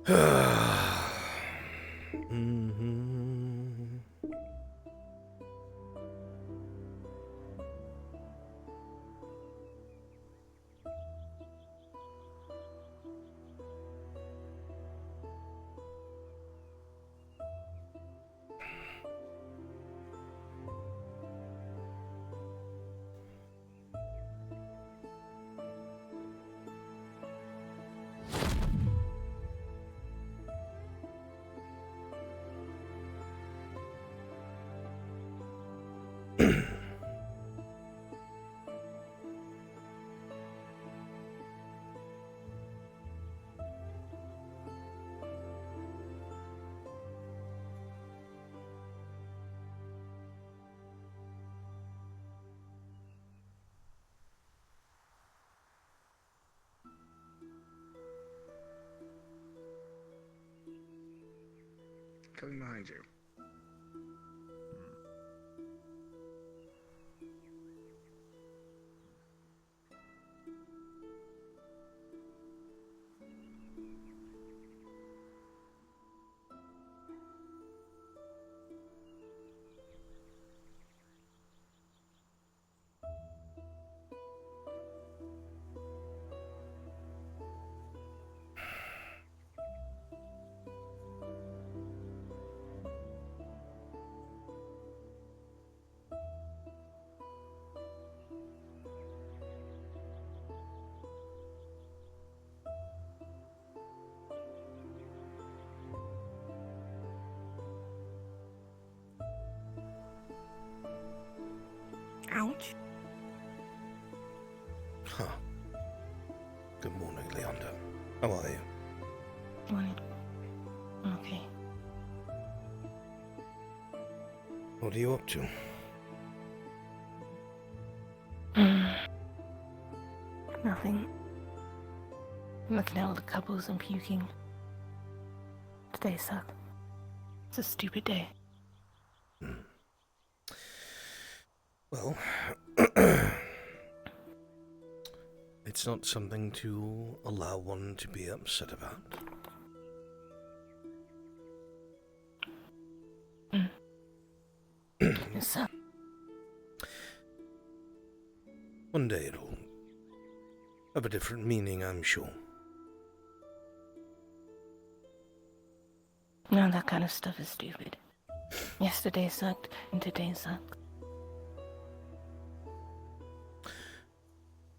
Coming behind you. Ouch. Huh. Good morning, Leander. How are you? Morning. Okay. What are you up to? Nothing. I'm looking at all the couples and puking. Today sucked. It's a stupid day. Well, it's not something to allow one to be upset about. It's up. One day it'll have a different meaning, I'm sure. No, that kind of stuff is stupid. Yesterday sucked, and today sucks.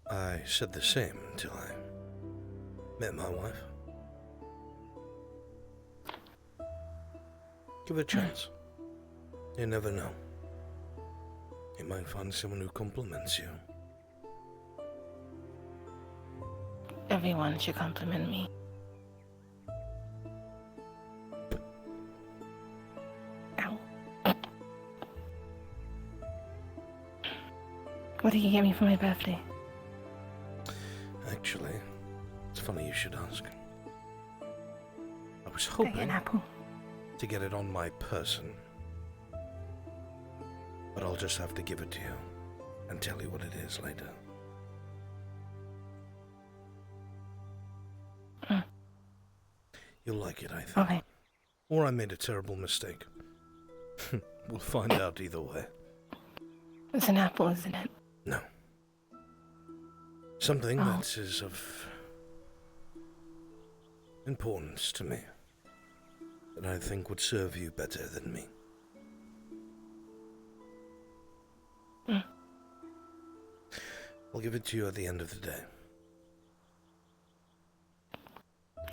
I said the same until I met my wife. Give it a chance. You never know. You might find someone who compliments you. Everyone should compliment me. Ow. What did you get me for my birthday? Actually, it's funny you should ask. I was Did I get hoping an apple? to get it on my person. But I'll just have to give it to you and tell you what it is later. You'll like it, I think. Okay. Or I made a terrible mistake. We'll find out either way. It's an apple, isn't it? No. Something that is of importance to me, that I think would serve you better than me. I'll give it to you at the end of the day.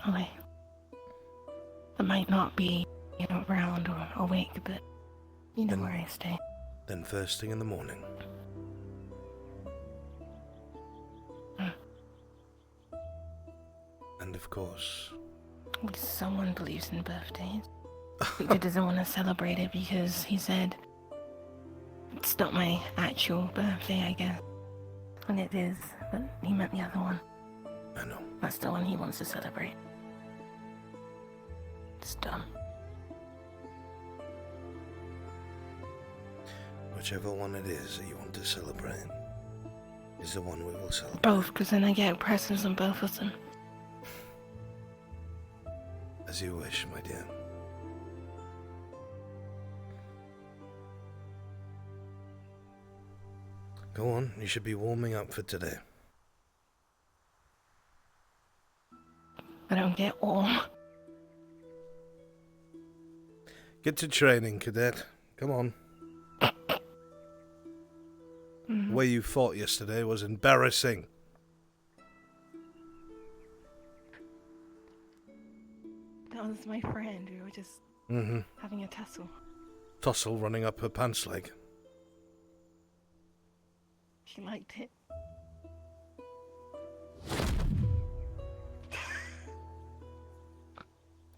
Okay. I might not be, around or awake, but you know where I stay. Then first thing in the morning. And of course... Someone believes in birthdays. Victor doesn't want to celebrate it because he said it's not my actual birthday, I guess. And it is, but he meant the other one. I know. That's the one he wants to celebrate. It's dumb. Whichever one it is that you want to celebrate is the one we will celebrate. Both, because then I get presents on both of them. As As you wish, my dear. Go on, you should be warming up for today. I don't get warm. Get to training, cadet. Come on. The way you fought yesterday was embarrassing. That was my friend. We were just having a tussle. Tussle running up her pants leg. She liked it.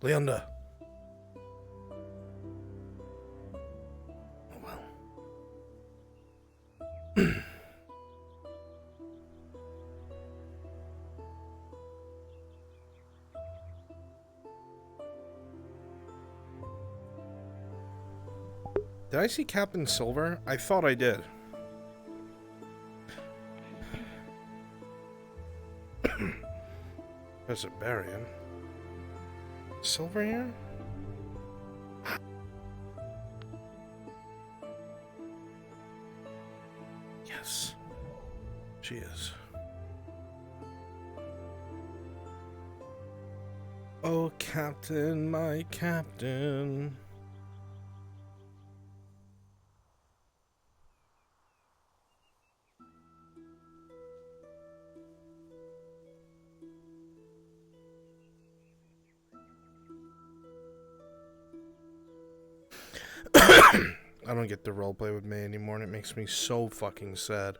Leander. Oh well. Did I see Captain Silver? I thought I did. There's a Barian. Silver here? Yes. She is. Oh, Captain, my Captain. I don't get to roleplay with May anymore, and it makes me so fucking sad.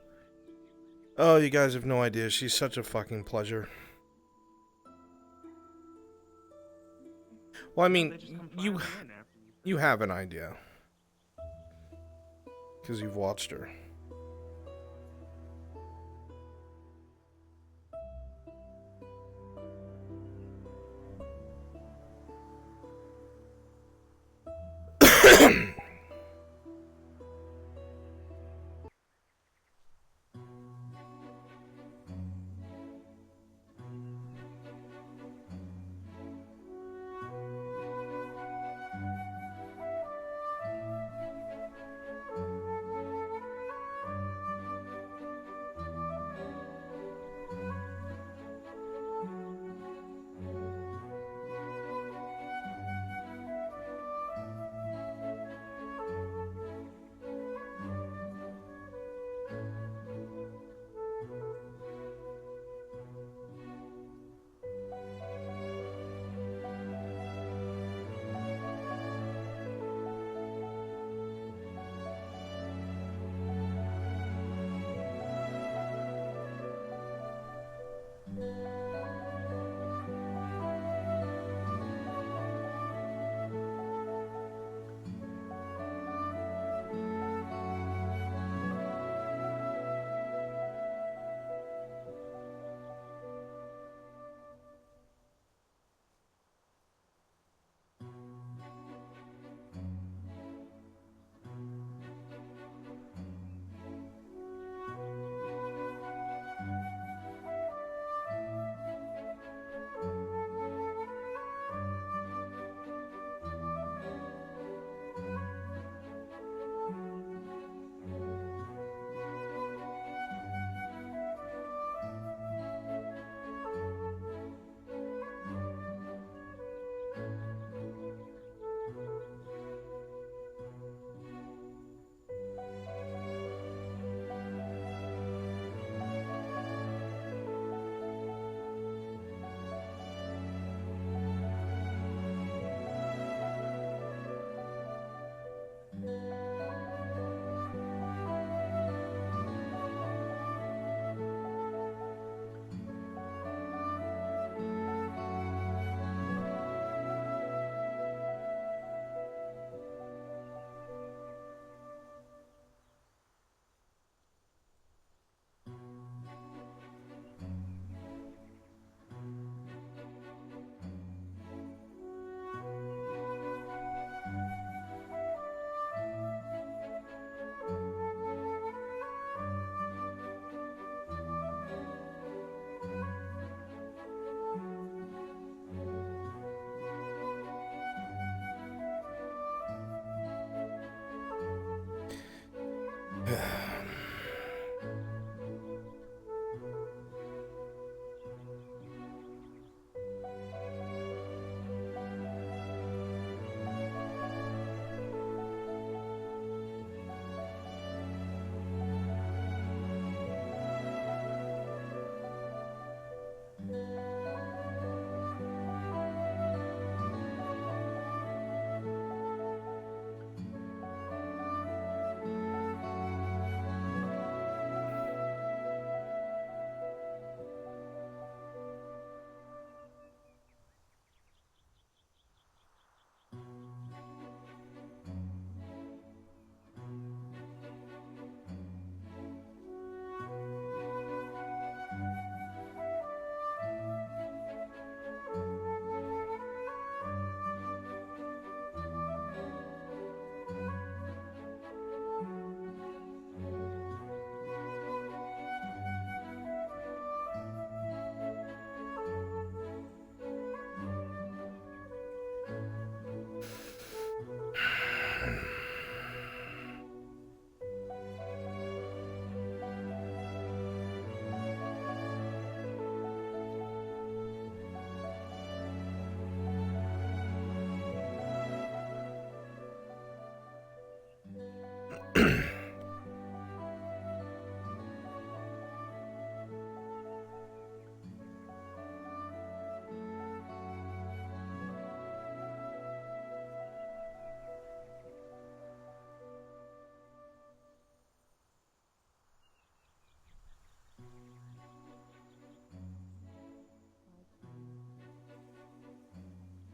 Oh, you guys have no idea. She's such a fucking pleasure. Well, I mean, you have an idea. Because you've watched her.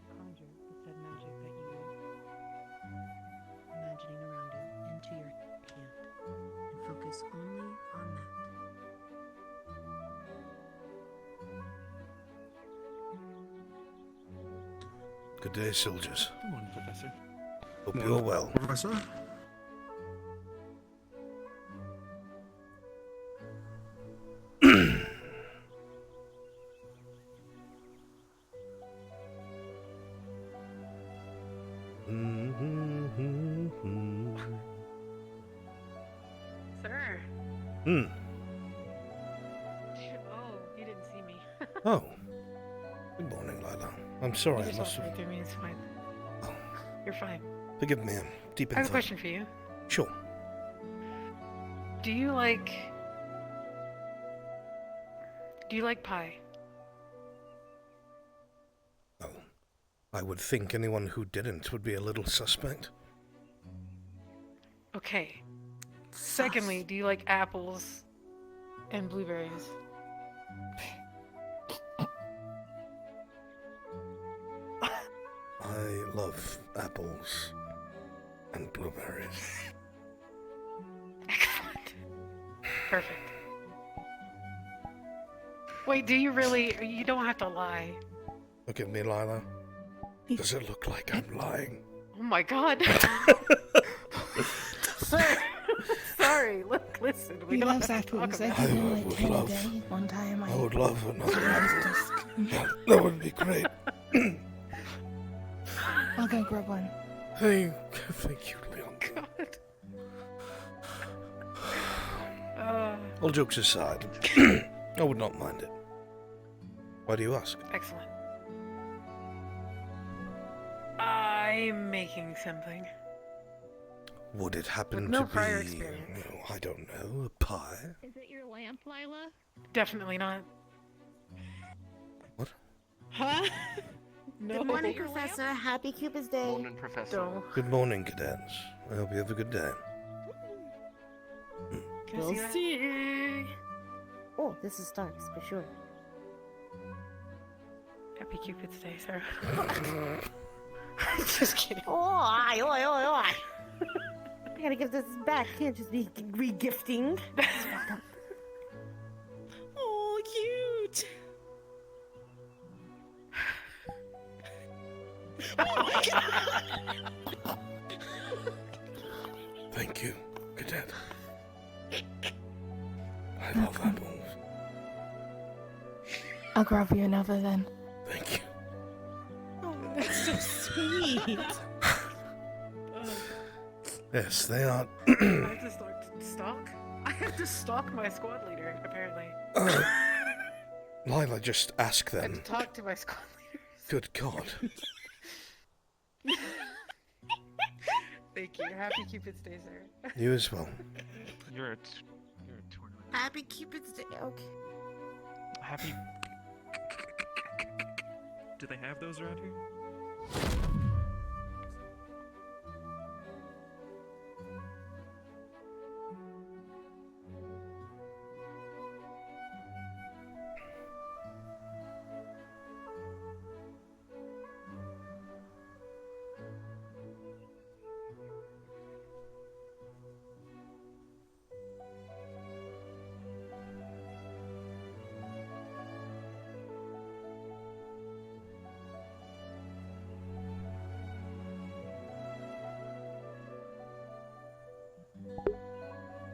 Conjure the said magic that you are imagining around you into your hand and focus only on that. Good day, soldiers. Good morning, Professor. Hope you're well. Professor? Sir. Hmm. Oh, you didn't see me. Oh. Good morning, Lila. I'm sorry, You I just must walked have... right through me. It's fine. Oh, You're fine. forgive me, I'm deep in I have a thought. question for you. Sure. Do you like pie? Well, I would think anyone who didn't would be a little suspect. Okay. Secondly, do you like apples and blueberries? I love apples and blueberries. Excellent. Perfect. Wait, do you really? You don't have to lie. Look at me, Lila. Does it look like I'm lying? Oh my god. Sir. Sorry. Look, listen. We He don't loves have to talk apples. about I I did know would like 10 a love- day. One time I would love another I was apple. just... That would be great. I'll go grab one. Thank you, Leon. God. Uh, All jokes aside, I would not mind it. Why do you ask? excellent. I'm making something. Would it happen With no to prior be, experience. oh, I don't know, a pie? Is it your lamp, Lila? Definitely not. What? Huh? No. Good morning, Professor. Happy Cupid's Day. Morning, Professor. Don't. Good morning, cadets. I hope you have a good day. Can I We'll see that? see. Oh, this is Starks for sure. Happy Cupid's Day, sir. Just kidding. Oi, oi, oi, oi. I gotta give this back. Can't just be re-gifting. Oh, cute. Thank you, cadet. I love apples. I'll grab you another then. Thank you. Oh, that's so sweet. Yes, they are. I just looked. Stalk? I have to stalk my squad leader, apparently. Lila, just ask I have them. to talk to my squad leaders. Good God. Thank you. Happy Cupid's Day, sir. You as well. You're a tournament. Happy Cupid's Day. Okay. Happy. Do they have those around here?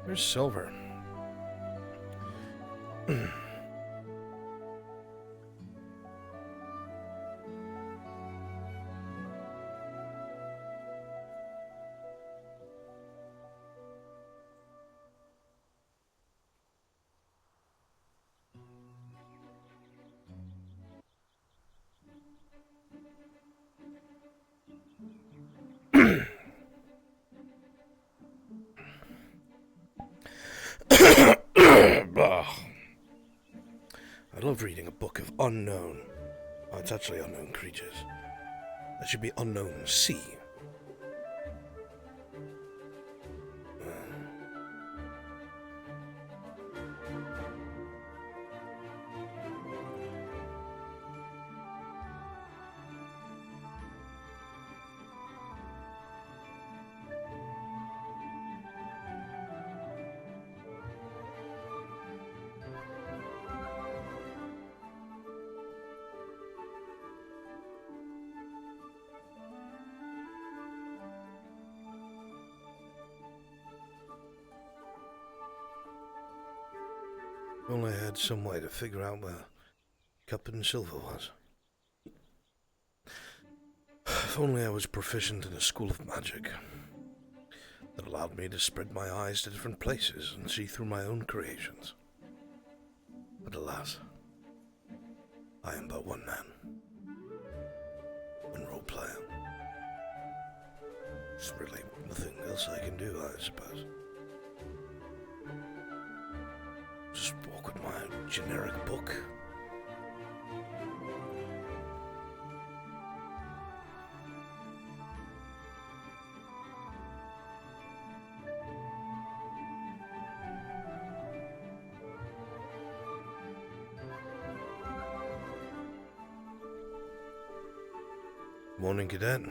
Where's Silver? I love reading a book of unknown. Oh, it's actually unknown creatures. That should be unknown sea. If only I had some way to figure out where Cup and Silver was. If only I was proficient in a school of magic that allowed me to spread my eyes to different places and see through my own creations. But alas, I am but one man. One role player. There's really nothing else I can do, I suppose. Just walk with my generic book. Morning, Cadet.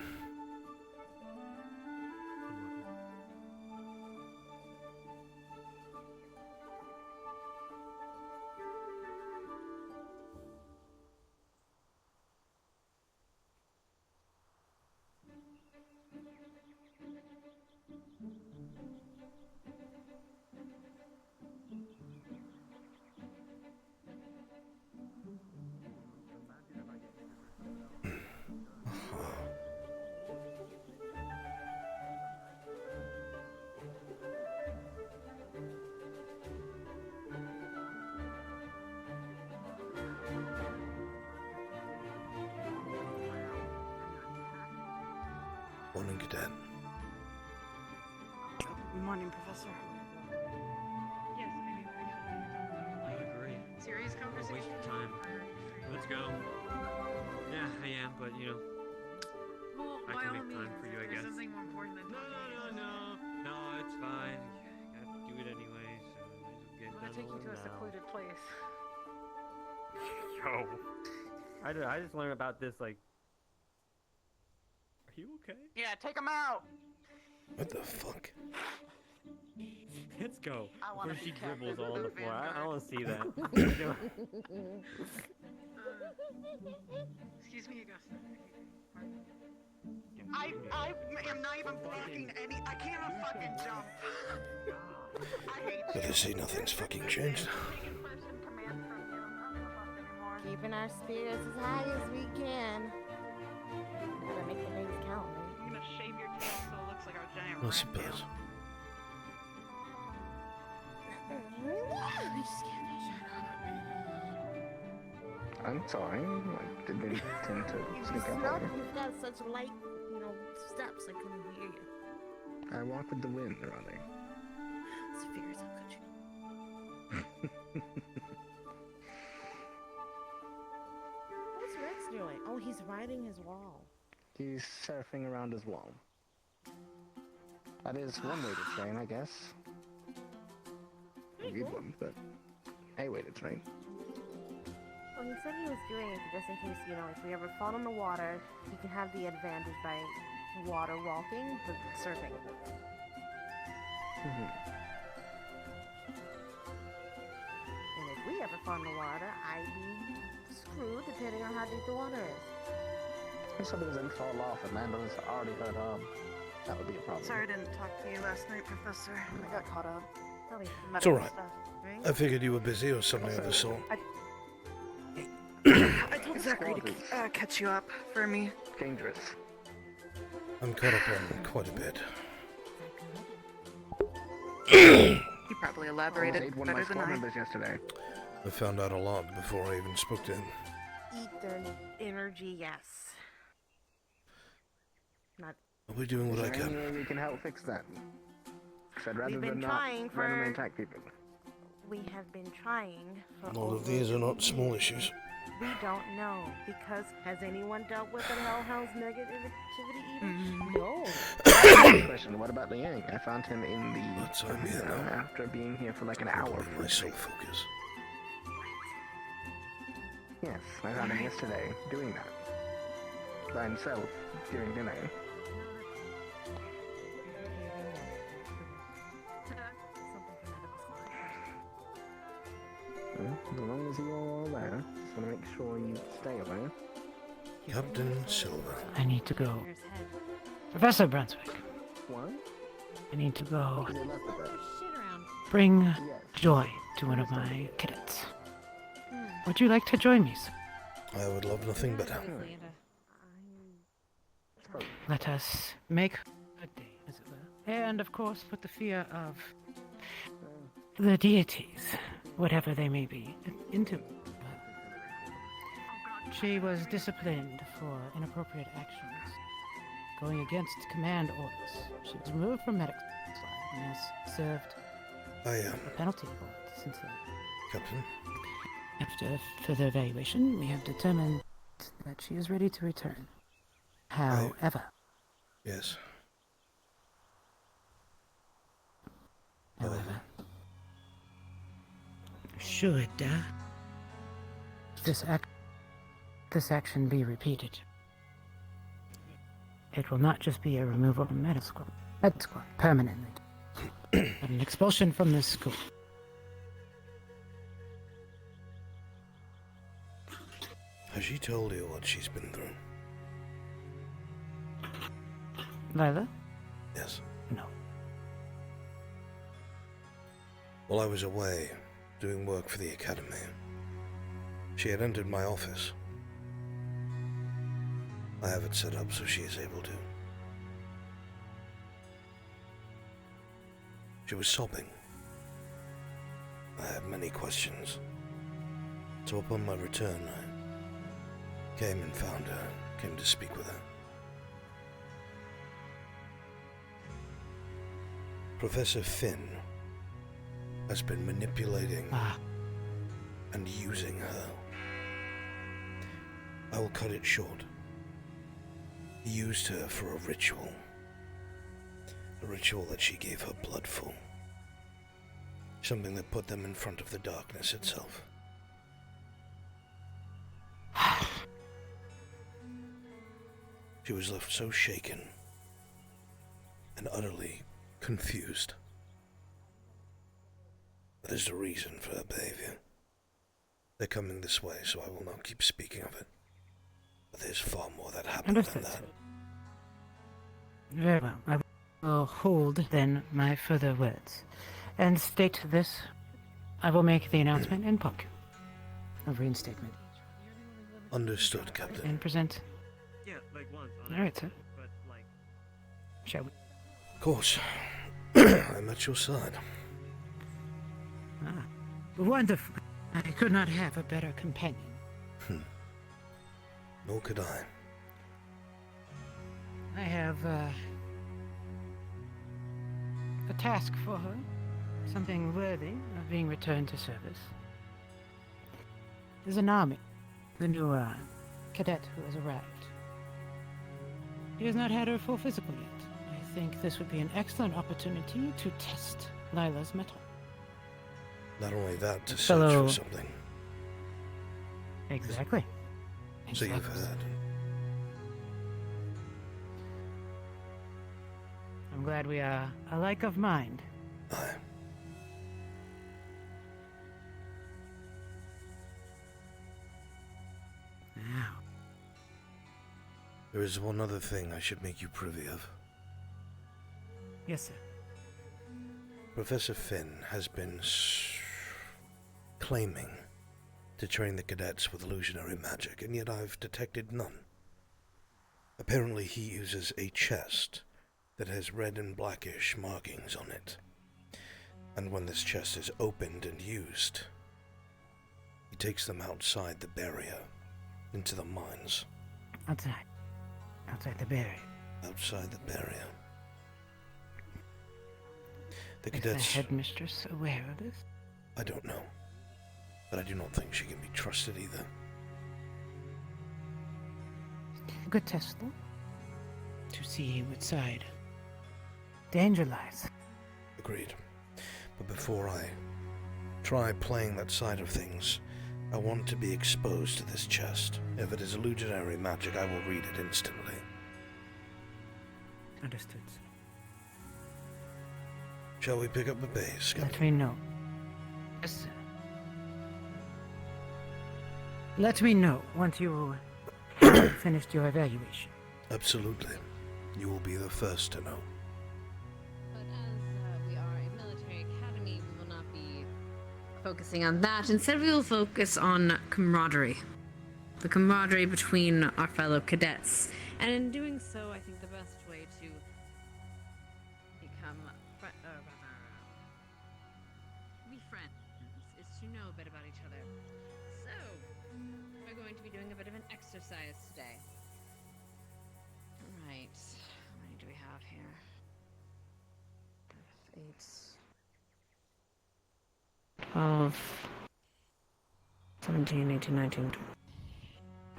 Morning, Cadet. Good morning, Professor. Yes, I do actually. I agree. Serious conversation. Waste of time. Let's go. Yeah, I am, but you know, Well, I by can all make means, time for you, I if there's guess. something more important than talking. No, it's fine. Gotta do it anyway, so let's get I'm gonna done take you to a now. secluded place. Yo. I just learned about this, like... Are you okay? Yeah, take him out. What the fuck? Let's go. I wanna Where be she Captain dribbles all on the floor. I Vanguard. want to see that. Excuse me, Augusta. I am not even blocking any. I can't even fucking jump. I hate you. But I see nothing's fucking changed. Taking first in command from you. I'm not fucking anymore. Keeping our spirits as high as we can. Gotta make the days count, right? I'm gonna shave your tail so it looks like a giant I rat suppose. tail. really scared the shit out of me. I'm sorry. I didn't intend to You sneak up smell on you. you've got such light, steps. I couldn't hear you. I walk with the wind, rather. It's fierce. How could you? What's Rex doing? Oh, he's riding his wall. He's surfing around his wall. That is one way to train, I guess. A good one, but a way to train. Well, he said he was doing it just in case, if we ever fall in the water, he can have the advantage by water walking, but surfing. Mhm. And if we ever fall in the water, I'd be screwed depending on how deep the water is. If somebody doesn't fall off and land on his already hurt arm, that would be a problem. Sorry I didn't talk to you last night, Professor. I got caught up. Probably It's alright. stuff, right? I figured you were busy or something of the sort. I told Zachary to catch you up for me. Dangerous. I'm caught up on quite a bit. He probably I elaborated ate one of my better than squad I. members yesterday. I found out a lot before I even spoke to him. Eat their energy, yes. Not. I'll be doing Is what I there any can. way we can help fix that? I'd rather We've been than not trying for- randomly attack people. We have been trying for All of over these are not 2 small years. issues. We don't know, because has anyone dealt with an hellhound's negativity even? No. Question, what about Liang? I found him in the But I'm here arena now. after being here for like an hour. Bring my sole focus. Yes, I found him yesterday doing that. By himself during dinner. As long as you're all there, just want to make sure you stay away. Captain Silver. I need to go. Here's head. Professor Brunswick, What? I need to go Because you left it there. Shit around. bring Yes. joy to one of my cadets. Would you like to join me, sir? I would love nothing better. Let us make a day, as it were. And of course, put the fear of the deities, whatever they may be, into her. She was disciplined for inappropriate actions, going against command orders. She was removed from medical life and has served I am, a penalty for it since then. Captain. After further evaluation, we have determined that she is ready to return. However, Yes. however, should this action be repeated, it will not just be a removal from med school permanently, but an expulsion from this school. Has she told you what she's been through? Lila? Yes. No. While I was away, doing work for the Academy, she had entered my office. I have it set up so she is able to. She was sobbing. I had many questions. So upon my return, I came and found her, came to speak with her. Professor Finn has been manipulating and using her. I will cut it short. He used her for a ritual that she gave her blood for. Something that put them in front of the darkness itself. She was left so shaken and utterly confused. That is the reason for her behavior. They're coming this way, so I will not keep speaking of it. But there's far more that happened Understood, than that. sir. Very well. I will hold then my further words, and state this. I will make the announcement in public of reinstatement Understood, Captain. and present. Yeah, like once. On All right, sir. But like, Shall we? Of course. I'm at your side. Ah, Wonderful. I could not have a better companion. Nor could I. I have a task for her. Something worthy of being returned to service. There's an army. The new cadet who has arrived. She has not had her full physical yet. I think this would be an excellent opportunity to test Lila's mettle. Not only that, to Fellow- search for something. Exactly. So you've heard. I'm glad we are alike of mind. Aye. Now, There is one other thing I should make you privy of. yes, sir. Professor Finn has been claiming to train the cadets with illusionary magic, and yet I've detected none. Apparently he uses a chest that has red and blackish markings on it. And when this chest is opened and used, he takes them outside the barrier, into the mines. Outside. Outside the barrier. Outside the barrier. The Is cadets... the headmistress aware of this? I don't know. But I do not think she can be trusted either. A good test, though. To see which side danger lies. Agreed. But before I try playing that side of things, I want to be exposed to this chest. If it is illusionary magic, I will read it instantly. Understood. Shall we pick up the pace, Let Captain? me know. Yes, sir. Let me know once you finished your evaluation. Absolutely. You will be the first to know. But as we are a military academy, we will not be focusing on that. Instead, we will focus on camaraderie. The camaraderie between our fellow cadets. And in doing so, I think the best way to become be friends is to know a bit about each other. So, we're going to be doing a bit of an exercise today. Right. How many do we have here? 8. 12. 17, 18, 19,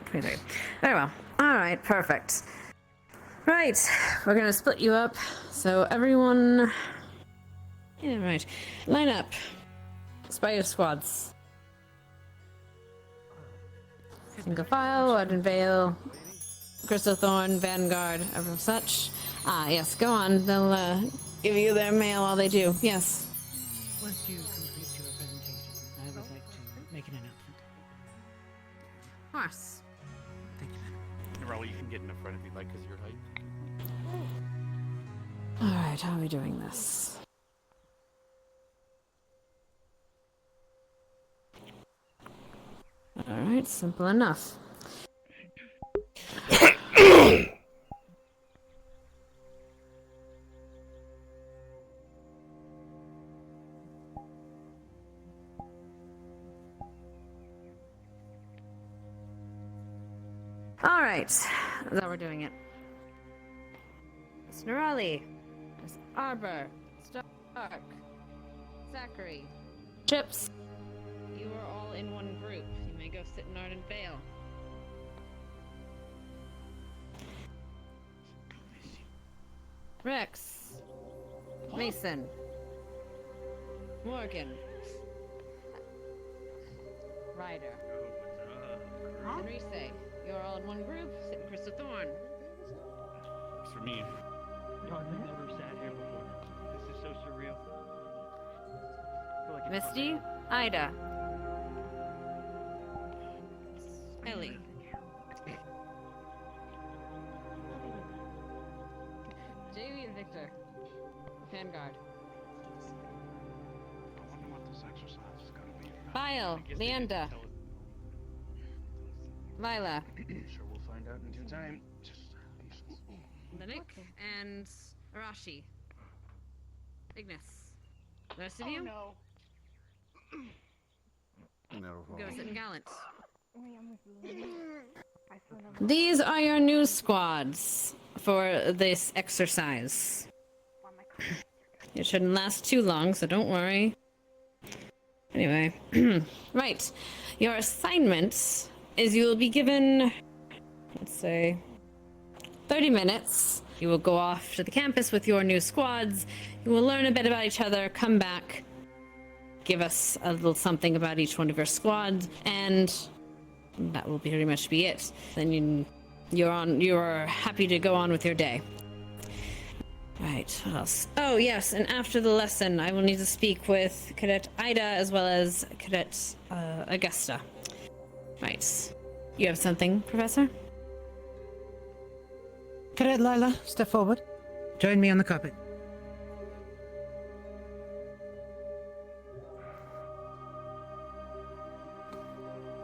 23. Very well. Alright, perfect. Right. We're gonna split you up. So everyone... Yeah, right. Line up. Spider squads. Single file, Warden Vale, Crystal Thorn, Vanguard, of such. Ah, yes, go on. They'll give you their mail while they do. Yes. Once you complete your presentation, I would like to make an announcement. Of course. Thank you, madam. Raleigh, you can get in the front if you'd like, because your height. Alright, how are we doing this? Alright, simple enough. Alright, that's how we're doing it. Miss Nerali, Miss Arbor, Stark, Zachary, Chips. You are all in one group. You may go sit in Arden Vale. Rex, Mason, Morgan, Ryder, Enrique. You're all in one group. Sit in Crystal Thorn. It's for me. I've never sat here before. This is so surreal. I feel like it's Misty, Ida, Ellie, Jamie and Victor, Vanguard, I wonder what this exercise is going to be about. Bile, I guess they didn't Leanda, tell us. Lila, Sure, we'll find out in due time. Just patience. Lenik, and Arashi. Ignis. The rest of you? no. Goes it gallant. These are your new squads for this exercise. It shouldn't last too long, so don't worry. Anyway, right. Your assignment is you will be given, let's say, 30 minutes. You will go off to the campus with your new squads. You will learn a bit about each other, come back, give us a little something about each one of your squads, and that will pretty much be it. Then you're happy to go on with your day. Right, what else? Oh, yes, and after the lesson, I will need to speak with Cadet Ida as well as Cadet Augusta. Right. You have something, Professor? Cadet Lila, step forward. Join me on the carpet.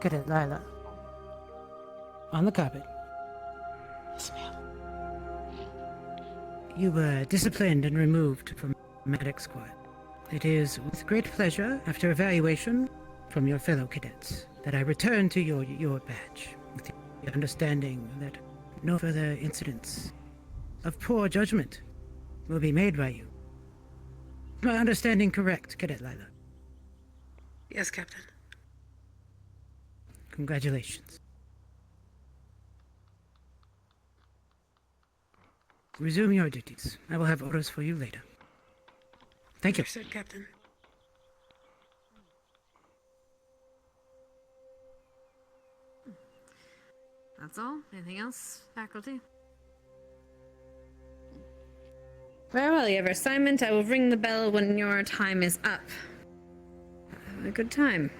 Cadet Lila. On the carpet. Yes, ma'am. You were disciplined and removed from medic squad. It is with great pleasure, after evaluation from your fellow cadets, that I return to your badge, with the understanding that no further incidents of poor judgment will be made by you. Is my understanding correct, Cadet Lila? Yes, Captain. Congratulations. Resume your duties. I will have orders for you later. Thank you. Understood, Captain. That's all? Anything else, faculty? Very well, you have your assignment. I will ring the bell when your time is up. Have a good time.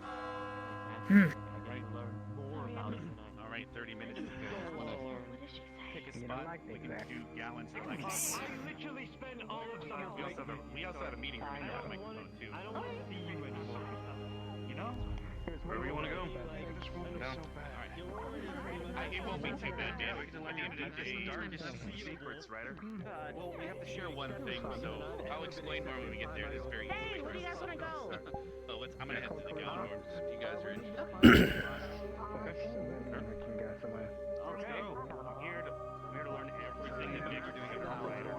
Alright, 30 minutes is good. Pick a spot. We can do gallons or like this. We also have a meeting room in the microphone too. I don't want to see you anymore. You know? Wherever you want to go. No? Alright. It won't be too bad, Dan. At the end of the day, darkest secrets, Ryder. Well, we have to share one thing, so I'll explain more when we get there. This very easy. Hey, where do you guys want to go? Oh, I'm gonna head to the gown room if you guys are in. Okay. We can go somewhere. Okay. I'm here to learn everything that we're doing at Ryder.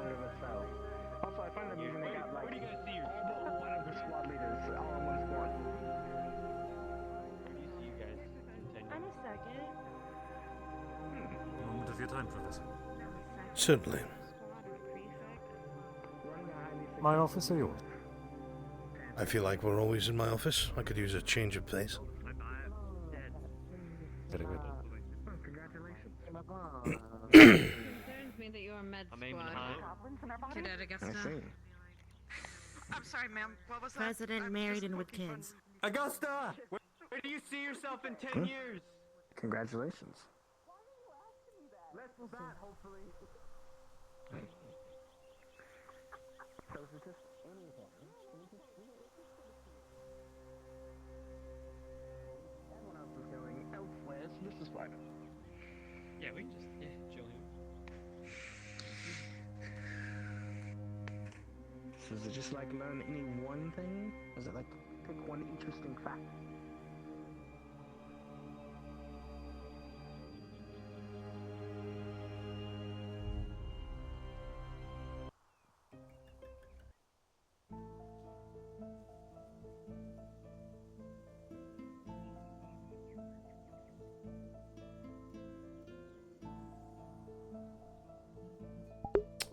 Also, I find amusing they got like Where do you guys see yourself? all one of the squad leaders all in one squad. Where do you see you guys in 10 years? I'm a second. Moment of your time, Professor. Certainly. My office or yours? I feel like we're always in my office. I could use a change of pace. Very good. Concerns me that you're med I'm aiming squad. high. Cadet Augusta. I see. I'm sorry, ma'am. What was that? President I'm married just and with looking for- kids. Augusta! Where do you see yourself in 10 years? Congratulations. So is it just anything? Everyone else is going elsewhere, so this is fine. Yeah, we can just chill here. So is it just like learn any one thing? Is it like pick one interesting fact?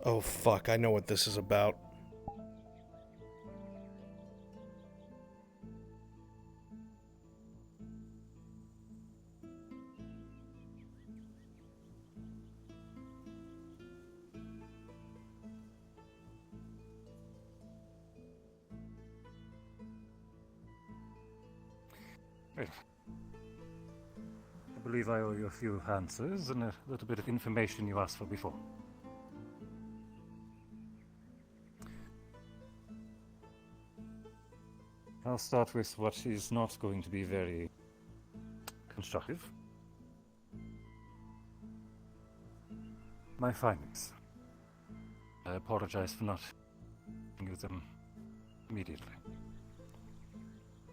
Oh fuck, I know what this is about. Right. I believe I owe you a few answers and a little bit of information you asked for before. I'll start with what is not going to be very constructive. My findings. I apologize for not giving you them immediately.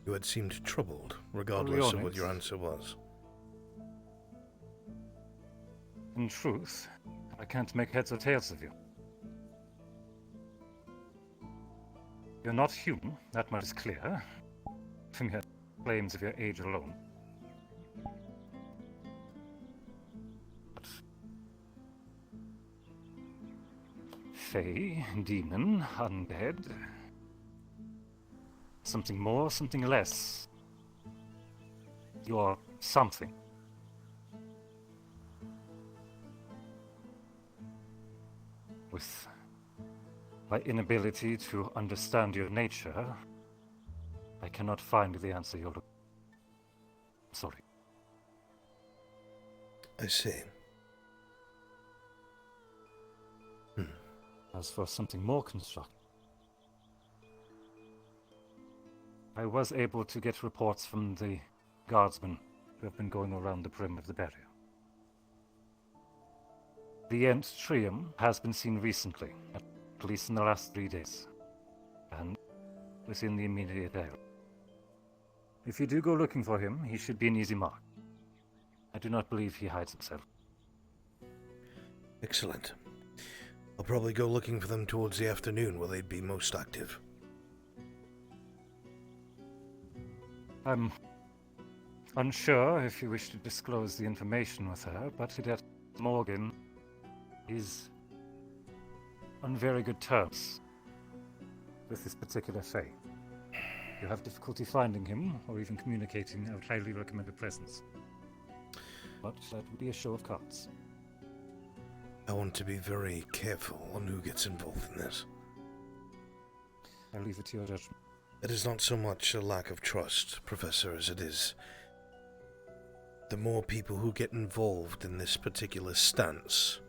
You had seemed troubled, regardless of what your answer was. In truth, I can't make heads or tails of you. You're not human, that much is clear, from your claims of your age alone. But Fae, demon, undead, something more, something less. You're something. With my inability to understand your nature, I cannot find the answer you're looking for. Sorry. I see. As for something more constructive, I was able to get reports from the guardsmen who have been going around the perimeter of the barrier. The Ent Trium has been seen recently, at least in the last 3 days, and within the immediate area. If you do go looking for him, he should be an easy mark. I do not believe he hides himself. Excellent. I'll probably go looking for them towards the afternoon where they'd be most active. I'm unsure if you wish to disclose the information with her, but Cadet Morgan is on very good terms with this particular Fae. If you have difficulty finding him, or even communicating, I would highly recommend a presence. But that would be a show of cards. I want to be very careful on who gets involved in this. I leave it to your judgment. It is not so much a lack of trust, Professor, as it is the more people who get involved in this particular stance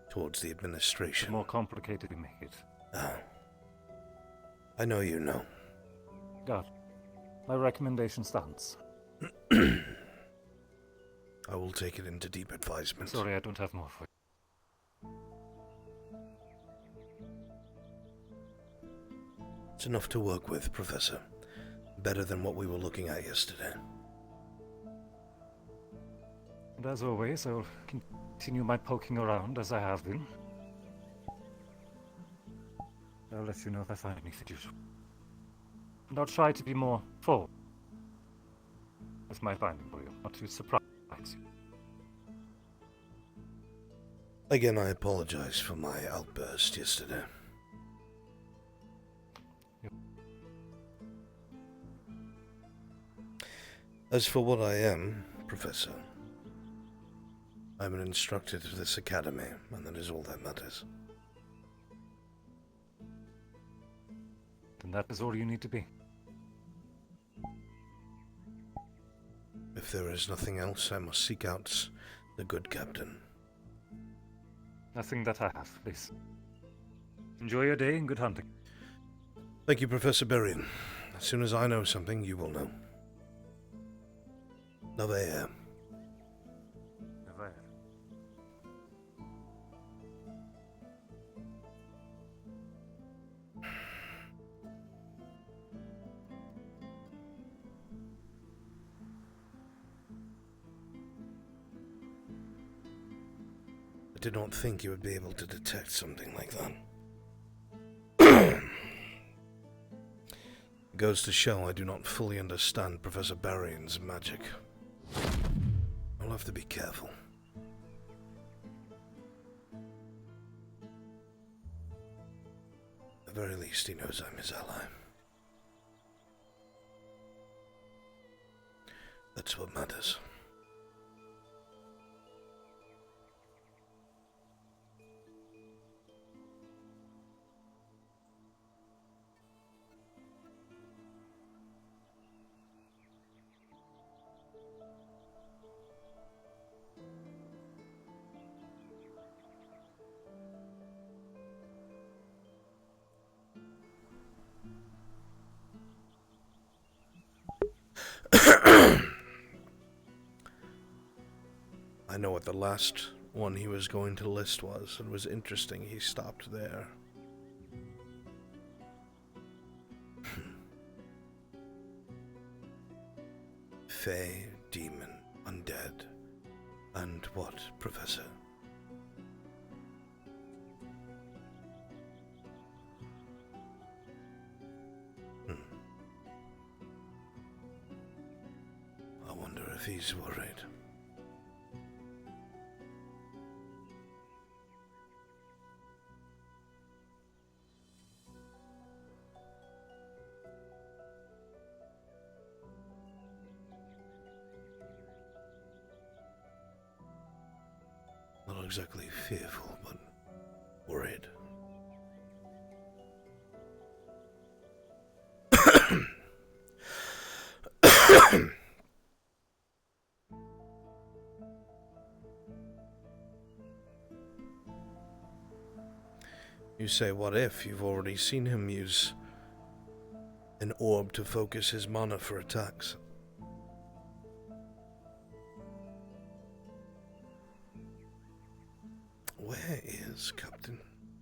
towards the administration. The more complicated we make it. Oh. I know you know. God, my recommendation stands. I will take it into deep advisement. Sorry, I don't have more for you. It's enough to work with, Professor. Better than what we were looking at yesterday. And as always, I'll continue my poking around as I have been. I'll let you know if I find anything useful. And I'll try to be more full with my finding for you, not to surprise you. Again, I apologize for my outburst yesterday. As for what I am, Professor, I'm an instructor to this academy, and that is all that matters. Then that is all you need to be. If there is nothing else, I must seek out the good captain. Nothing that I have, please. Enjoy your day and good hunting. Thank you, Professor Berrien. As soon as I know something, you will know. Nevaeh. I did not think you would be able to detect something like that. It goes to show I do not fully understand Professor Berrien's magic. I'll have to be careful. At the very least, he knows I'm his ally. That's what matters. I know what the last one he was going to list was. It was interesting he stopped there. Fae, demon, undead, and what, Professor? I wonder if he's worried. Not exactly fearful, but worried. You say, what if you've already seen him use an orb to focus his mana for attacks? Where is Captain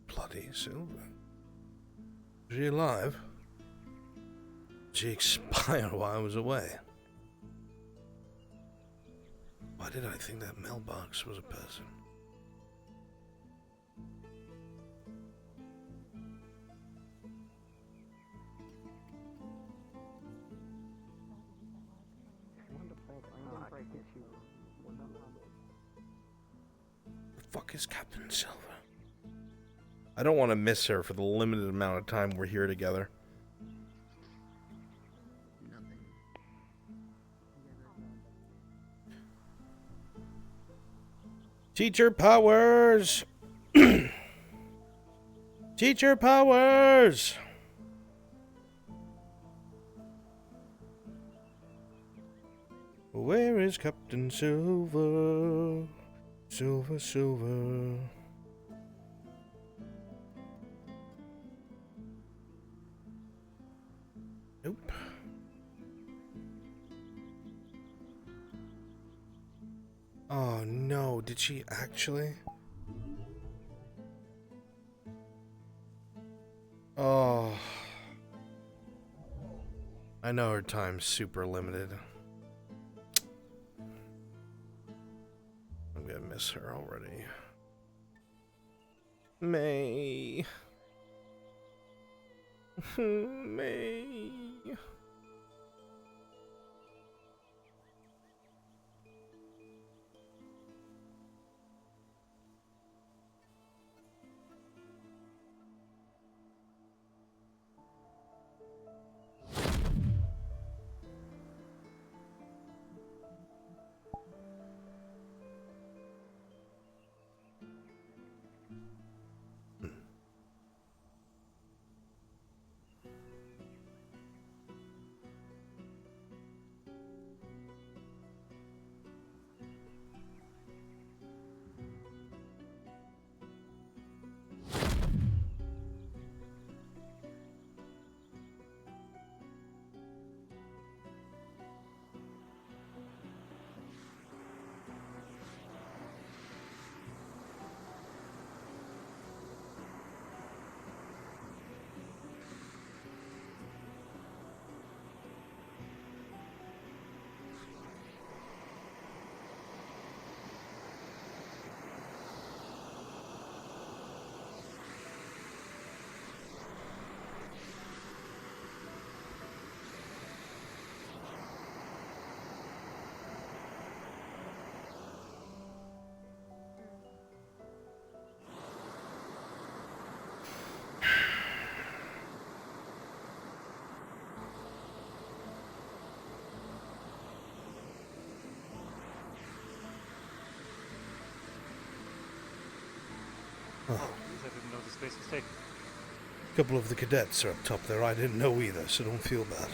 Bloody Silver? Is she alive? Did she expire while I was away? Why did I think that mailbox was a person? The fuck is Captain Silver? I don't want to miss her for the limited amount of time we're here together. Teacher Powers! Teacher Powers! Where is Captain Silver? Silver, Silver. Nope. Oh no, did she actually? Oh. I know her time's super limited. I'm gonna miss her already. May. May. I didn't know the space was taken. A couple of the cadets are up top there. I didn't know either, so don't feel bad.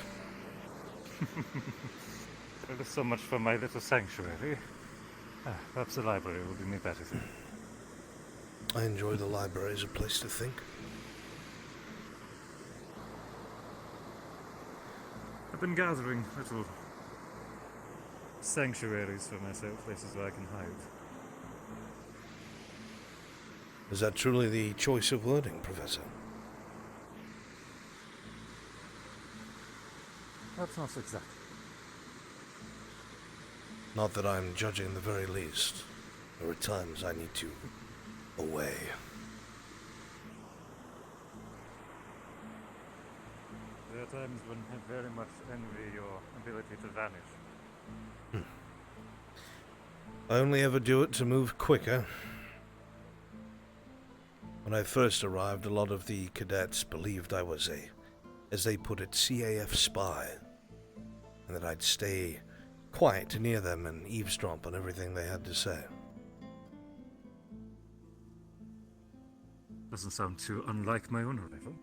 Well, so much for my little sanctuary. Perhaps the library will do me better soon. I enjoy the library as a place to think. I've been gathering little sanctuaries for myself, places where I can hide. Is that truly the choice of wording, Professor? That's not exactly. Not that I'm judging the very least. There are times I need to away. There are times when I very much envy your ability to vanish. I only ever do it to move quicker. When I first arrived, a lot of the cadets believed I was a, as they put it, CAF spy, and that I'd stay quiet near them and eavesdrop on everything they had to say. Doesn't sound too unlike my own arrival.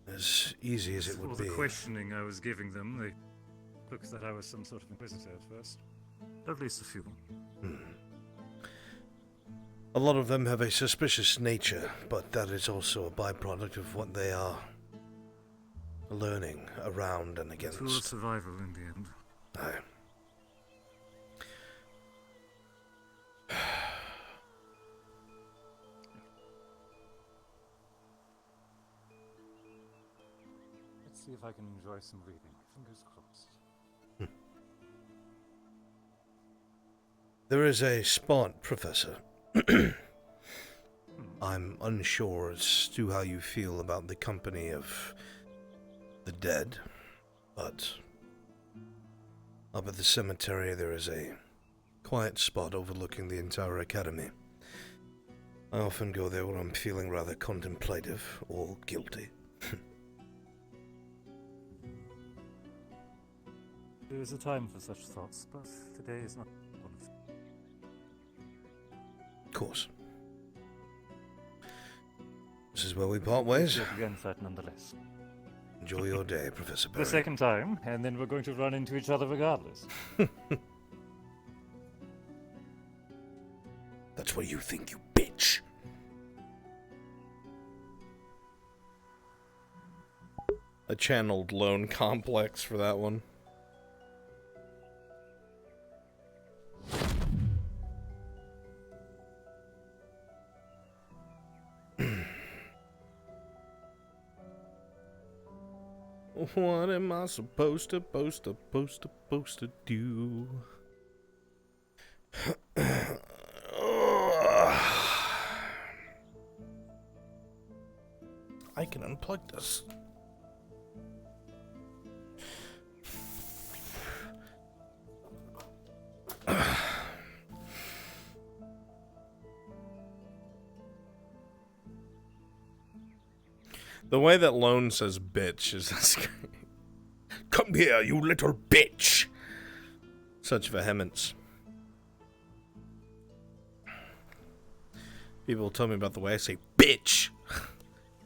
As easy as it would For be. the questioning I was giving them, they looked that I was some sort of inquisitor at first. At least a few. A lot of them have a suspicious nature, but that is also a byproduct of what they are learning around and against. Tool of survival in the end. Aye. Let's see if I can enjoy some reading. Fingers crossed. There is a spot, Professor. I'm unsure as to how you feel about the company of the dead, but up at the cemetery there is a quiet spot overlooking the entire academy. I often go there when I'm feeling rather contemplative or guilty. There is a time for such thoughts, but today is not one of them. Of course. This is where we part ways. The insight nonetheless. Enjoy your day, Professor Barry. The second time, and then we're going to run into each other regardless. That's what you think, you bitch. A channeled lone complex for that one. What am I supposed to do? I can unplug this. The way that Lone says bitch is scary. Come here, you little bitch! Such vehemence. People tell me about the way I say bitch.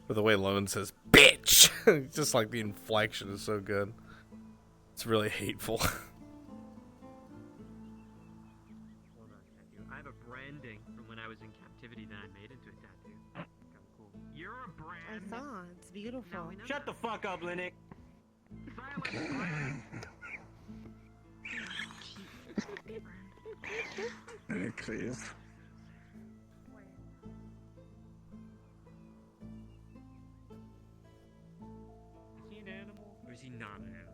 Or the way Lone says bitch. Just like the inflection is so good. It's really hateful. Hold on, tattoo. I have a branding from when I was in captivity that I made into a tattoo. Kind of cool. You're a I brand. saw. It's beautiful. Shut the fuck up, Linux. Please. Is he an animal or is he not an animal?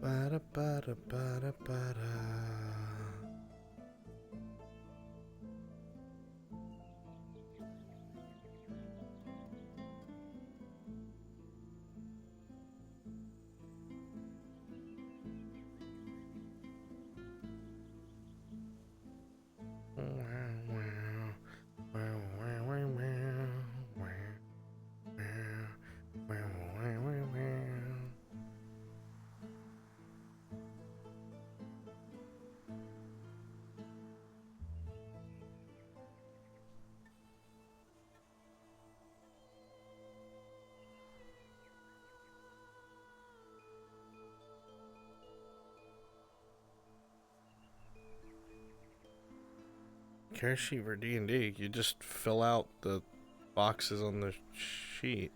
Bada bada bada bada. Care sheet for D&D, you just fill out the boxes on the sheet.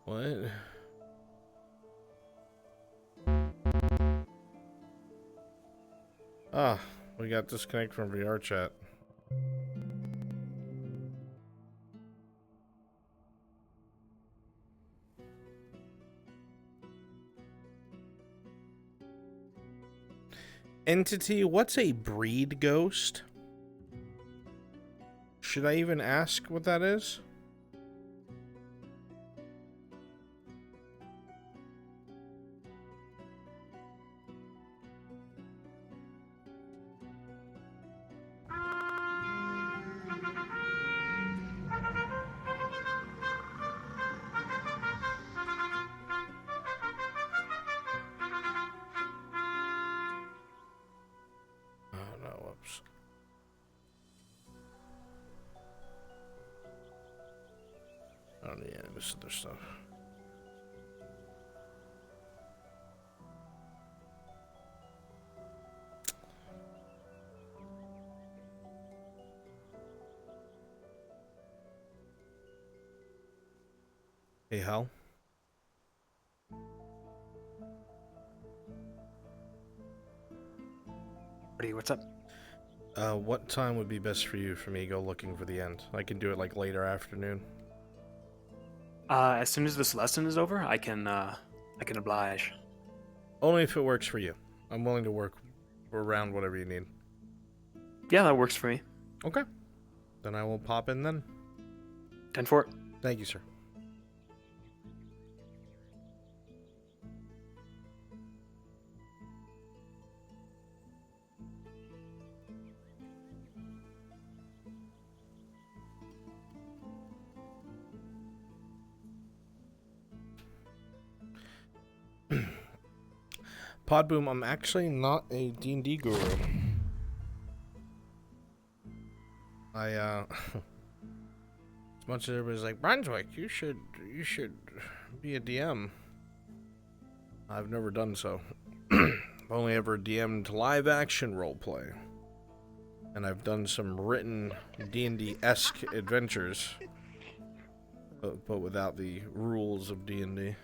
What? Ah, we got disconnected from VRChat. Entity, what's a breed ghost? Should I even ask what that is? Oh no, whoops. Oh yeah, this other stuff. Hey, Hal. Buddy, what's up? What time would be best for you for me to go looking for the end? I can do it like later afternoon. As soon as this lesson is over, I can oblige. Only if it works for you. I'm willing to work around whatever you need. Yeah, that works for me. Okay. Then I will pop in then. 10-4. Thank you, sir. Podboom, I'm actually not a D&D guru. As much as everybody's like, Brunswick, you should be a DM. I've never done so. I've only ever DM'd live action roleplay. And I've done some written D&D-esque adventures. But without the rules of D&D.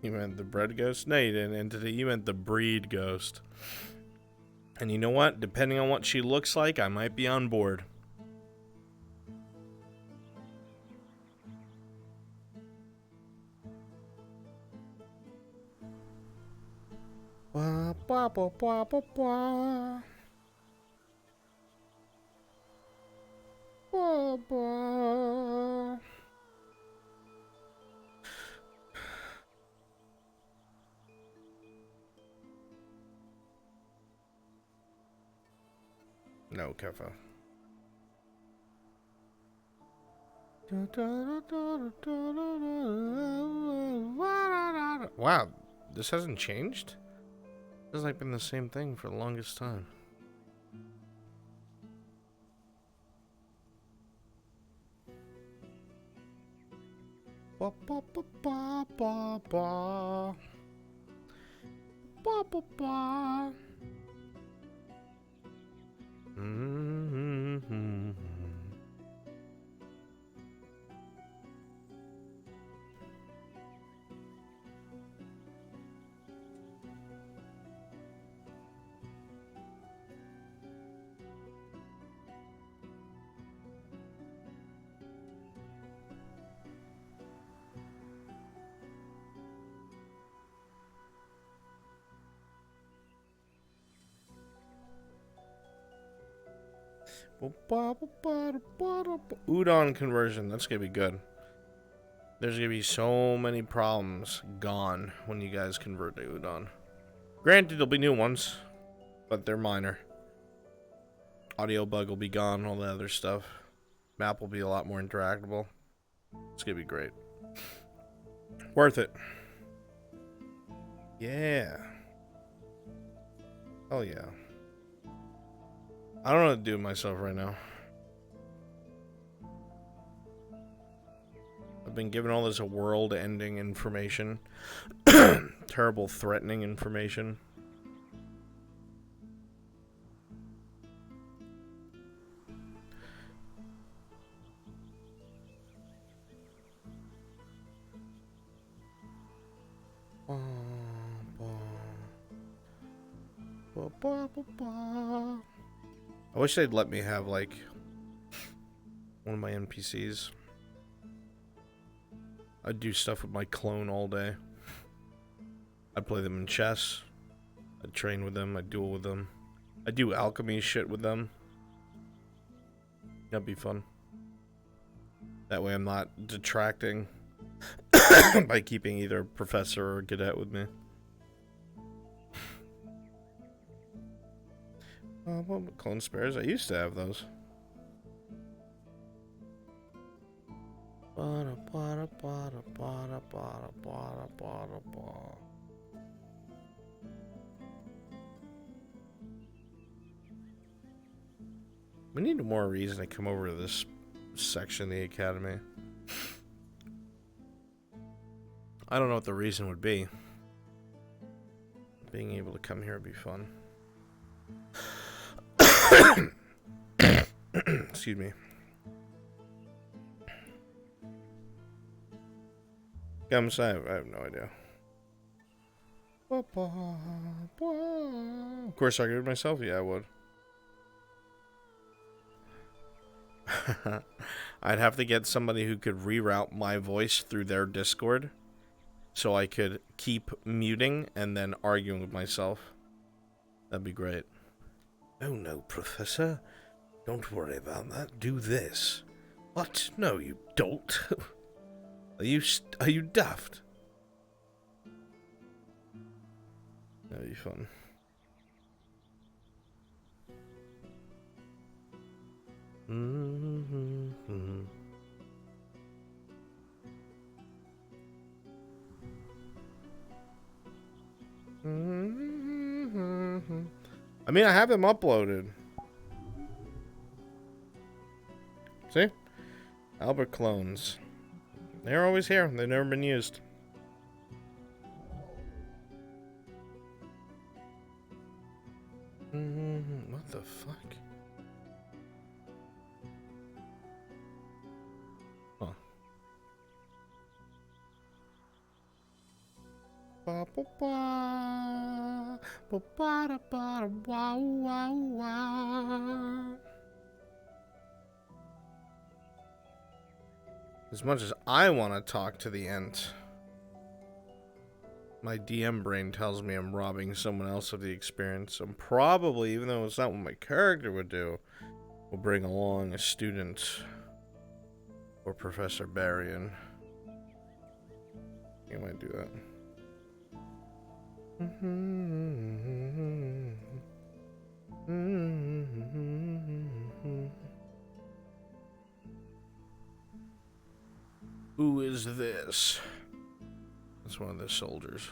You meant the bread ghost? No, you didn't, Entity. You meant the breed ghost. And you know what? Depending on what she looks like, I might be on board. Blah, blah, blah, blah, blah, blah. Blah, blah. No, Kefa. Wow, this hasn't changed? This has like been the same thing for the longest time. Ba ba ba ba ba ba. Ba ba ba. Mm-hmm. Udon conversion, that's gonna be good. There's gonna be so many problems gone when you guys convert to Udon. Granted, there'll be new ones, but they're minor. Audio bug will be gone, all the other stuff. Map will be a lot more interactable. It's gonna be great. Worth it. Yeah. Oh yeah. I don't know what to do with myself right now. I've been given all this world-ending information. Terrible, threatening information. I wish they'd let me have, like, one of my NPCs. I'd do stuff with my clone all day. I'd play them in chess. I'd train with them. I'd duel with them. I'd do alchemy shit with them. That'd be fun. That way I'm not detracting by keeping either professor or cadet with me. What clone spares? I used to have those. We need more reason to come over to this section of the academy. I don't know what the reason would be. Being able to come here would be fun. Excuse me. Come say, I have no idea. Of course I could do it myself. Yeah, I would. I'd have to get somebody who could reroute my voice through their Discord so I could keep muting and then arguing with myself. That'd be great. Oh no, Professor. Don't worry about that. Do this. What? No, you dolt. Are you daft? That'd be fun. I mean, I have them uploaded. See? Albrecht clones. They're always here. They've never been used. What the fuck? Huh. Ba ba ba ba ba da ba da wow wow wow. As much as I want to talk to the Ent, my DM brain tells me I'm robbing someone else of the experience. I'm probably, even though it's not what my character would do, will bring along a student or Professor Barrion. I might do that. Who is this? That's one of the soldiers.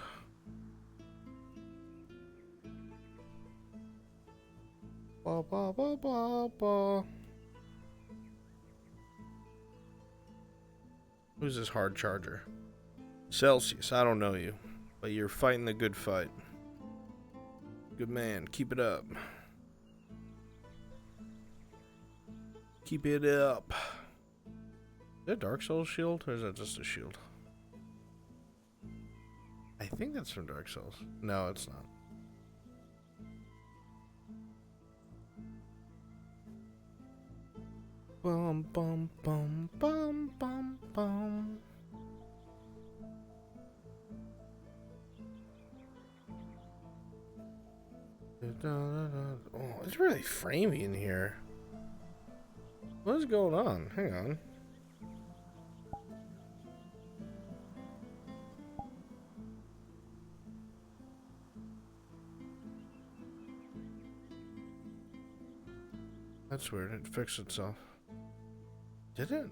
Ba ba ba ba ba. Who's this hard charger? Celsius, I don't know you, but you're fighting the good fight. Good man, keep it up. Keep it up. Is that Dark Souls shield, or is that just a shield? I think that's from Dark Souls. No, it's not. Bum bum bum bum bum bum. Oh, it's really framey in here. What is going on? Hang on. That's weird. It fixed itself. Did it?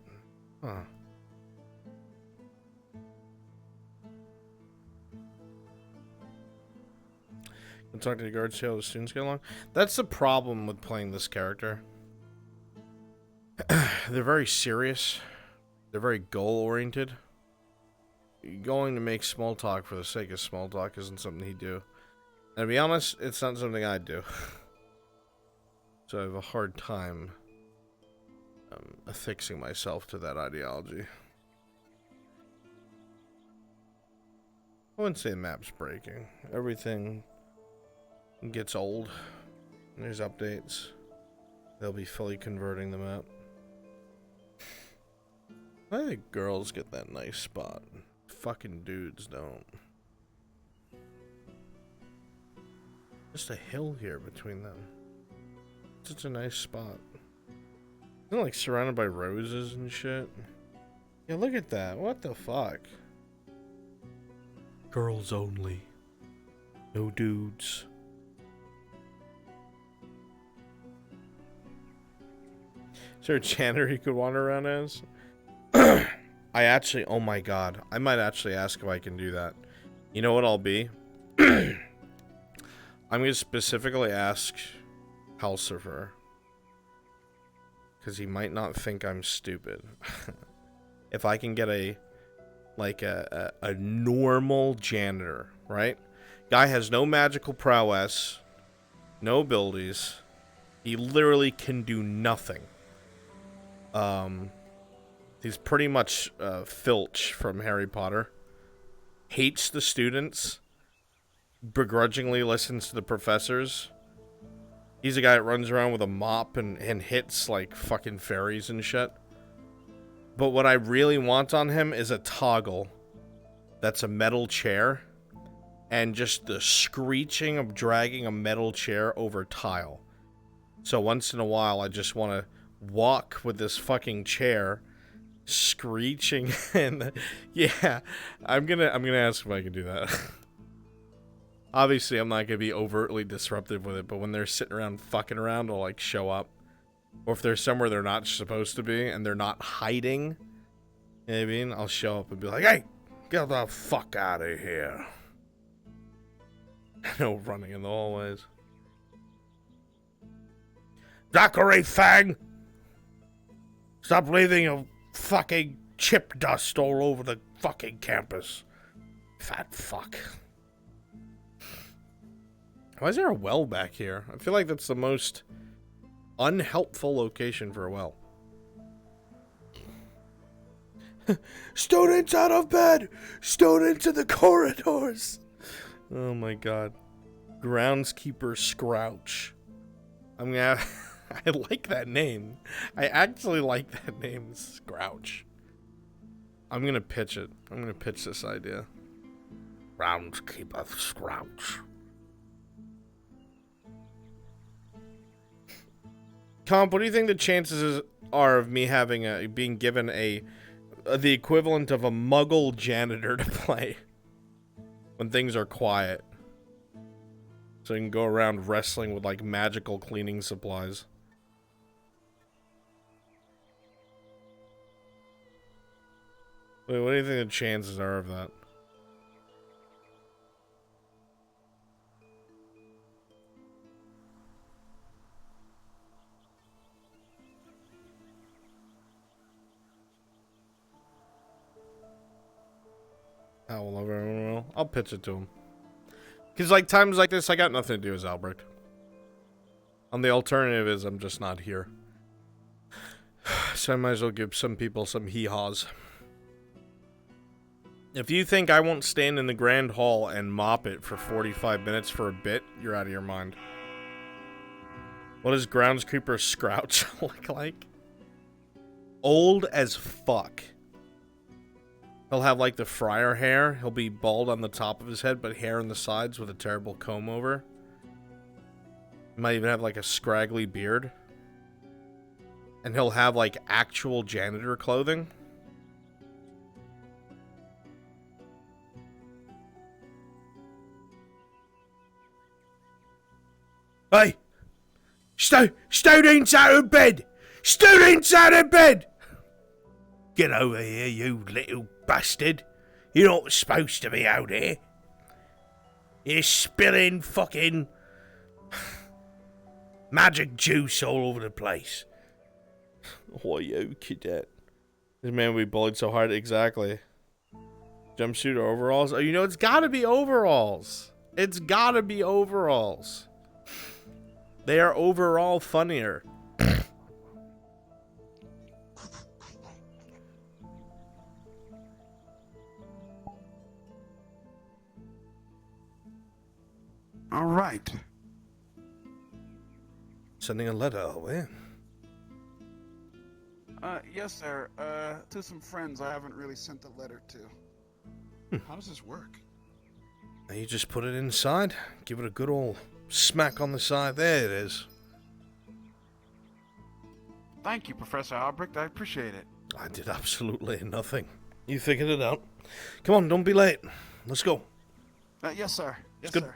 Huh. Can talk to the guards, see how the students get along. That's the problem with playing this character. They're very serious. They're very goal-oriented. Going to make small talk for the sake of small talk isn't something he'd do. And to be honest, it's not something I'd do. So I have a hard time affixing myself to that ideology. I wouldn't say the map's breaking. Everything gets old, and there's updates, they'll be fully converting them out. I think girls get that nice spot. Fucking dudes don't. Just a hill here between them. Such a nice spot. Isn't it like surrounded by roses and shit? Yeah, look at that. What the fuck? Girls only. No dudes. Is there a janitor he could wander around as? I actually, oh my god. I might actually ask if I can do that. You know what I'll be? I'm going to specifically ask Halsifer. Because he might not think I'm stupid. If I can get a normal janitor, right? Guy has no magical prowess, no abilities. He literally can do nothing. He's pretty much Filch from Harry Potter. Hates the students. Begrudgingly listens to the professors. He's a guy that runs around with a mop and hits like fucking fairies and shit. But what I really want on him is a toggle that's a metal chair. And just the screeching of dragging a metal chair over tile. So once in a while I just want to walk with this fucking chair screeching and yeah, I'm gonna ask if I can do that. Obviously I'm not gonna be overtly disruptive with it, but when they're sitting around fucking around, I'll like show up. Or if they're somewhere they're not supposed to be and they're not hiding, you know what I mean? I'll show up and be like, hey, get the fuck out of here. No running in the hallways. Zachary Fang! Stop leaving your fucking chip dust all over the fucking campus. Fat fuck. Why is there a well back here? I feel like that's the most unhelpful location for a well. Students out of bed! Students in the corridors! Oh my god. Groundskeeper Scrouch. I'm gonna... I like that name. I actually like that name, Scrouch. I'm gonna pitch it. I'm gonna pitch this idea. Groundskeeper Scrouch. Comp, what do you think the chances are of me having being given the equivalent of a muggle janitor to play when things are quiet? So you can go around wrestling with like magical cleaning supplies. Wait, what do you think the chances are of that? I'll pitch it to him. Because, like, times like this, I got nothing to do as Albrecht. And the alternative is I'm just not here. So I might as well give some people some hee-haws. If you think I won't stand in the Grand Hall and mop it for 45 minutes for a bit, you're out of your mind. What does Groundskeeper Scrouch look like? Old as fuck. He'll have like the friar hair. He'll be bald on the top of his head, but hair on the sides with a terrible comb over. He might even have like a scraggly beard. And he'll have like actual janitor clothing. Hey! Students out of bed! Students out of bed! Get over here, you little bastard. You're not supposed to be out here. You're spilling fucking magic juice all over the place. Why, you cadet? This man will be bullied so hard. Exactly. Jumpsuit or overalls? Oh, you know, it's gotta be overalls. It's gotta be overalls. They are overall funnier. All right. sending a letter, are we? Yes, sir. To some friends I haven't really sent the letter to. How does this work? Now you just put it inside, give it a good old smack on the side. There it is. Thank you, Professor Albrecht. I appreciate it. I did absolutely nothing. You figured it out. Come on, don't be late. Let's go. Yes, sir. Yes, good. sir.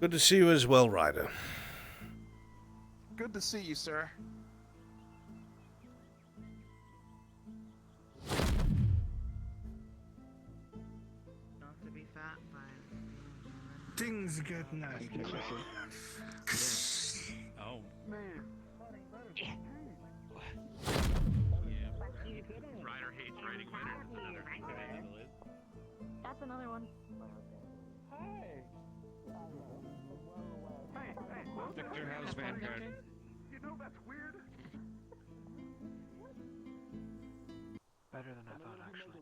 Good to see you as well, Ryder. Good to see you, sir. Not to be fat, but... Things get nice. Oh. Man. Ryder hates writing letters. That's another one. Victor, how's Vanguard? You know that's weird. Better than I thought, actually.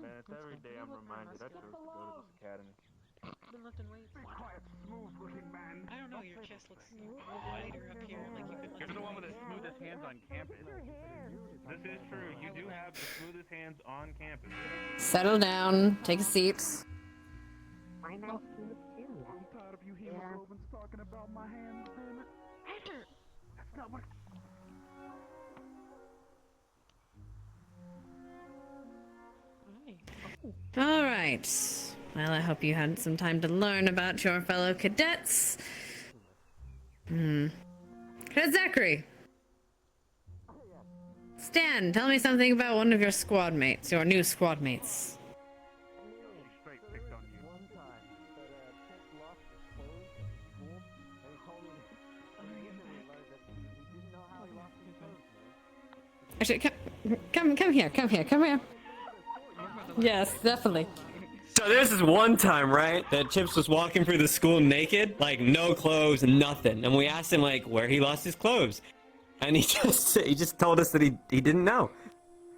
Man, it's every day I'm reminded I chose to go to this academy. Been lifting weights. Be quiet, smooth-looking man. I don't know, your chest looks wider up here, like you've been You're lifting the one with the weights. smoothest hands on campus. This is true. You do have the smoothest hands on campus. Settle down. Take a seat. I'm not smooth too. I'm tired of you hemoglobins talking about my hands, damn it. That's not what... All right. Well, I hope you had some time to learn about your fellow cadets. Cadet Zachary. Stan, tell me something about one of your squad mates, your new squad mates. Straight picked on you. Actually, come here. Yes, definitely. So there's this one time, right, that Chips was walking through the school naked, like no clothes, nothing. And we asked him like where he lost his clothes. And he just told us that he didn't know.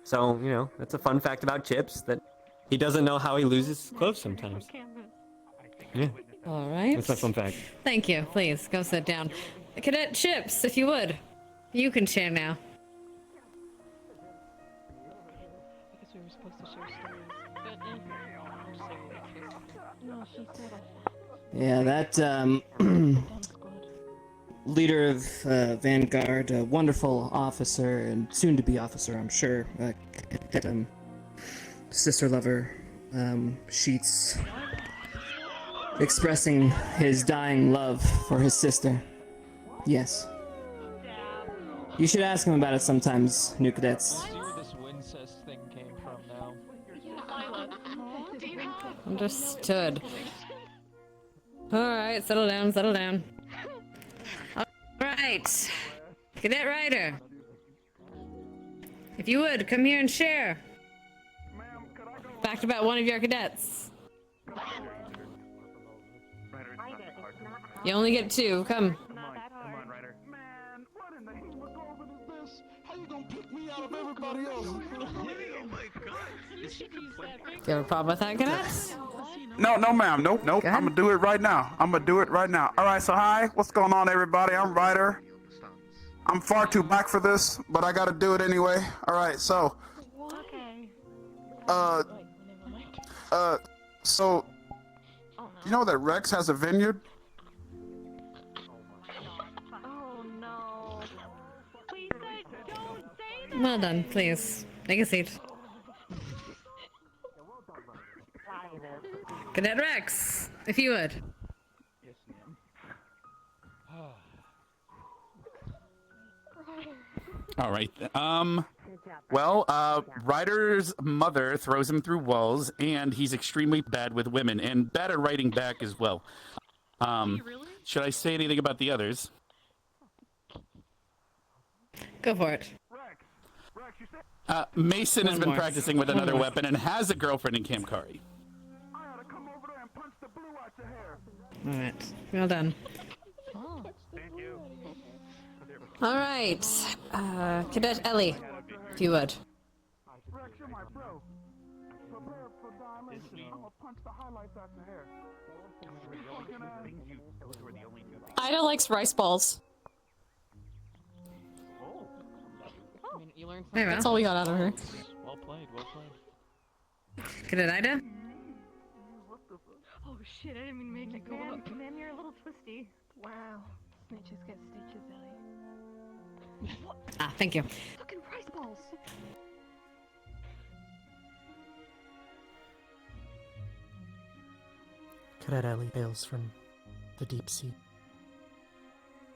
So, you know, that's a fun fact about Chips, that he doesn't know how he loses clothes sometimes. Yeah. All right. That's my fun fact. Thank you. Please go sit down. Cadet Chips, if you would. You can share now. I guess we were supposed to share stories, but I'll just say what we No, she said Yeah, that leader of Vanguard, a wonderful officer and soon-to-be officer, I'm sure. Sister lover, Sheets, expressing his dying love for his sister. Yes. You should ask him about it sometimes, new cadets. See where this Wincest thing came from now. Understood. Alright, settle down. Alright. Cadet Ryder. If you would, come here and share. Fact about one of your cadets. You only get 2, come. Man, what in the hemoglobin is this? How you gonna pick me out of everybody else? Oh my god. Do you have a problem with that, cadets? No, ma'am. Nope. I'm gonna do it right now. All right, so hi. What's going on, everybody? I'm Ryder. I'm far too black for this, but I gotta do it anyway. All right, so. So. You know that Rex has a vineyard? Oh no. Please don't say Well done, please. Take a seat. Cadet Rex, if you would. Yes, ma'am. All right. Well, Ryder's mother throws him through walls, and he's extremely bad with women, and bad at writing back as well. Should I say anything about the others? Go for it. Mason has One been more. practicing with One another more. weapon and has a girlfriend in Camp Kari. Alright, well done. Alright, Cadet Ellie, if you would. Rex, you're my bro. Prepare for dilation. I'm gonna punch the highlights out your hair. Ida likes rice balls. I mean, you learned Very well. That's all we got out of her. Well played, well played. Get it, Ida? Oh shit, I didn't mean to make you go up. Man, you're a little twisty. Wow. Snitches get stitches, Ellie. Ah, thank you. Fucking rice balls. Cadet Ellie hails from the deep sea.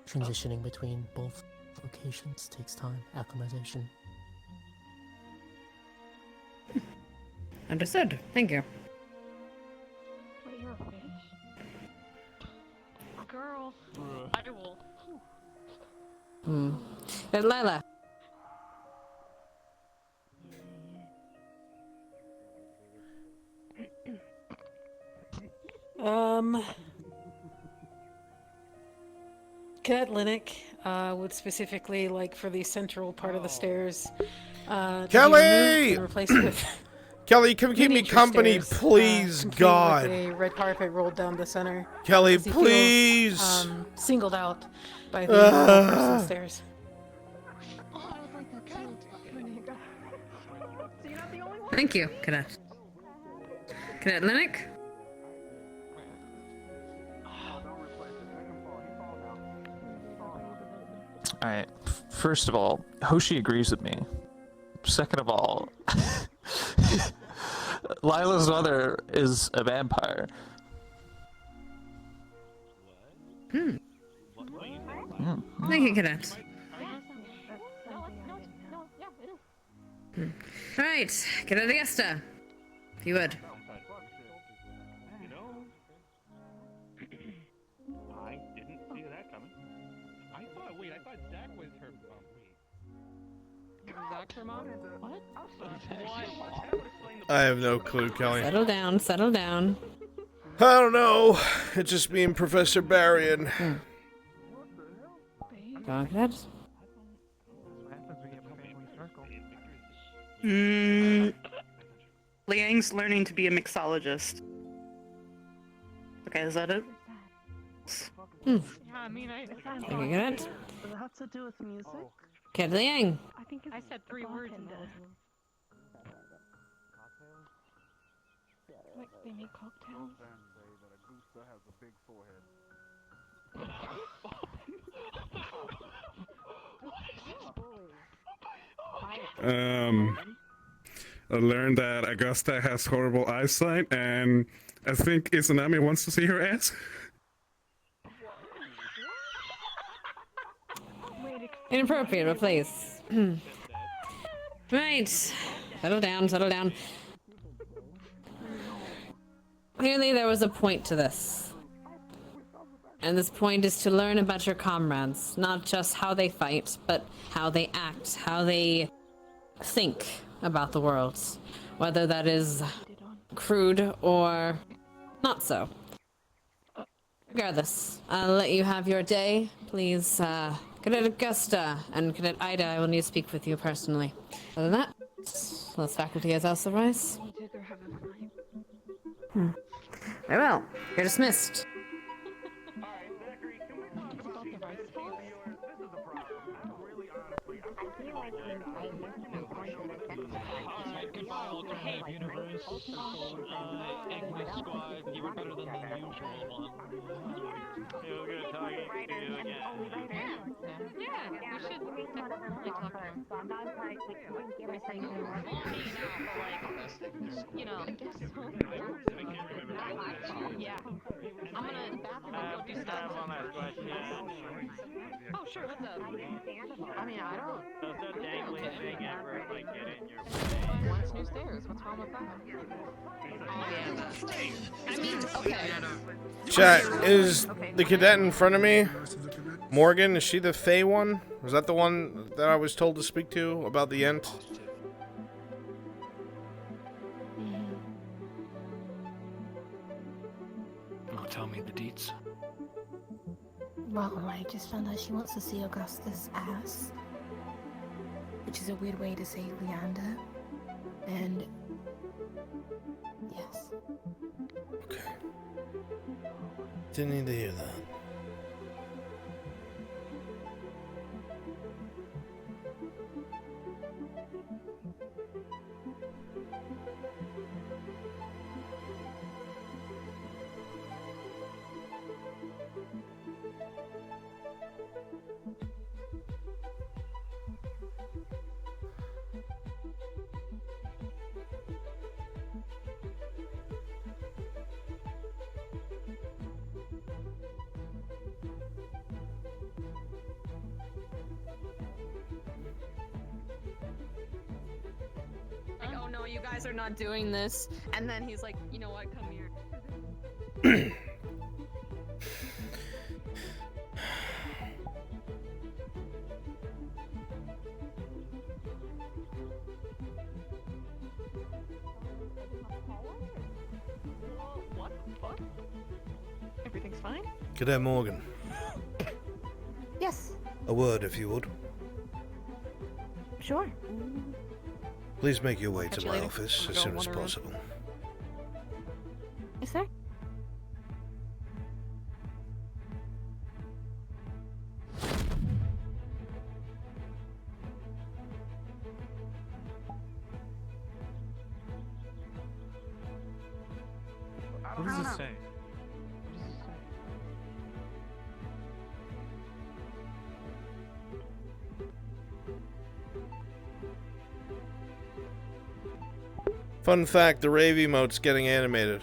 Transitioning between both locations takes time, acclimatization. Understood. Thank you. Wait, you're a fish? Girl, I will. Lila. Cadet Linux would specifically like for the central part of the stairs. To be Kelly! removed and replaced with Kelly, come keep me miniature company, stairs, please, complete God. With a red carpet rolled down the center. Kelly, as he feels, please. Singled out by the person stairs. Thank you, Cadet. Cadet Linux? Alright, first of all, Hoshi agrees with me. Second of all, Lila's mother is a vampire. Thank you, Cadet. Alright, Cadet Augusta, if you would. I didn't see that coming. I thought Zach was her mom. Zach's her mom? What? I have no clue, Kelly. Settle down, settle down. I don't know. It's just me and Professor Barrion. Go on, Cadet. Liang's learning to be a mixologist. Okay, is that it? Yeah, I mean, Thank you, Cadet. Does it have to do with music? Cadet Liang. I think I said 3 words in there. Like they make cocktails. I learned that Augusta has horrible eyesight, and I think Izanami wants to see her ass. Inappropriate, replace. Right. Settle down, settle down. Clearly there was a point to this. And this point is to learn about your comrades. Not just how they fight, but how they act, how they think about the world. Whether that is crude or not so. Regardless, I'll let you have your day. Please, Cadet Augusta and Cadet Ida, I will need to speak with you personally. Other than that, unless faculty has else advice. Very well. You're dismissed. English squad, you were better than the usual one. You're good talking to you again. Yeah, we should definitely talk to him. You know, yeah. I'm gonna go do stuff. One last question. Oh, sure, what's up? I mean, I don't... Does the dangly thing ever, like, get in your Once new stairs, what's wrong with that? I mean, okay. Chat, is the cadet in front of me, Morgan, is she the Fey one? Was that the one that I was told to speak to about the Ent? Oh, tell me the deets. Well, I just found out she wants to see Augusta's ass. Which is a weird way to say Leander. And... yes. Okay. Didn't need to hear that. you guys are not doing this. And then he's like, you know what, come here. What the fuck? Everything's fine? Cadet Morgan, Yes, a word if you would. sure. Please make your way Catch to you my later. office I'll as go soon as wander around. possible. Yes, sir. What does this say? Fun fact, the rave emote's getting animated.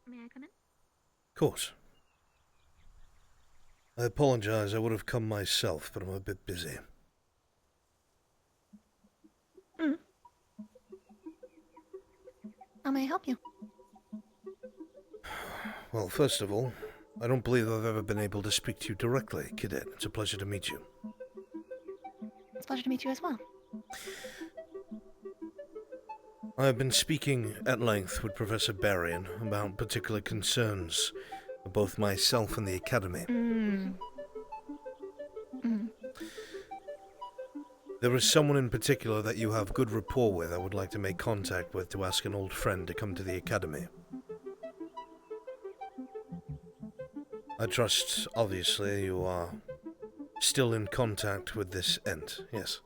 May I come in? Of course. I apologize, I would have come myself, but I'm a bit busy. How may I help you? Well, first of all, I don't believe I've ever been able to speak to you directly, Cadet. It's a pleasure to meet you. It's a pleasure to meet you as well. I have been speaking at length with Professor Berrien about particular concerns of both myself and the Academy. There is someone in particular that you have good rapport with I would like to make contact with to ask an old friend to come to the Academy. I trust, obviously, you are still in contact with this Ent, yes?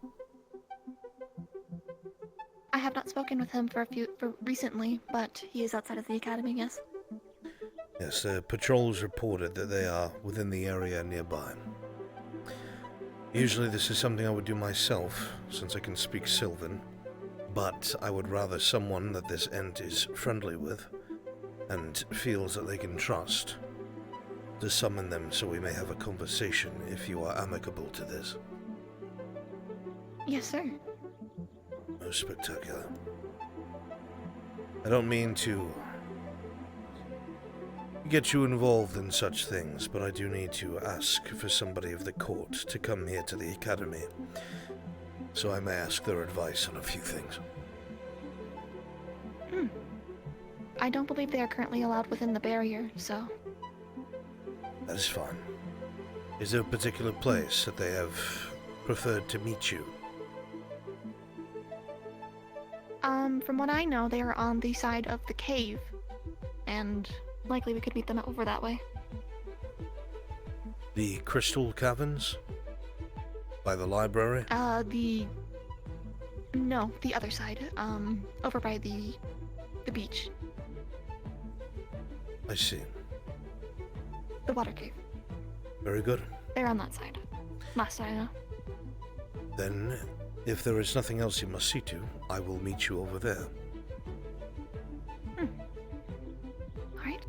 I have not spoken with him for recently, but he is outside of the academy, yes. Yes, the patrols reported that they are within the area nearby. Usually this is something I would do myself, since I can speak Sylvan, but I would rather someone that this Ent is friendly with, and feels that they can trust, to summon them so we may have a conversation if you are amicable to this. Yes, sir. Most spectacular. I don't mean to get you involved in such things, but I do need to ask for somebody of the court to come here to the Academy, so I may ask their advice on a few things. I don't believe they are currently allowed within the barrier, so... That is fine. Is there a particular place that they have preferred to meet you? From what I know, they are on the side of the cave, and likely we could meet them over that way. The Crystal Caverns? By the library? No, the other side, over by the beach. I see. The water cave. Very good. They're on that side. Last I know. Then, if there is nothing else you must see to, I will meet you over there. Alright.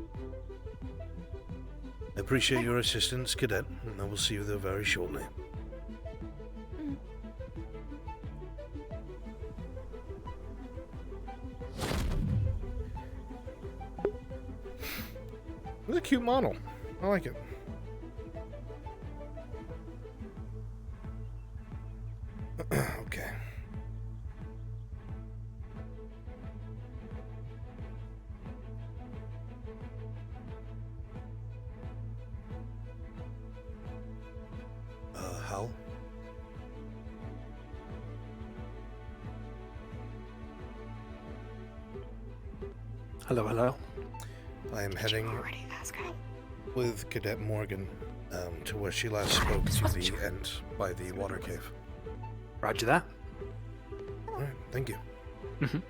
I appreciate your assistance, Cadet, and I will see you there very shortly. It's a cute model. I like it. Okay. Hal? Hello, hello. I am heading with Cadet Morgan to where she last spoke to the end by the water cave. Roger that. Alright, thank you. Mm-hmm.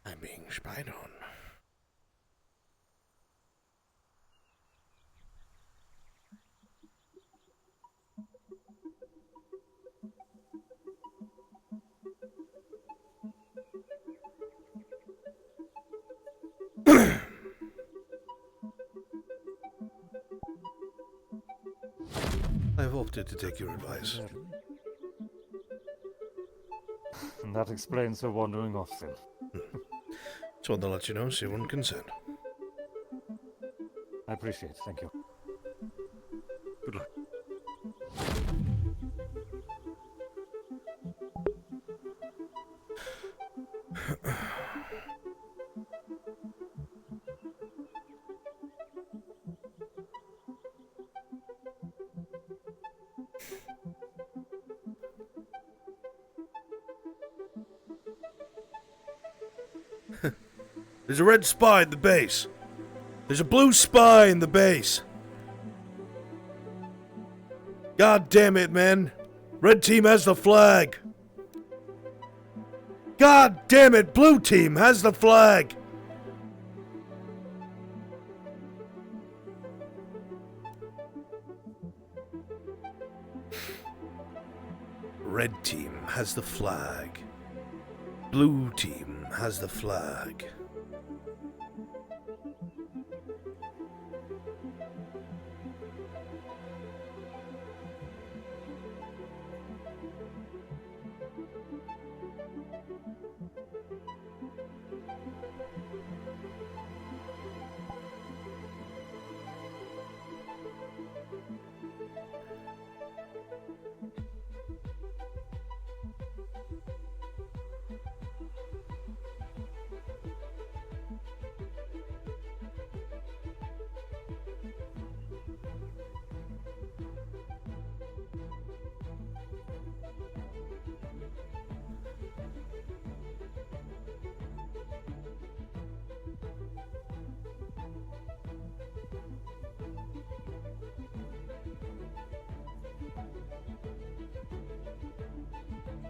I'm being spied on. I've opted to take your advice. And that explains her wandering off then. Just wanted to let you know, so you weren't concerned. I appreciate it, thank you. Good luck. There's a red spy at the base. There's a blue spy in the base. God damn it, man. Red team has the flag. God damn it, blue team has the flag. Red team has the flag. Blue team has the flag.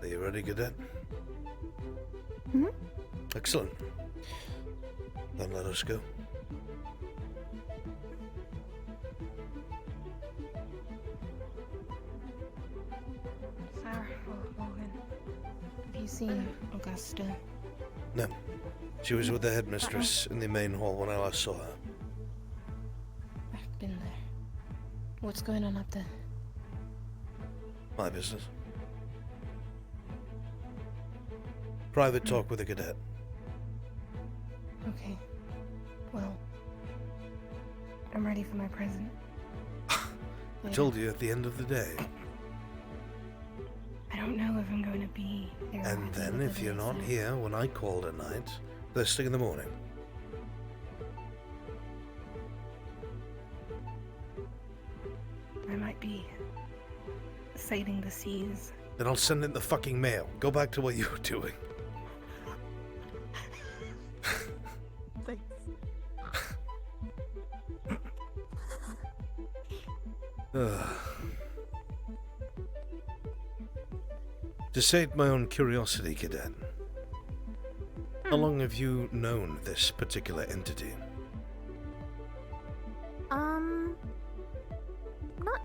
Are you ready, Cadet? Mm-hmm. Excellent. Then let us go. Sarah, Morgan, have you seen Augusta? No. She was with the headmistress in the main hall when I last saw her. I've been there. What's going on up there? My business. Private talk with a cadet. Okay. Well, I'm ready for my present. I told you at the end of the day. I don't know if I'm going to be there. And then if you're not here when I call tonight, first thing in the morning. I might be sailing the seas. Then I'll send it in the fucking mail. Go back to what you were doing. Thanks. To sate my own curiosity, Cadet, how long have you known this particular entity? Not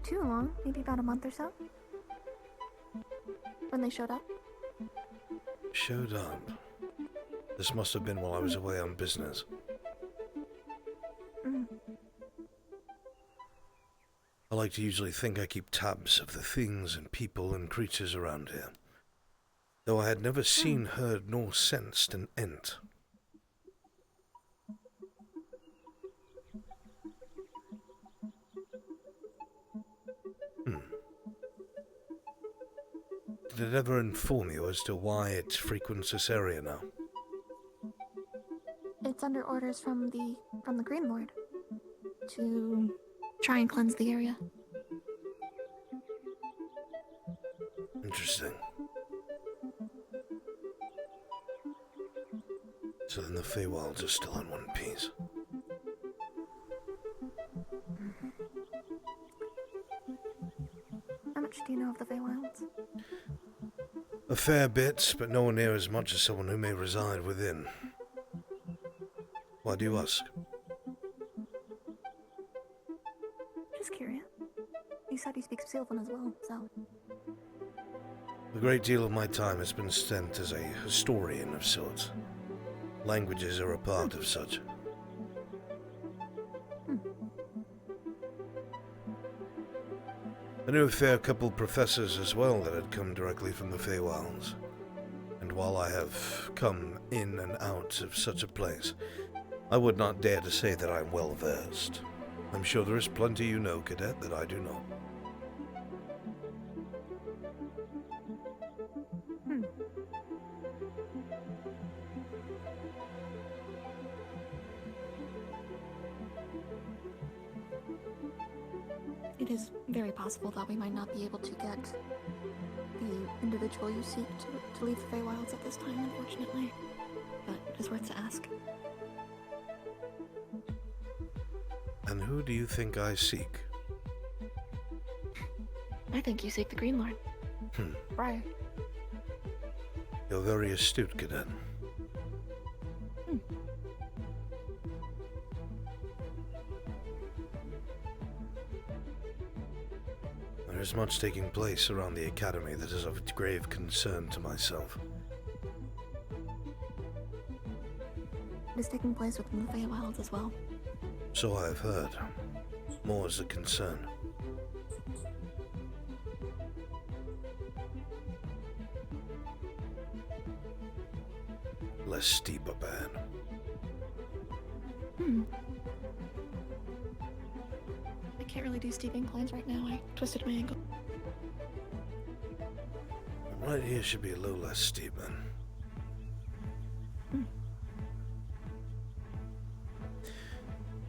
too long. Maybe about a month or so. When they showed up. Showed up. This must have been while I was away on business. I like to usually think I keep tabs of the things and people and creatures around here, though I had never seen, heard, nor sensed an ent. Did it ever inform you as to why it frequents this area now? It's under orders from the Green Lord to try and cleanse the area. Interesting. So then the Feywilds are still in one piece. How much do you know of the Feywilds? A fair bit, but nowhere near as much as someone who may reside within. Why do you ask? Just curious. You said you speak Sylvan as well, so... A great deal of my time has been spent as a historian of sorts. Languages are a part of such. I knew a fair couple professors as well that had come directly from the Feywilds. And while I have come in and out of such a place, I would not dare to say that I'm well versed. I'm sure there is plenty you know, Cadet, that I do not. It is very possible that we might not be able to get the individual you seek to leave the Feywilds at this time, unfortunately. But it is worth to ask. And who do you think I seek? I think you seek the Green Lord. Briar. You're very astute, Cadet. There is much taking place around the Academy that is of grave concern to myself. It is taking place within the Feywilds as well. So I have heard. More is a concern. Less steep a bad. I can't really do steep inclines right now. I twisted my ankle. Right here should be a little less steep then.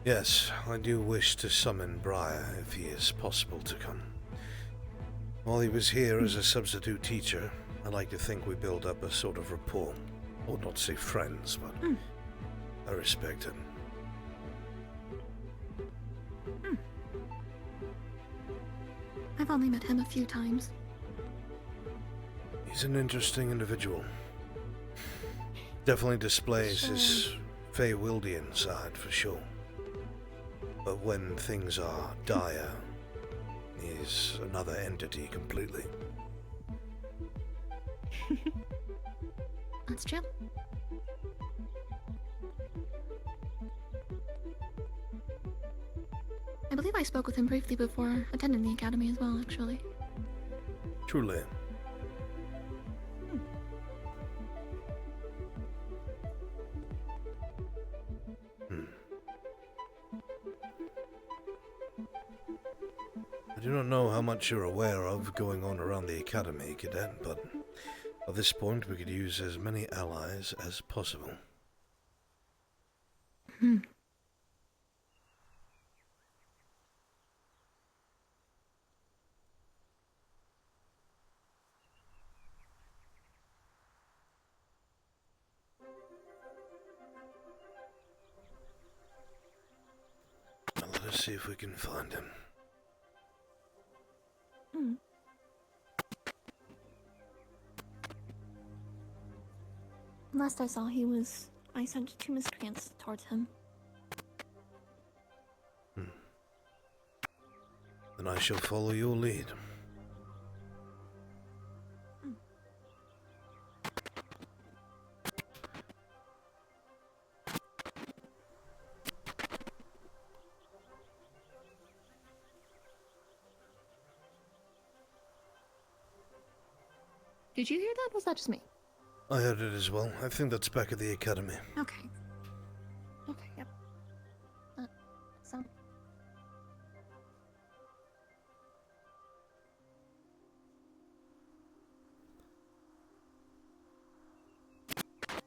Yes, I do wish to summon Briar if he is possible to come. While he was here as a substitute teacher, I like to think we build up a sort of rapport. Or not say friends, but I respect him. I've only met him a few times. He's an interesting individual. Definitely displays his Feywildian side for sure. But when things are dire, he's another entity completely. That's true. I believe I spoke with him briefly before attending the Academy as well, actually. Truly. I do not know how much you're aware of going on around the Academy, Cadet, but at this point we could use as many allies as possible. Now let us see if we can find him. Last I saw, I sent 2 miscreants towards him. Then I shall follow your lead. Did you hear that? Was that just me? I heard it as well. I think that's back at the academy. Okay. Okay, yep. So.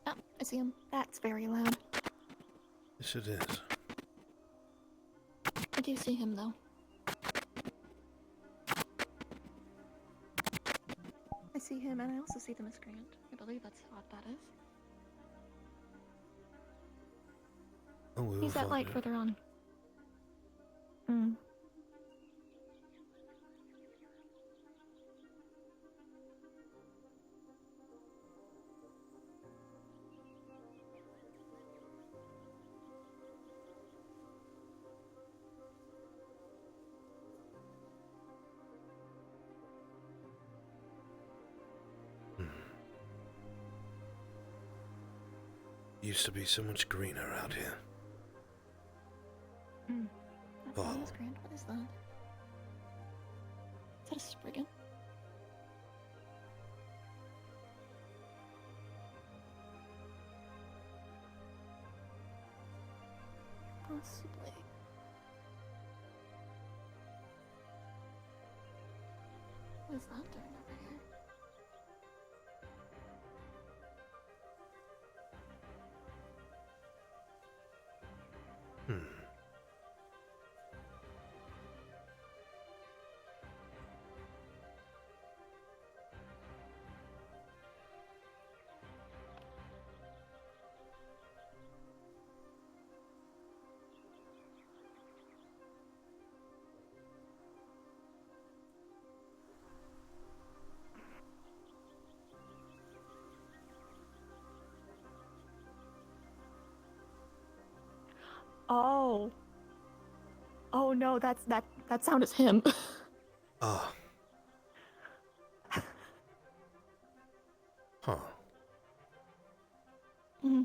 Oh, I see him. That's very loud. Yes, it is. I do see him, though. I see him, and I also see the miscreant. I believe that's what that is. Oh, we'll He's that find light it. further on. Hmm. Used to be so much greener out here. That's not a miscreant. What is that? Is that a spriggan? Possibly. What is that doing over here? Oh. Oh no, that sound is him. Ah. Huh. Hmm.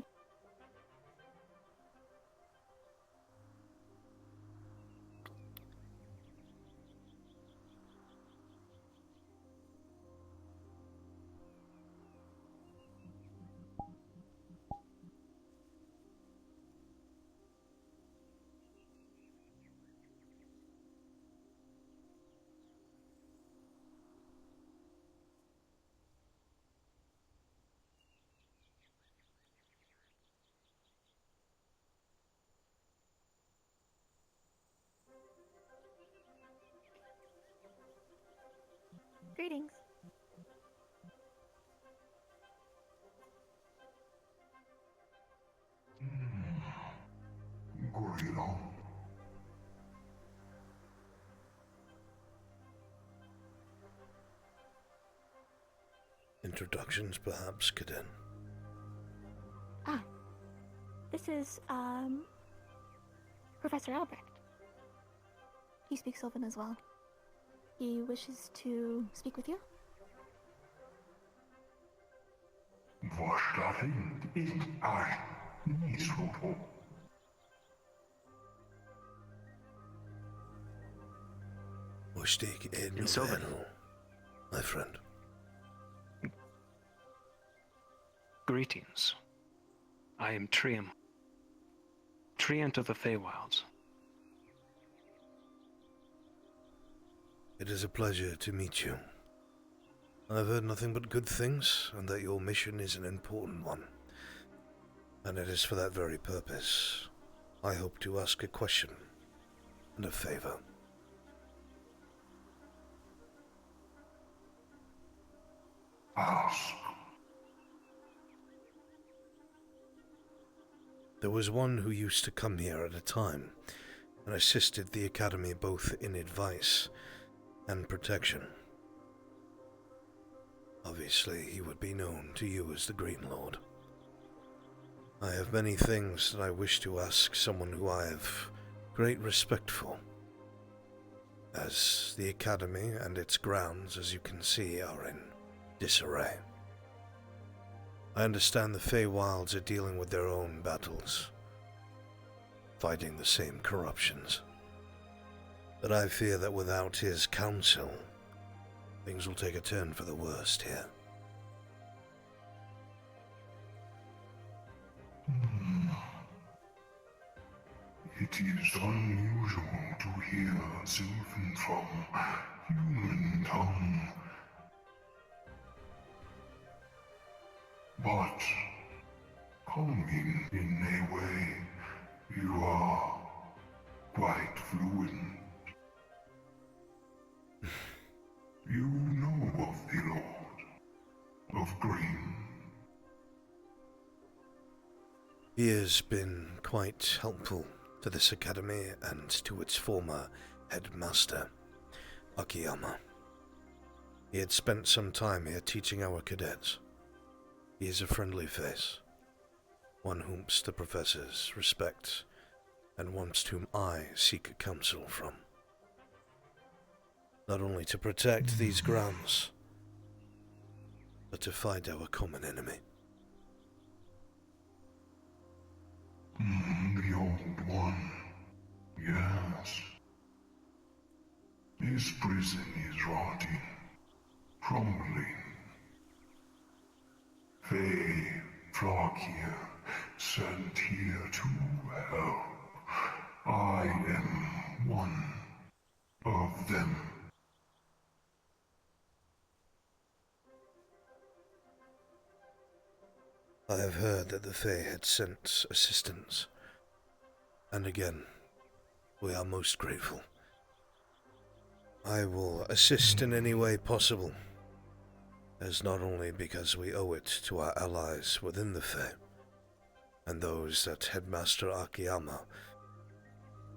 Greetings. Introductions, perhaps, Caden. Ah. This is, Professor Albrecht. He speaks Sylvan as well. He wishes to speak with you. In Sylvan, my friend. Greetings. I am Treant. Treant of the Feywilds. It is a pleasure to meet you. I've heard nothing but good things, and that your mission is an important one. And it is for that very purpose I hope to ask a question and a favor. Ask. There was one who used to come here at a time and assisted the Academy both in advice and protection. Obviously, he would be known to you as the Green Lord. I have many things that I wish to ask someone who I have great respect for, as the Academy and its grounds, as you can see, are in disarray. I understand the Feywilds are dealing with their own battles, fighting the same corruptions. But I fear that without his counsel, things will take a turn for the worst here. It is unusual to hear Sylvan from human tongue. But coming in a way, you are quite fluent. You know of the Lord of Green. He has been quite helpful to this academy and to its former headmaster, Akiyama. He had spent some time here teaching our cadets. He is a friendly face, one whom the professors respect, and one whom I seek counsel from. Not only to protect these grounds, but to fight our common enemy. The old one, yes. His prison is rotting, crumbling. They flock here, sent here to help. I am one of them. I have heard that the Fae had sent assistance, and again, we are most grateful. I will assist in any way possible, as not only because we owe it to our allies within the Fae, and those that Headmaster Akiyama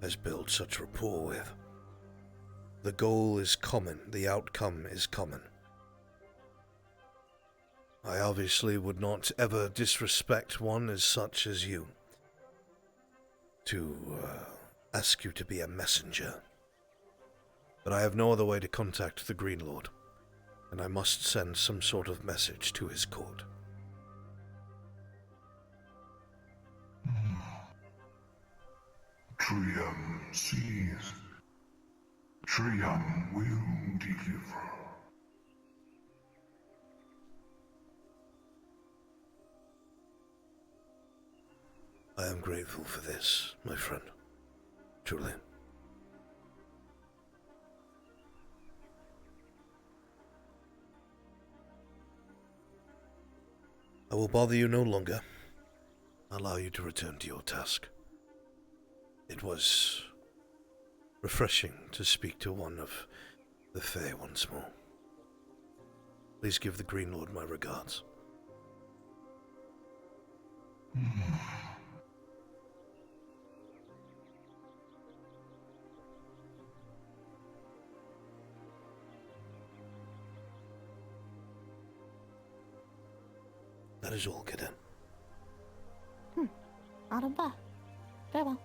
has built such rapport with. The goal is common, the outcome is common. I obviously would not ever disrespect one as such as you, to ask you to be a messenger. But I have no other way to contact the Green Lord, and I must send some sort of message to his court. Trium sees. Trium will deliver. I am grateful for this, my friend. Truly. I will bother you no longer. Allow you to return to your task. It was refreshing to speak to one of the Fae once more. Please give the Green Lord my regards. That is all, Cadet. Araba. Farewell.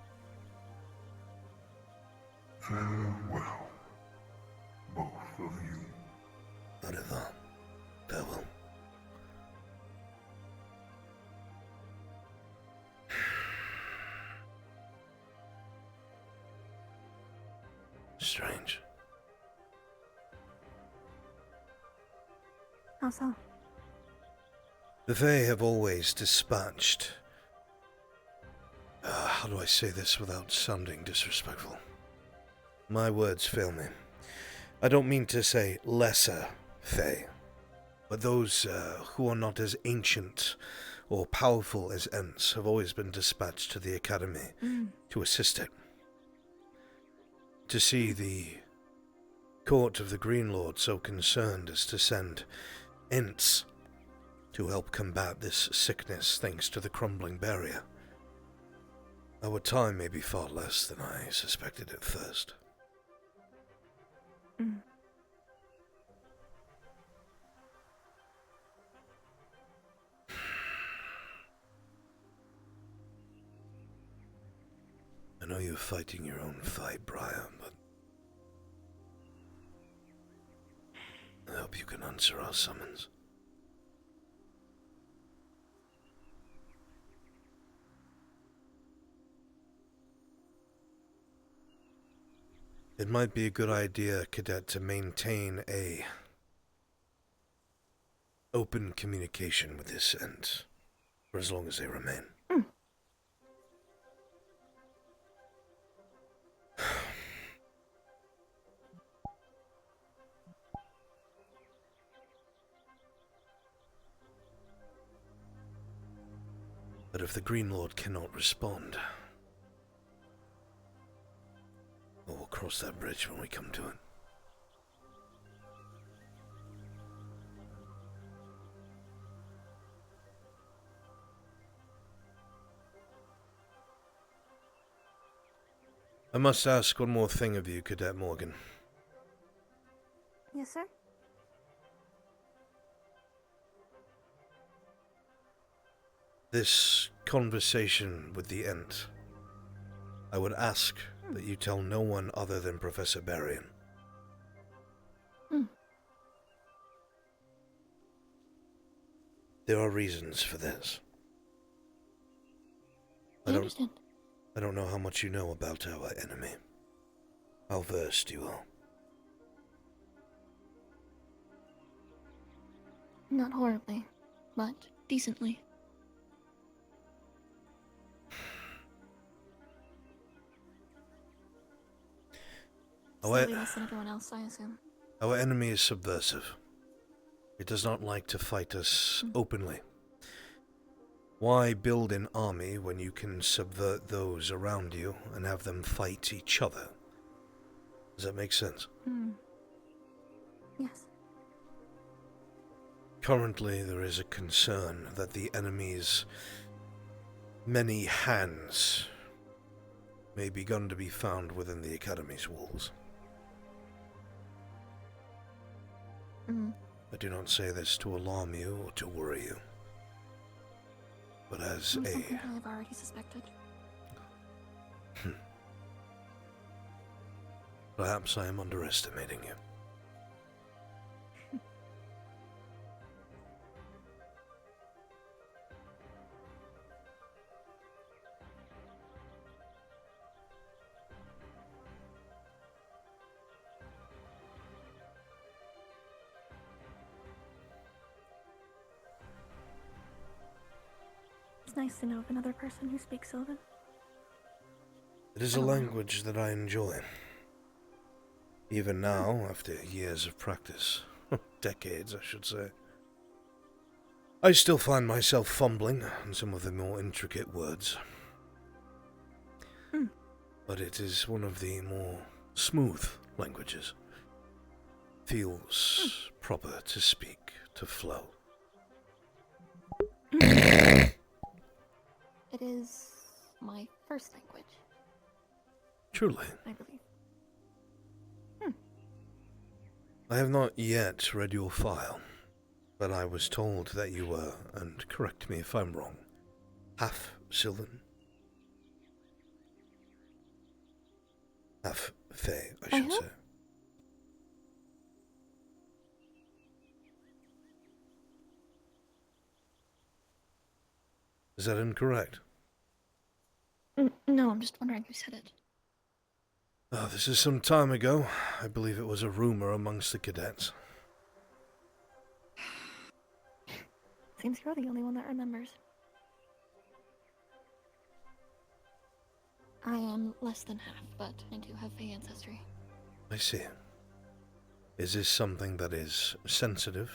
Farewell, both of you. Araba. Farewell. Strange. How so? The Fae have always dispatched... how do I say this without sounding disrespectful? My words fail me. I don't mean to say lesser Fae, but those who are not as ancient or powerful as Ents have always been dispatched to the Academy to assist it. To see the court of the Green Lord so concerned as to send Ents to help combat this sickness thanks to the crumbling barrier. Our time may be far less than I suspected at first. I know you're fighting your own fight, Briar, but I hope you can answer our summons. It might be a good idea, Cadet, to maintain a open communication with this Ent for as long as they remain. But if the Green Lord cannot respond, well, we'll cross that bridge when we come to it. I must ask one more thing of you, Cadet Morgan. Yes, sir? This conversation with the Ent, I would ask that you tell no one other than Professor Barrion. There are reasons for this. I understand. I don't know how much you know about our enemy. How versed you are. Not horribly, but decently. Slightly less than everyone else, I assume. Our enemy is subversive. It does not like to fight us openly. Why build an army when you can subvert those around you and have them fight each other? Does that make sense? Yes. Currently, there is a concern that the enemy's many hands may begun to be found within the Academy's walls. I do not say this to alarm you or to worry you, but as Something I have already suspected. Perhaps I am underestimating you. It's nice to know of another person who speaks Sylvan. It is a language that I enjoy. Even now, after years of practice, decades I should say, I still find myself fumbling on some of the more intricate words. But it is one of the more smooth languages. Feels proper to speak, to flow. It is my first language. Truly. I believe. I have not yet read your file, but I was told that you were, and correct me if I'm wrong, half Sylvan? Half Fae, I should say. Is that incorrect? No, I'm just wondering who said it. Oh, this is some time ago. I believe it was a rumor amongst the cadets. Seems you're the only one that remembers. I am less than half, but I do have Fae ancestry. I see. Is this something that is sensitive?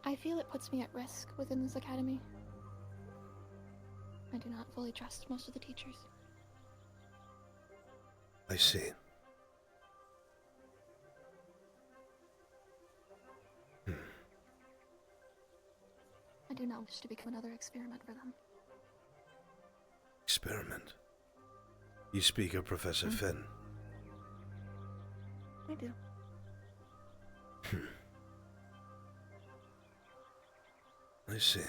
I feel it puts me at risk within this academy. I do not fully trust most of the teachers. I see. I do not wish to become another experiment for them. Experiment? You speak of Professor Finn. I do. I see.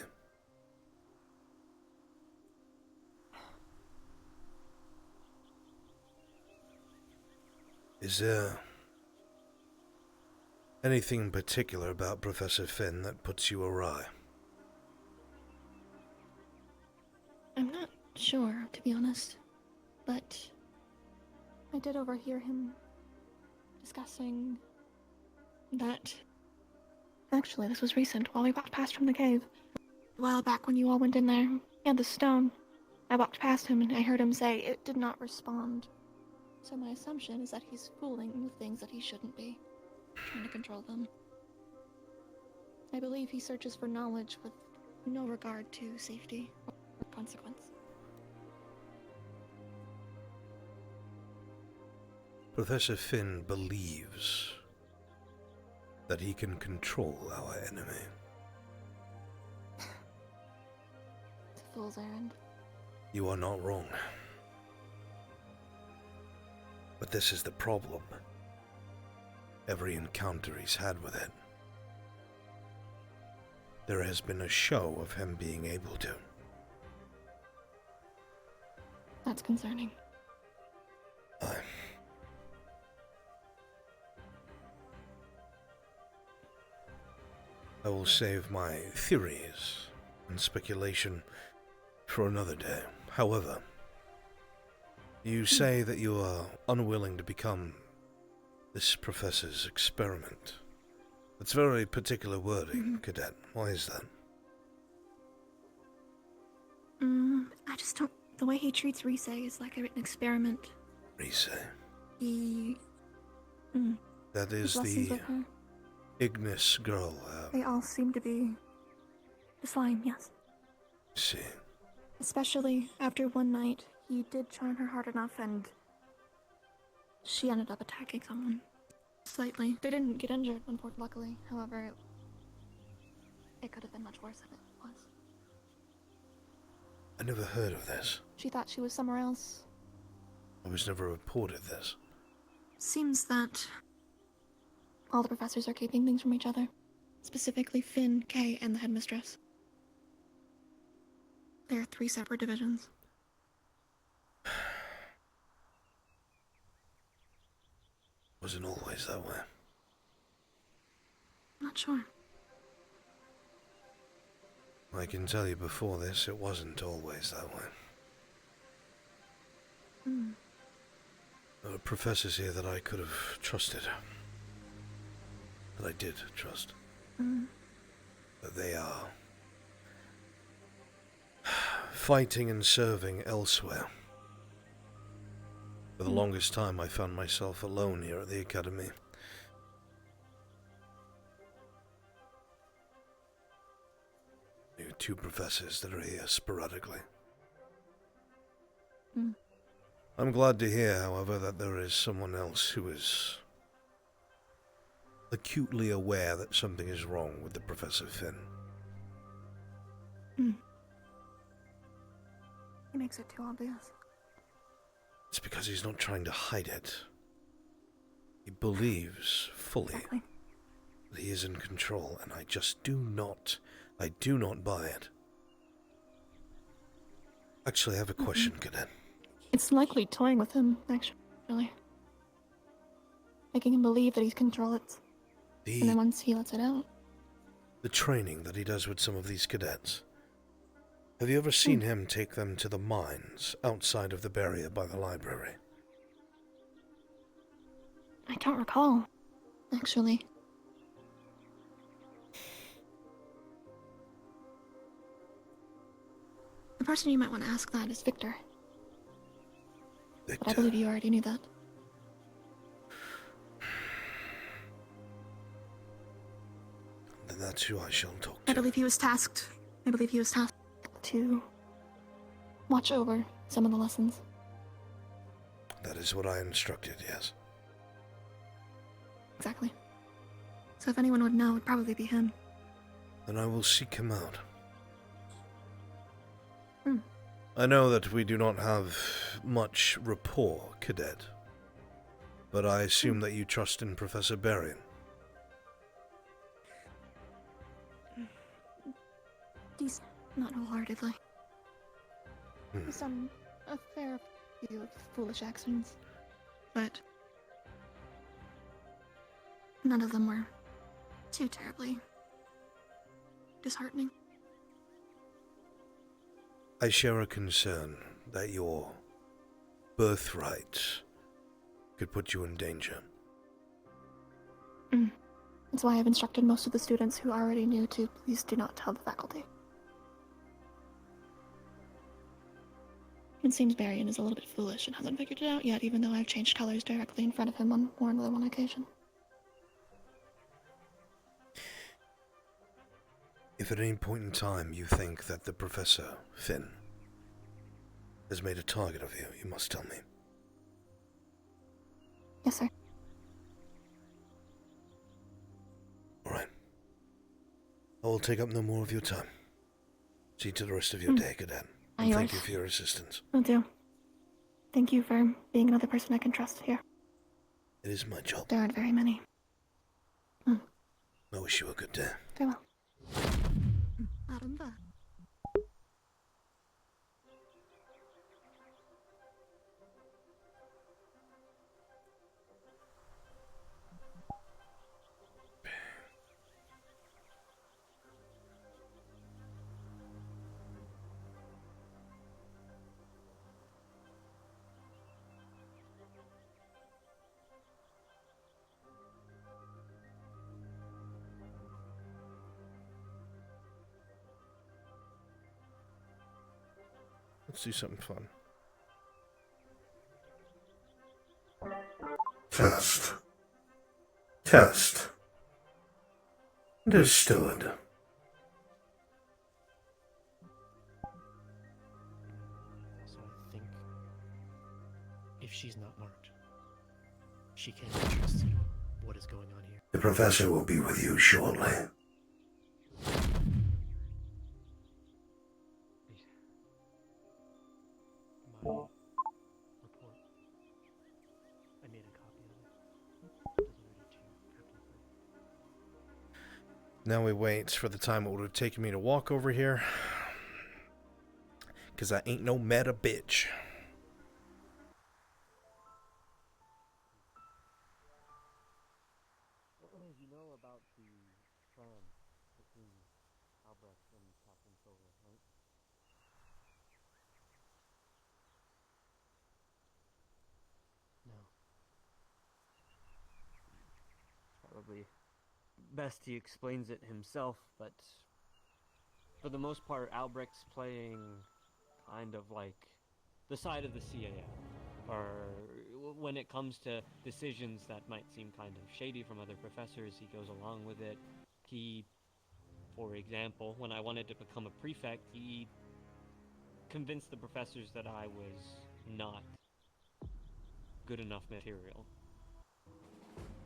Is there anything particular about Professor Finn that puts you awry? I'm not sure, to be honest, but I did overhear him discussing that. Actually, this was recent, while we walked past from the cave. A while back when you all went in there, he had the stone. I walked past him and I heard him say it did not respond. So my assumption is that he's fooling with things that he shouldn't be, trying to control them. I believe he searches for knowledge with no regard to safety or consequence. Professor Finn believes that he can control our enemy. It's a fool's errand. You are not wrong. But this is the problem. Every encounter he's had with it, there has been a show of him being able to. That's concerning. I will save my theories and speculation for another day. However, you say that you are unwilling to become this professor's experiment. That's very particular wording, Cadet. Why is that? I just don't... The way he treats Rise is like an experiment. Rise? He... That is his lessons the with her. Ignis girl. They all seem to be the slime, yes. See. Especially after one night, he did charm her hard enough and she ended up attacking someone. Slightly. They didn't get injured, luckily. However, it could have been much worse than it was. I never heard of this. She thought she was somewhere else. I was never reported this. Seems that all the professors are keeping things from each other. Specifically Finn, Kay, and the headmistress. There are 3 separate divisions. Wasn't always that way. Not sure. I can tell you before this, it wasn't always that way. There were professors here that I could have trusted. That I did trust. But they are fighting and serving elsewhere. For the longest time, I found myself alone here at the Academy. There are 2 professors that are here sporadically. I'm glad to hear, however, that there is someone else who is acutely aware that something is wrong with the Professor Finn. He makes it too obvious. It's because he's not trying to hide it. He believes fully that he is in control, and I just do not buy it. Actually, I have a question, Cadet. It's likely toying with him, actually. Making him believe that he controls it. And then once he lets it out... The training that he does with some of these cadets. Have you ever seen him take them to the mines outside of the barrier by the library? I don't recall, actually. The person you might want to ask that is Victor. But I believe you already knew that. Then that's who I shall talk to. I believe he was tasked to watch over some of the lessons. That is what I instructed, yes. Exactly. So if anyone would know, it would probably be him. Then I will seek him out. I know that we do not have much rapport, Cadet. But I assume that you trust in Professor Berrien. Decent, not wholeheartedly. He's done a fair few foolish actions, but none of them were too terribly disheartening. I share a concern that your birthright could put you in danger. That's why I've instructed most of the students who already knew to please do not tell the faculty. It seems Berrien is a little bit foolish and hasn't figured it out yet, even though I've changed colors directly in front of him on more than one occasion. If at any point in time you think that the Professor, Finn, has made a target of you, you must tell me. Yes, sir. Alright. I will take up no more of your time. See to the rest of your day, Cadet. And thank you for your assistance. Will do. Thank you for being another person I can trust here. It is my job. There aren't very many. I wish you a good day. Farewell. Let's do something fun. Test. Test. Understood. So I think if she's not marked, she can be trusted. What is going on here? The Professor will be with you shortly. My report. I made a copy of it. Delivered it to Captain Fred. Now we wait for the time it would have taken me to walk over here. Because I ain't no meta bitch. What do you know about the plan between Albrecht and Captain Silver, right? No. Probably best he explains it himself, but for the most part, Albrecht's playing kind of like the side of the CAF, or when it comes to decisions that might seem kind of shady from other professors, he goes along with it. He, for example, when I wanted to become a prefect, he convinced the professors that I was not good enough material.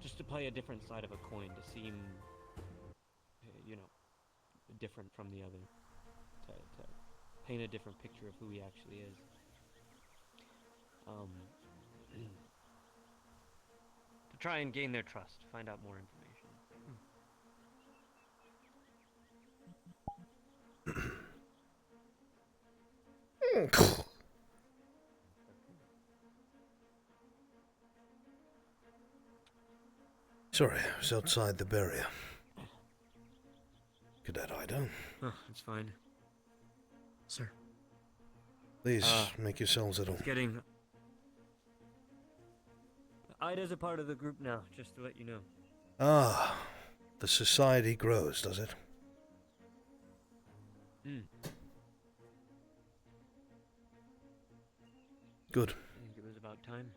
Just to play a different side of a coin, to seem, you know, different from the other. To paint a different picture of who he actually is. To try and gain their trust, find out more information. Sorry, I was outside the barrier. Cadet Ida. Oh, it's fine. Sir. Please, make yourselves at home. It's getting... Ida's a part of the group now, just to let you know. Ah, the society grows, does it? Good. I think it was about time.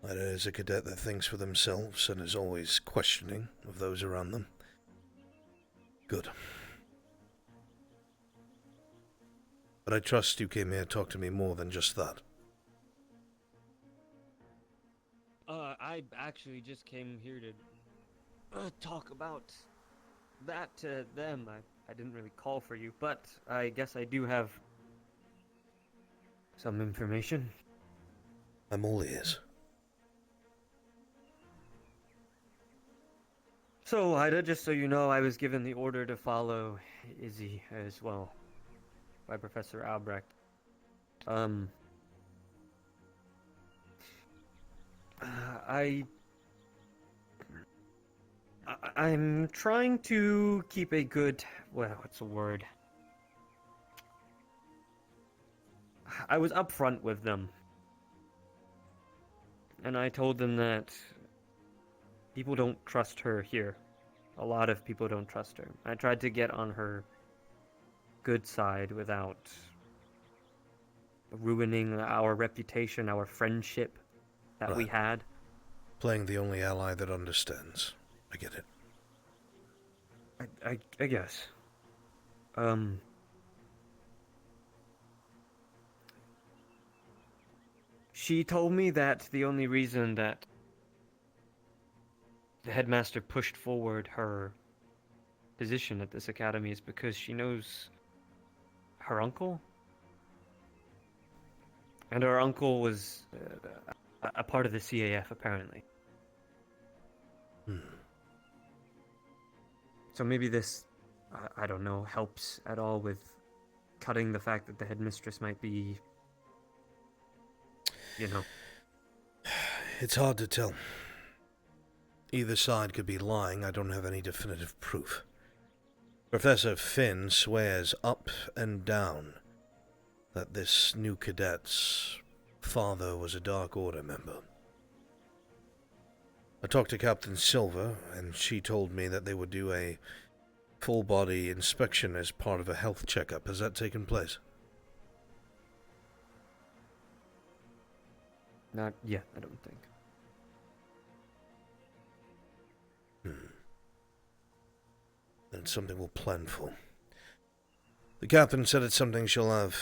Ida is a cadet that thinks for themselves and is always questioning of those around them. Good. But I trust you came here to talk to me more than just that. I actually just came here to talk about that to them. I didn't really call for you, but I guess I do have some information. I'm all ears. So, Ida, just so you know, I was given the order to follow Izzy as well by Professor Albrecht. I'm trying to keep a good, well, what's the word? I was upfront with them. And I told them that people don't trust her here. A lot of people don't trust her. I tried to get on her good side without ruining our reputation, our friendship that we had. Playing the only ally that understands. I get it. I guess. She told me that the only reason that the headmaster pushed forward her position at this academy is because she knows her uncle. And her uncle was a part of the CAF, apparently. So maybe this, I don't know, helps at all with cutting the fact that the headmistress might be, you know. It's hard to tell. Either side could be lying. I don't have any definitive proof. Professor Finn swears up and down that this new cadet's father was a Dark Order member. I talked to Captain Silver, and she told me that they would do a full-body inspection as part of a health checkup. Has that taken place? Not yet, I don't think. That's something we'll plan for. The captain said it's something she'll have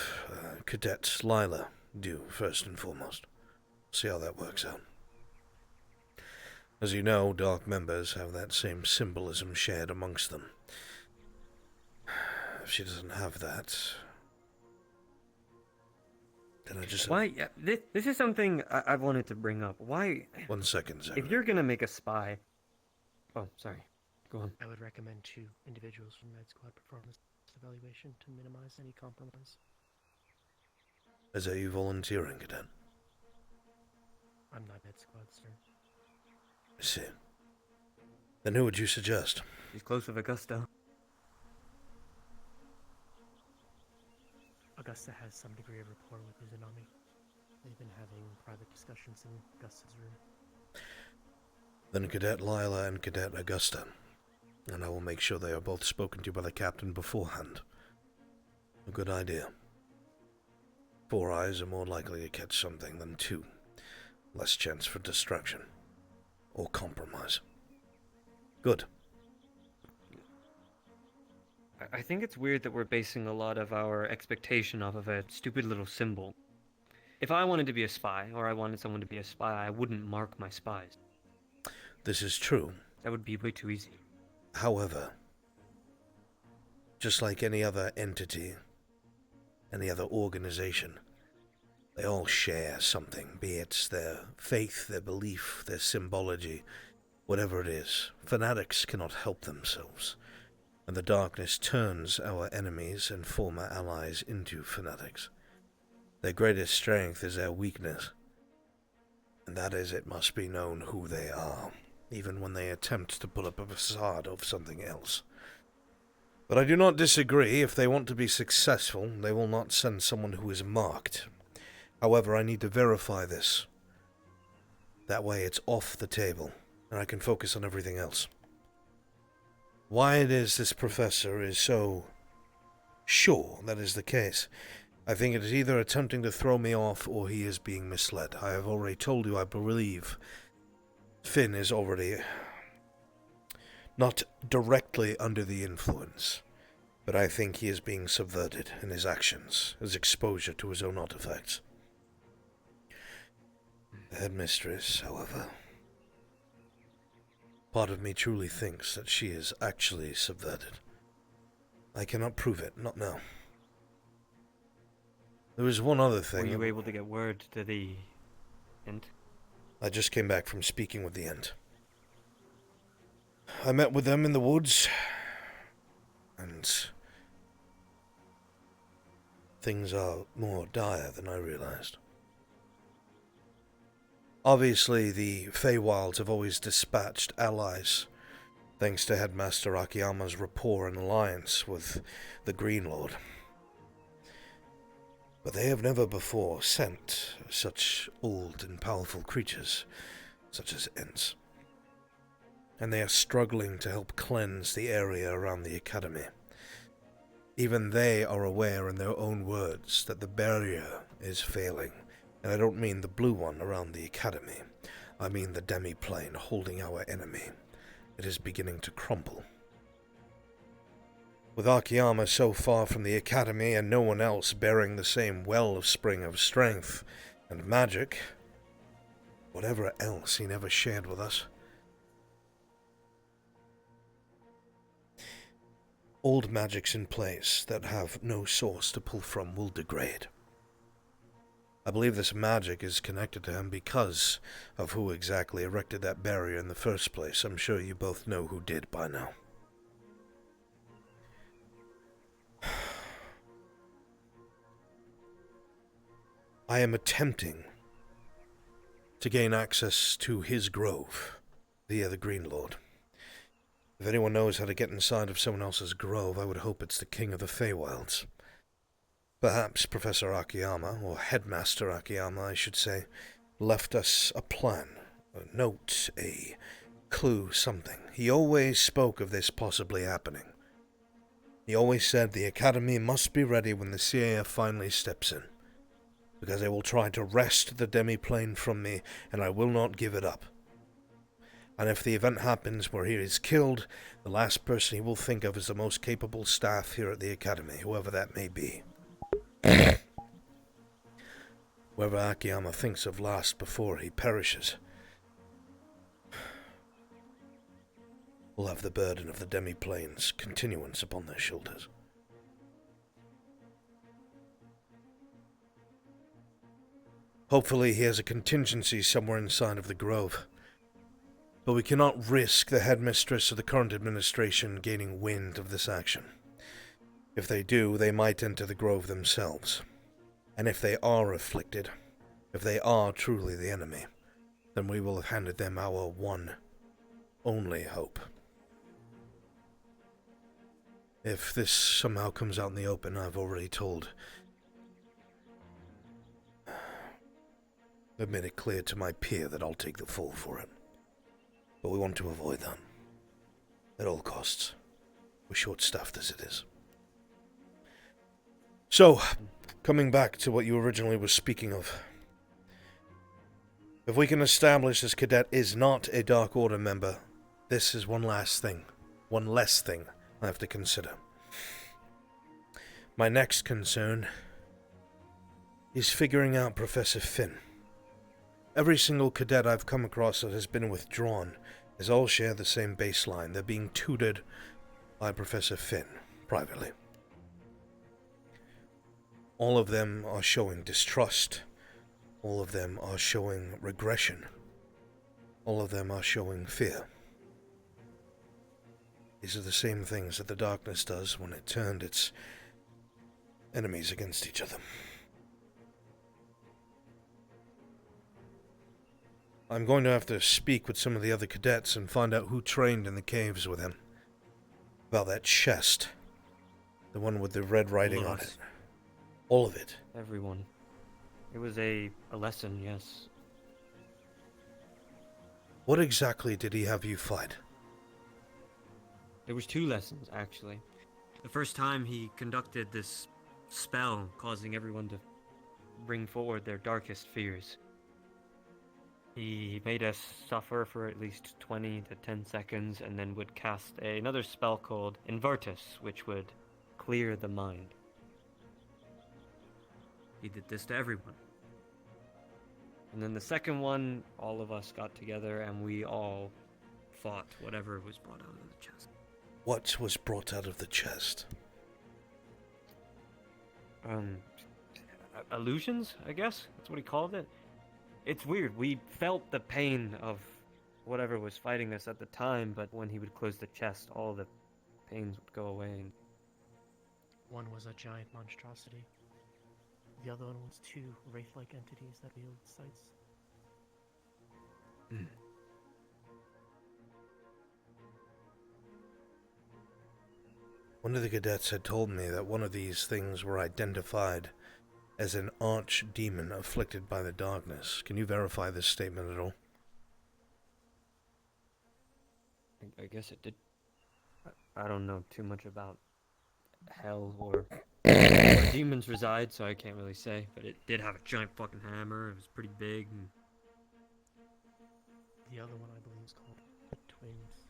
Cadet Lila do first and foremost. See how that works out. As you know, Dark members have that same symbolism shared amongst them. If she doesn't have that, then I just... Why? This is something I wanted to bring up. Why... 1 second, Zach. If you're gonna make a spy... Oh, sorry. Go on. I would recommend 2 individuals from Med Squad performance evaluation to minimize any compromise. Is that you volunteering, Cadet? I'm not Med Squad, sir. I see. Then who would you suggest? He's close with Augusta. Augusta has some degree of rapport with Izanami. They've been having private discussions in Augusta's room. Then Cadet Lila and Cadet Augusta. And I will make sure they are both spoken to by the captain beforehand. A good idea. 4 eyes are more likely to catch something than 2. Less chance for distraction. Or compromise. Good. I think it's weird that we're basing a lot of our expectation off of a stupid little symbol. If I wanted to be a spy, or I wanted someone to be a spy, I wouldn't mark my spies. This is true. That would be way too easy. However, just like any other entity, any other organization, they all share something, be it their faith, their belief, their symbology, whatever it is. Fanatics cannot help themselves, and the darkness turns our enemies and former allies into fanatics. Their greatest strength is their weakness, and that is it must be known who they are, even when they attempt to put up a facade of something else. But I do not disagree. If they want to be successful, they will not send someone who is marked. However, I need to verify this. That way it's off the table, and I can focus on everything else. Why it is this professor is so sure that is the case, I think it is either attempting to throw me off or he is being misled. I have already told you I believe Finn is already not directly under the influence, but I think he is being subverted in his actions, his exposure to his own artifacts. The headmistress, however, part of me truly thinks that she is actually subverted. I cannot prove it, not now. There is one other thing. Were you able to get word to the Ent? I just came back from speaking with the Ent. I met with them in the woods, and things are more dire than I realized. Obviously, the Feywilds have always dispatched allies, thanks to Headmaster Akiyama's rapport and alliance with the Green Lord. But they have never before sent such old and powerful creatures, such as Ents. And they are struggling to help cleanse the area around the Academy. Even they are aware in their own words that the barrier is failing. And I don't mean the blue one around the Academy. I mean the demi-plane holding our enemy. It is beginning to crumble. With Akiyama so far from the academy and no one else bearing the same wellspring of strength and magic, whatever else he never shared with us, old magics in place that have no source to pull from will degrade. I believe this magic is connected to him because of who exactly erected that barrier in the first place. I'm sure you both know who did by now. I am attempting to gain access to his grove via the Green Lord. If anyone knows how to get inside of someone else's grove, I would hope it's the King of the Feywilds. Perhaps Professor Akiyama, or Headmaster Akiyama, I should say, left us a plan, a note, a clue, something. He always spoke of this possibly happening. He always said the Academy must be ready when the CAF finally steps in, because they will try to wrest the demi-plane from me, and I will not give it up. And if the event happens where he is killed, the last person he will think of is the most capable staff here at the Academy, whoever that may be. Whoever Akiyama thinks of last before he perishes will have the burden of the demi-plane's continuance upon their shoulders. Hopefully he has a contingency somewhere inside of the grove. But we cannot risk the headmistress of the current administration gaining wind of this action. If they do, they might enter the grove themselves. And if they are afflicted, if they are truly the enemy, then we will have handed them our one, only hope. If this somehow comes out in the open, I've already made it clear to my peer that I'll take the fall for it. But we want to avoid that. At all costs. We're short-staffed as it is. So, coming back to what you originally were speaking of. If we can establish this cadet is not a Dark Order member, this is one less thing I have to consider. My next concern is figuring out Professor Finn. Every single cadet I've come across that has been withdrawn has all shared the same baseline. They're being tutored by Professor Finn, privately. All of them are showing distrust. All of them are showing regression. All of them are showing fear. These are the same things that the darkness does when it turned its enemies against each other. I'm going to have to speak with some of the other cadets and find out who trained in the caves with him. About that chest. The one with the red writing on it. All of it. Everyone. It was a lesson, yes. What exactly did he have you fight? There was 2 lessons, actually. The first time he conducted this spell, causing everyone to bring forward their darkest fears. He made us suffer for at least 20 to 10 seconds, and then would cast another spell called Invertus, which would clear the mind. He did this to everyone. And then the second one, all of us got together and we all fought whatever was brought out of the chest. What was brought out of the chest? Illusions, I guess? That's what he called it. It's weird. We felt the pain of whatever was fighting us at the time, but when he would close the chest, all the pains would go away. One was a giant monstrosity. The other one was 2 wraith-like entities that wield sights. One of the cadets had told me that one of these things were identified as an archdemon afflicted by the darkness. Can you verify this statement at all? I guess it did. I don't know too much about hell or where demons reside, so I can't really say. But it did have a giant fucking hammer. It was pretty big. And the other one I believe is called Twins.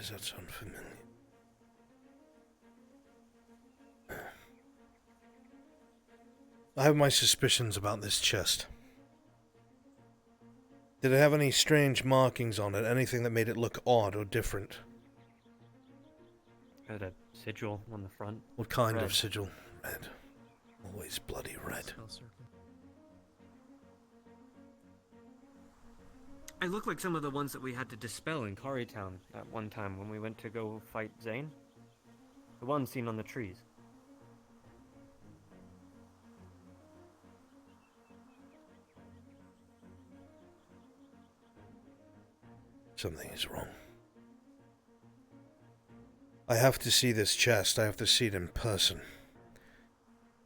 does that sound familiar? I have my suspicions about this chest. Did it have any strange markings on it? Anything that made it look odd or different? Had a sigil on the front. What kind Red. of sigil? Red. Always bloody red. It looked like some of the ones that we had to dispel in Town at one time when we went to go fight Zane. The ones seen on the trees. Something is wrong. I have to see this chest. I have to see it in person.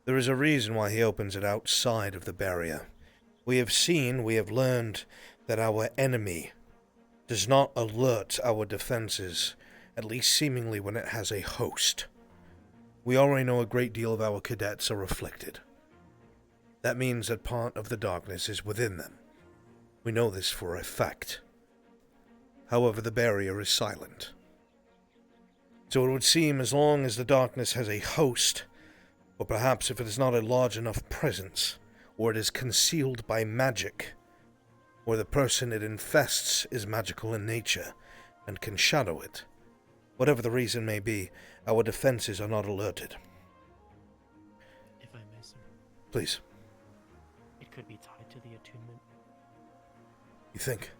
There is a reason why he opens it outside of the barrier. We have learned that our enemy does not alert our defenses, at least seemingly when it has a host. We already know a great deal of our cadets are afflicted. That means that part of the darkness is within them. We know this for a fact. However, the barrier is silent. So it would seem as long as the darkness has a host, or perhaps if it is not a large enough presence, or it is concealed by magic, or the person it infests is magical in nature and can shadow it, whatever the reason may be, our defenses are not alerted. If I may, sir. Please. It could be tied to the attunement. You think?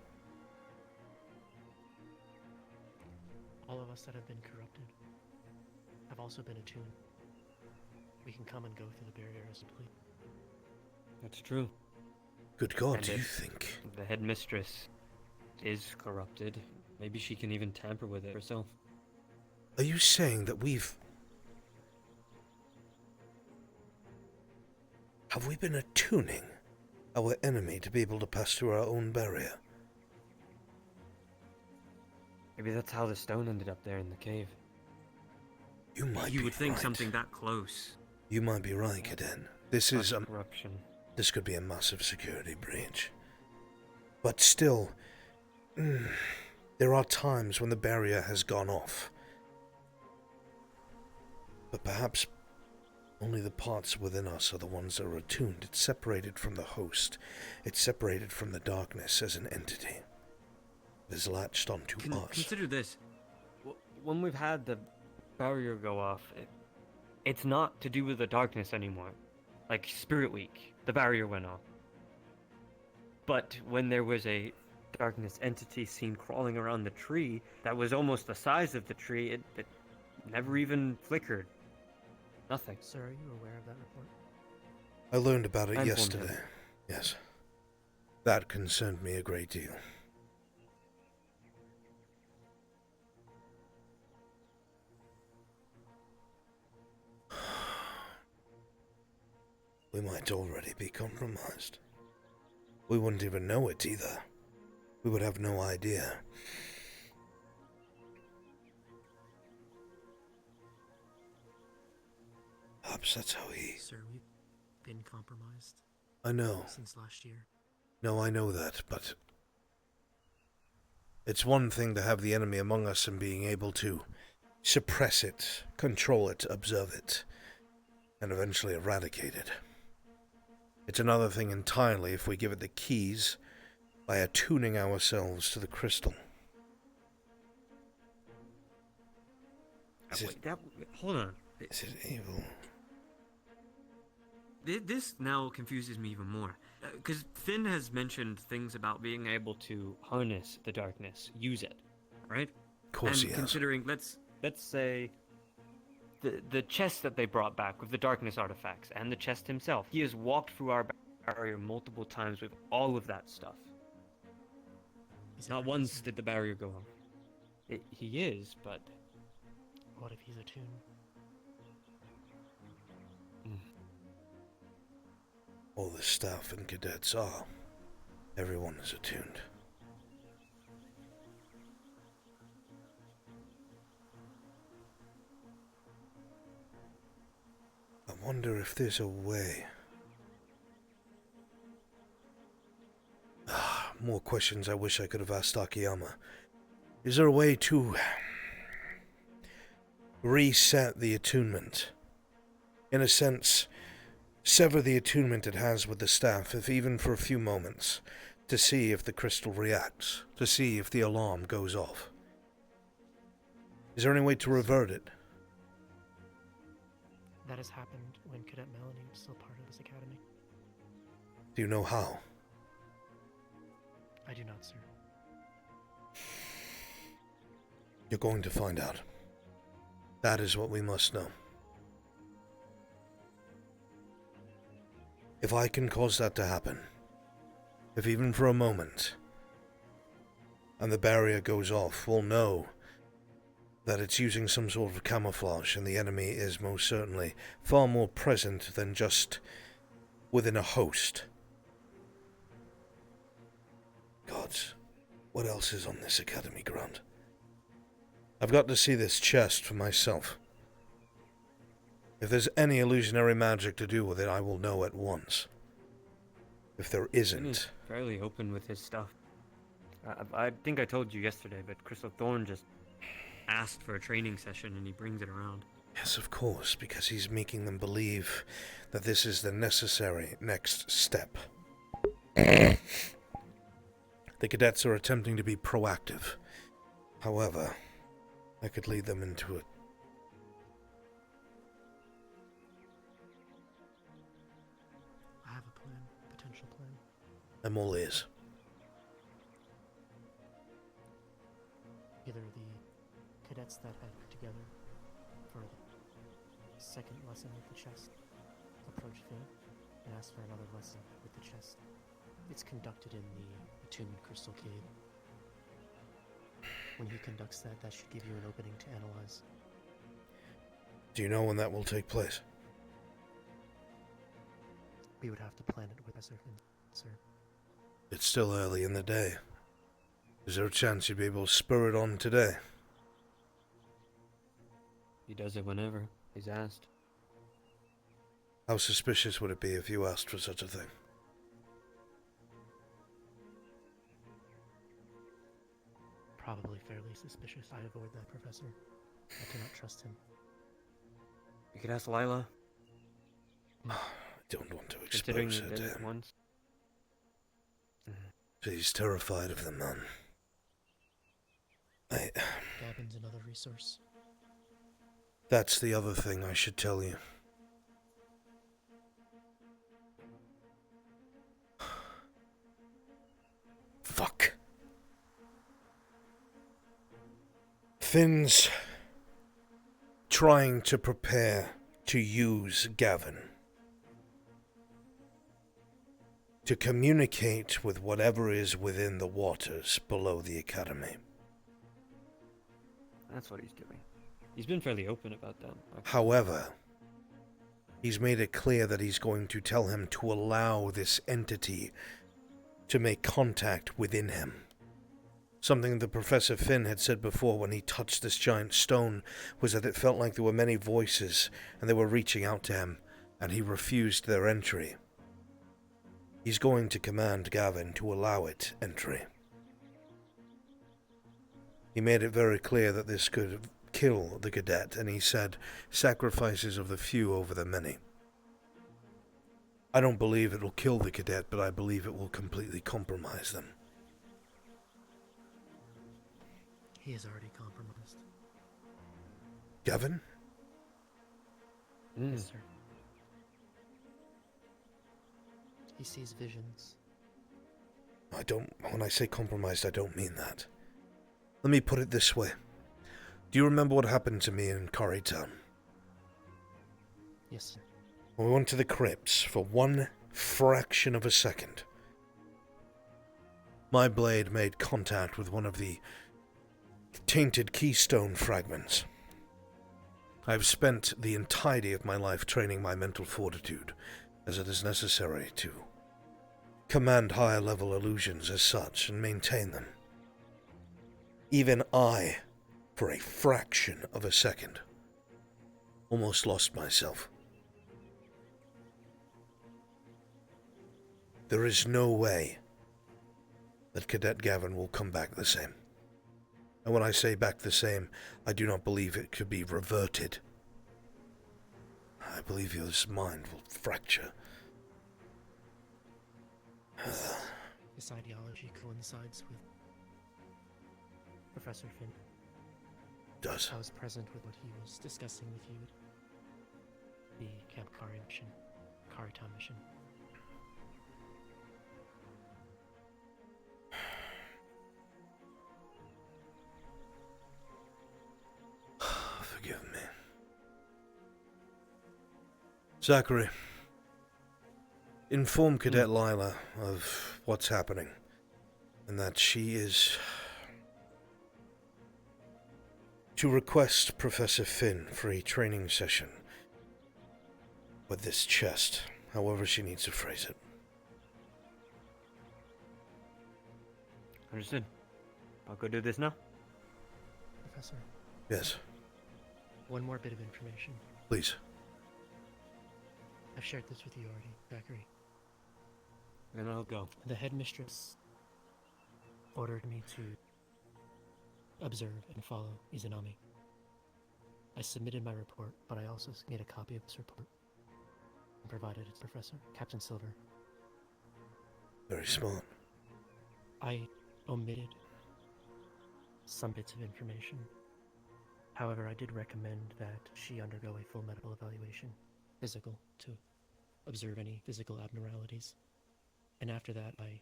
All of us that have been corrupted have also been attuned. We can come and go through the barrier as we please. That's true. Good God, And do you if think? the headmistress is corrupted, maybe she can even tamper with it herself. Are you saying that have we been attuning our enemy to be able to pass through our own barrier? Maybe that's how the stone ended up there in the cave. You might You be would think right. something that close. You might be right, Caden. This is corruption. This could be a massive security breach. But still, there are times when the barrier has gone off. But perhaps only the parts within us are the ones that are attuned. It's separated from the host. It's separated from the darkness as an entity. It is latched onto us. Consider this. When we've had the barrier go off, it's not to do with the darkness anymore. Like Spirit Week, the barrier went off. But when there was a darkness entity seen crawling around the tree that was almost the size of the tree, it never even flickered. Nothing. Sir, are you aware of that report? I learned about it I informed yesterday. him. Yes. That concerned me a great deal. We might already be compromised. We wouldn't even know it either. We would have no idea. Perhaps that's how he... Sir, we've been compromised. I know. Since last year. No, I know that, but... It's one thing to have the enemy among us and being able to suppress it, control it, observe it, and eventually eradicate it. It's another thing entirely if we give it the keys by attuning ourselves to the crystal. Hold on. Is it evil? This now confuses me even more. Because Finn has mentioned things about being able to harness the darkness, use it, right? Of course he And has. considering, let's say, the chest that they brought back with the darkness artifacts, and the chest himself. He has walked through our barrier multiple times with all of that stuff. Not once did the barrier go off. He is, but... What if he's attuned? All the staff and cadets are. Everyone is attuned. I wonder if there's a way. More questions I wish I could have asked Akiyama. Is there a way to reset the attunement. In a sense, sever the attunement it has with the staff, if even for a few moments, to see if the crystal reacts, to see if the alarm goes off. Is there any way to revert it? That has happened when Cadet Melanie was still part of this academy. Do you know how? I do not, sir. You're going to find out. That is what we must know. If I can cause that to happen, if even for a moment, and the barrier goes off, we'll know that it's using some sort of camouflage, and the enemy is most certainly far more present than just within a host. Gods, what else is on this academy ground? I've got to see this chest for myself. If there's any illusionary magic to do with it, I will know at once. If there isn't... He's fairly open with his stuff. I think I told you yesterday, but Crystal Thorn just asked for a training session and he brings it around. Yes, of course, because he's making them believe that this is the necessary next step. The cadets are attempting to be proactive. However, I could lead them into it. I have a plan, potential plan. I'm all ears. Either the cadets that had together for the second lesson with the chest approach Finn and ask for another lesson with the chest. It's conducted in the Attunement Crystal Cave. When he conducts that, that should give you an opening to analyze. Do you know when that will take place? We would have to plan it with Professor Finn, sir. It's still early in the day. Is there a chance you'd be able to spur it on today? He does it whenever he's asked. How suspicious would it be if you asked for such a thing? Probably fairly suspicious. I avoid that, Professor. I cannot trust him. You could ask Lila. I don't want to Considering expose her they to did it him. once. She's terrified of the man. Gavin's another resource. That's the other thing I should tell you. Fuck. Finn's trying to prepare to use Gavin to communicate with whatever is within the waters below the academy. That's what he's doing. He's been fairly open about that. However, he's made it clear that he's going to tell him to allow this entity to make contact within him. Something that Professor Finn had said before when he touched this giant stone was that it felt like there were many voices and they were reaching out to him, and he refused their entry. He's going to command Gavin to allow it entry. He made it very clear that this could kill the cadet, and he said, sacrifices of the few over the many. I don't believe it will kill the cadet, but I believe it will completely compromise them. He is already compromised. Gavin? Yes, sir. He sees visions. When I say compromised, I don't mean that. Let me put it this way. Do you remember what happened to me in Corrytown? Yes, sir. When we went to the crypts for one fraction of a second, my blade made contact with one of the tainted keystone fragments. I've spent the entirety of my life training my mental fortitude, as it is necessary to command higher level illusions as such and maintain them. Even I, for a fraction of a second, almost lost myself. There is no way that Cadet Gavin will come back the same. And when I say back the same, I do not believe it could be reverted. I believe your mind will fracture. This ideology coincides with Professor Finn. Does. I was present with what he was discussing with you. The Camp Kari mission. Karita mission. Forgive me. Zachary, inform Cadet Lila of what's happening, and that she is to request Professor Finn for a training session with this chest, however she needs to phrase it. Understood. I'll go do this now. Professor. Yes. One more bit of information. Please. I've shared this with you already, Zachary. Then I'll go. The headmistress ordered me to observe and follow Izanami. I submitted my report, but I also made a copy of this report and provided it to Professor Captain Silver. Very smart. I omitted some bits of information. However, I did recommend that she undergo a full medical evaluation, physical, to observe any physical abnormalities. And after that, I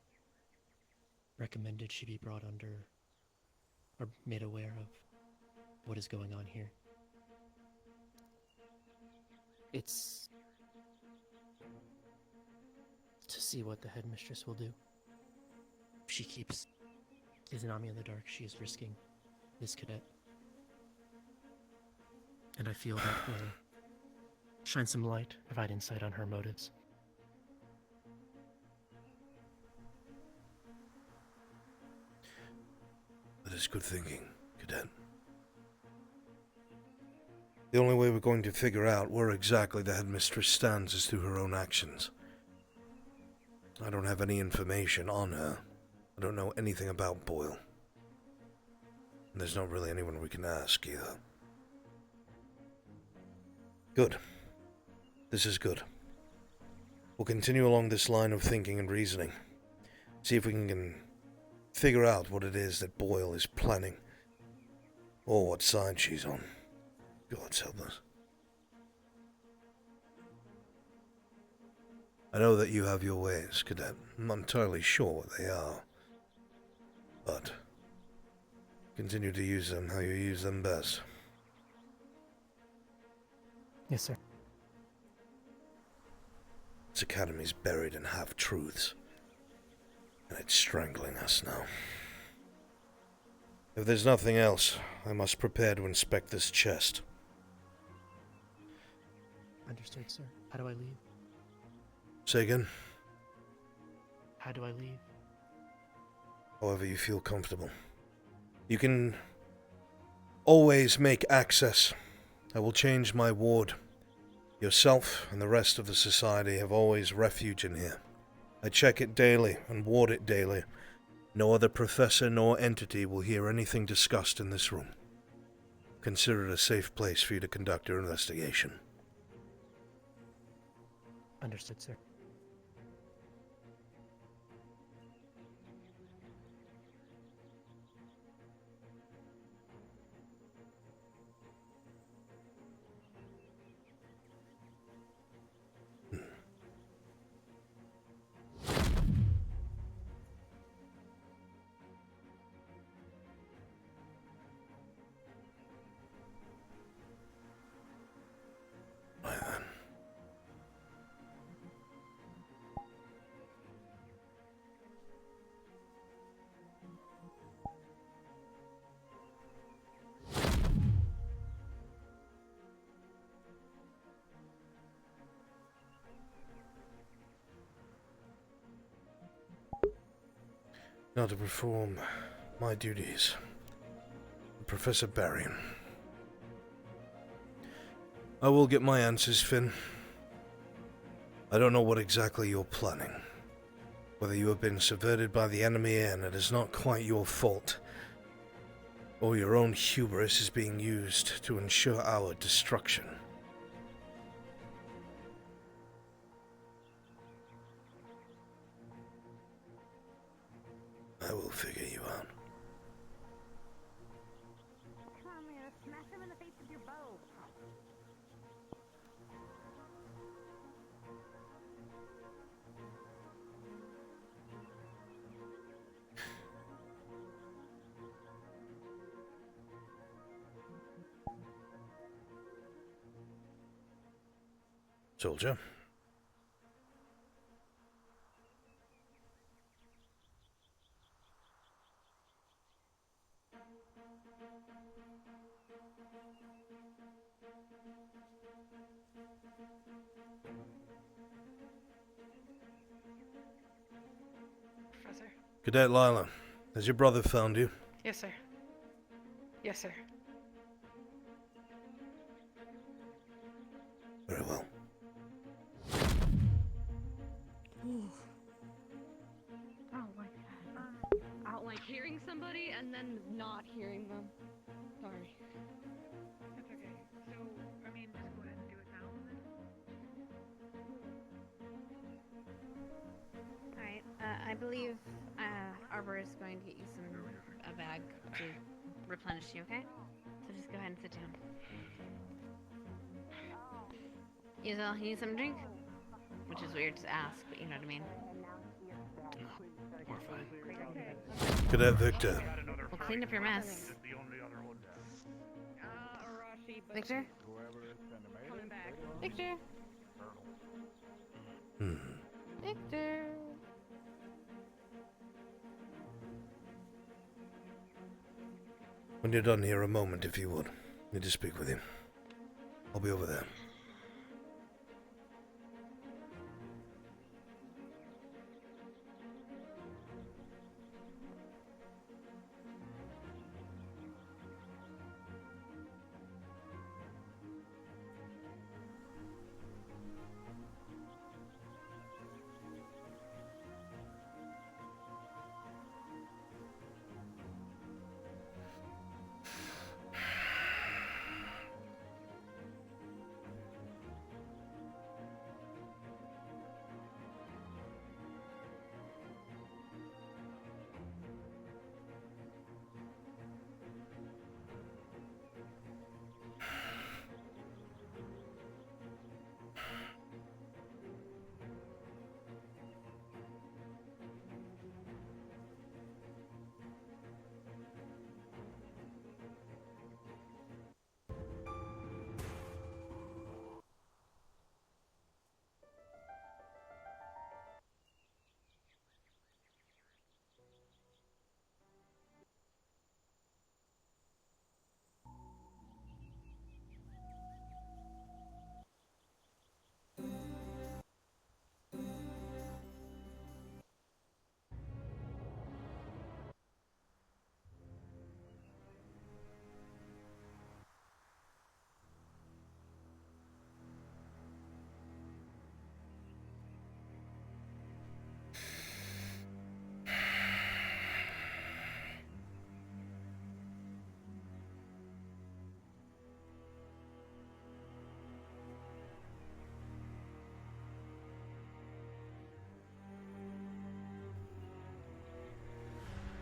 recommended she be brought under, or made aware of, what is going on here. It's to see what the headmistress will do. If she keeps Izanami in the dark, she is risking this cadet. And I feel that will shine some light, provide insight on her motives. That is good thinking, Cadet. The only way we're going to figure out where exactly the headmistress stands is through her own actions. I don't have any information on her. I don't know anything about Boyle. And there's not really anyone we can ask either. Good. This is good. We'll continue along this line of thinking and reasoning. See if we can figure out what it is that Boyle is planning. Or what side she's on. God's help us. I know that you have your ways, Cadet. I'm not entirely sure what they are. But continue to use them how you use them best. Yes, sir. This academy's buried in half-truths. And it's strangling us now. If there's nothing else, I must prepare to inspect this chest. Understood, sir. How do I leave? Say again? How do I leave? However you feel comfortable. You can always make access. I will change my ward. Yourself and the rest of the society have always refuge in here. I check it daily and ward it daily. No other professor nor entity will hear anything discussed in this room. Consider it a safe place for you to conduct your investigation. Understood, sir. Now to perform my duties. Professor Barrion. I will get my answers, Finn. I don't know what exactly you're planning. Whether you have been subverted by the enemy and it is not quite your fault. Or your own hubris is being used to ensure our destruction. I will figure you out. Come here, smash him in the face with your bow. Soldier. Professor? Cadet Lila, has your brother found you? Yes, sir. Yes, sir. Very well. I don't like that. I don't like hearing somebody and then not hearing them. Sorry. That's okay. So, I mean, just go ahead and do it now then. Alright, I believe Arbor is going to get you a bag to replenish you, okay? So just go ahead and sit down. You need some drink? Which is weird to ask, but you know what I mean. We're fine. Cadet Victor. Well, clean up your mess. Victor? Victor? Victor? When you're done here, a moment, if you would. Need to speak with you. I'll be over there.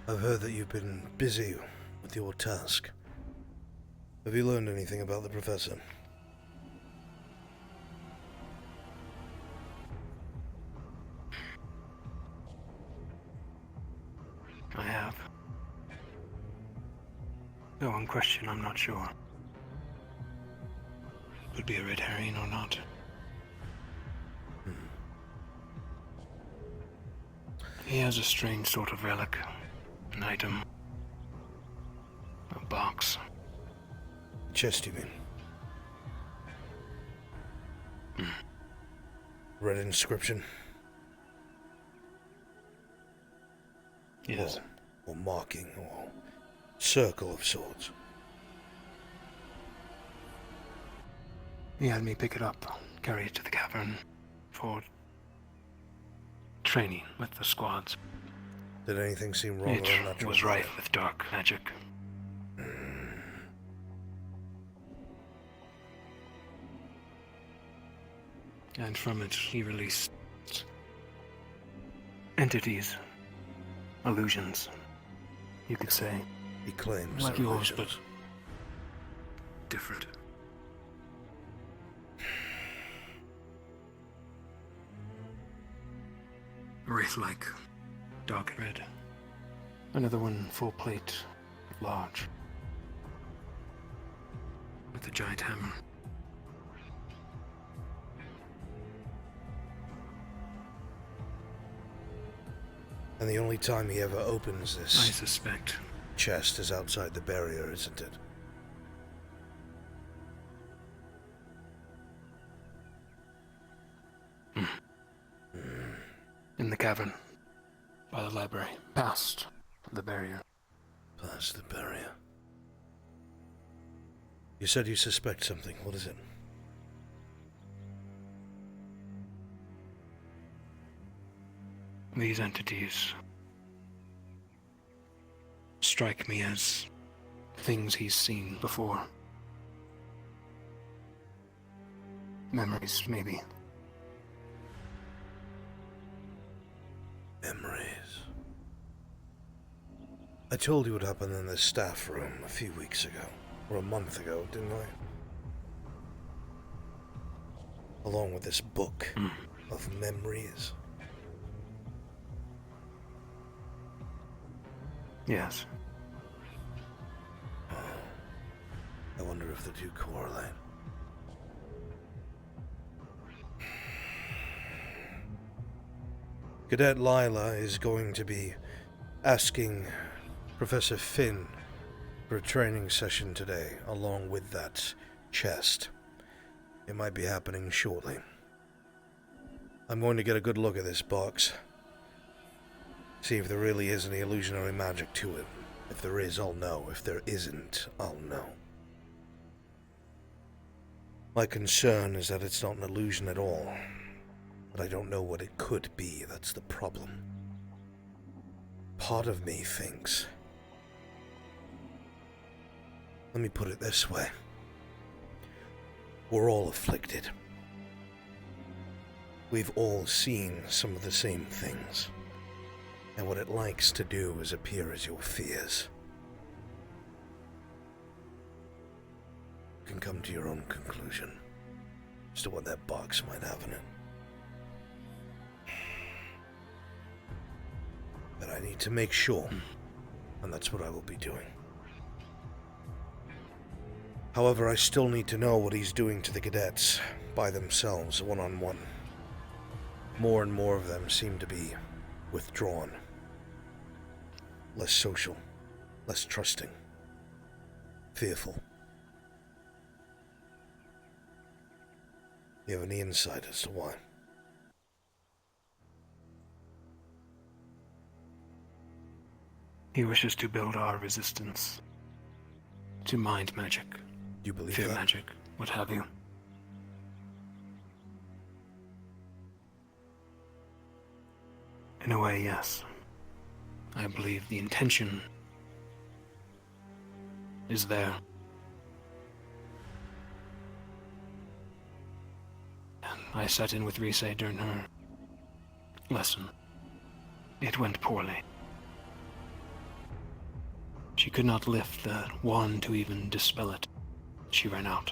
I've heard that you've been busy with your task. Have you learned anything about the professor? I have. Though on question, I'm not sure. Could be a red herring or not. He has a strange sort of relic. An item. A box. Chest, you mean? Red inscription? Yes. Or marking, or circle of sorts. He had me pick it up, carry it to the cavern for training with the squads. Did anything seem wrong or unnatural? It was rife with dark magic. And from it, he released entities, illusions, you could say. He claims Like they're yours, illusions. but different. Wraith-like, dark red. Another one full plate, large, with a giant hammer. And the only time he ever opens this I suspect chest is outside the barrier, isn't it? in the cavern, by the library, past the barrier. Past the barrier. You said you suspect something. What is it? These entities strike me as things he's seen before. Memories, maybe. Memories. I told you what happened in the staff room a few weeks ago, or a month ago, didn't I? Along with this book of memories. Yes. I wonder if the two correlate. Cadet Lila is going to be asking Professor Finn for a training session today, along with that chest. It might be happening shortly. I'm going to get a good look at this box. See if there really is any illusionary magic to it. If there is, I'll know. If there isn't, I'll know. My concern is that it's not an illusion at all. But I don't know what it could be, that's the problem. Part of me thinks... Let me put it this way. We're all afflicted. We've all seen some of the same things. And what it likes to do is appear as your fears. You can come to your own conclusion as to what that box might have in it. But I need to make sure, and that's what I will be doing. However, I still need to know what he's doing to the cadets by themselves, one-on-one. More and more of them seem to be withdrawn. Less social, less trusting, fearful. You have any insight as to why? He wishes to build our resistance to mind magic. Do you believe fear that? magic, what have you. In a way, yes. I believe the intention is there. I sat in with Rise during her lesson. It went poorly. She could not lift the wand to even dispel it. She ran out.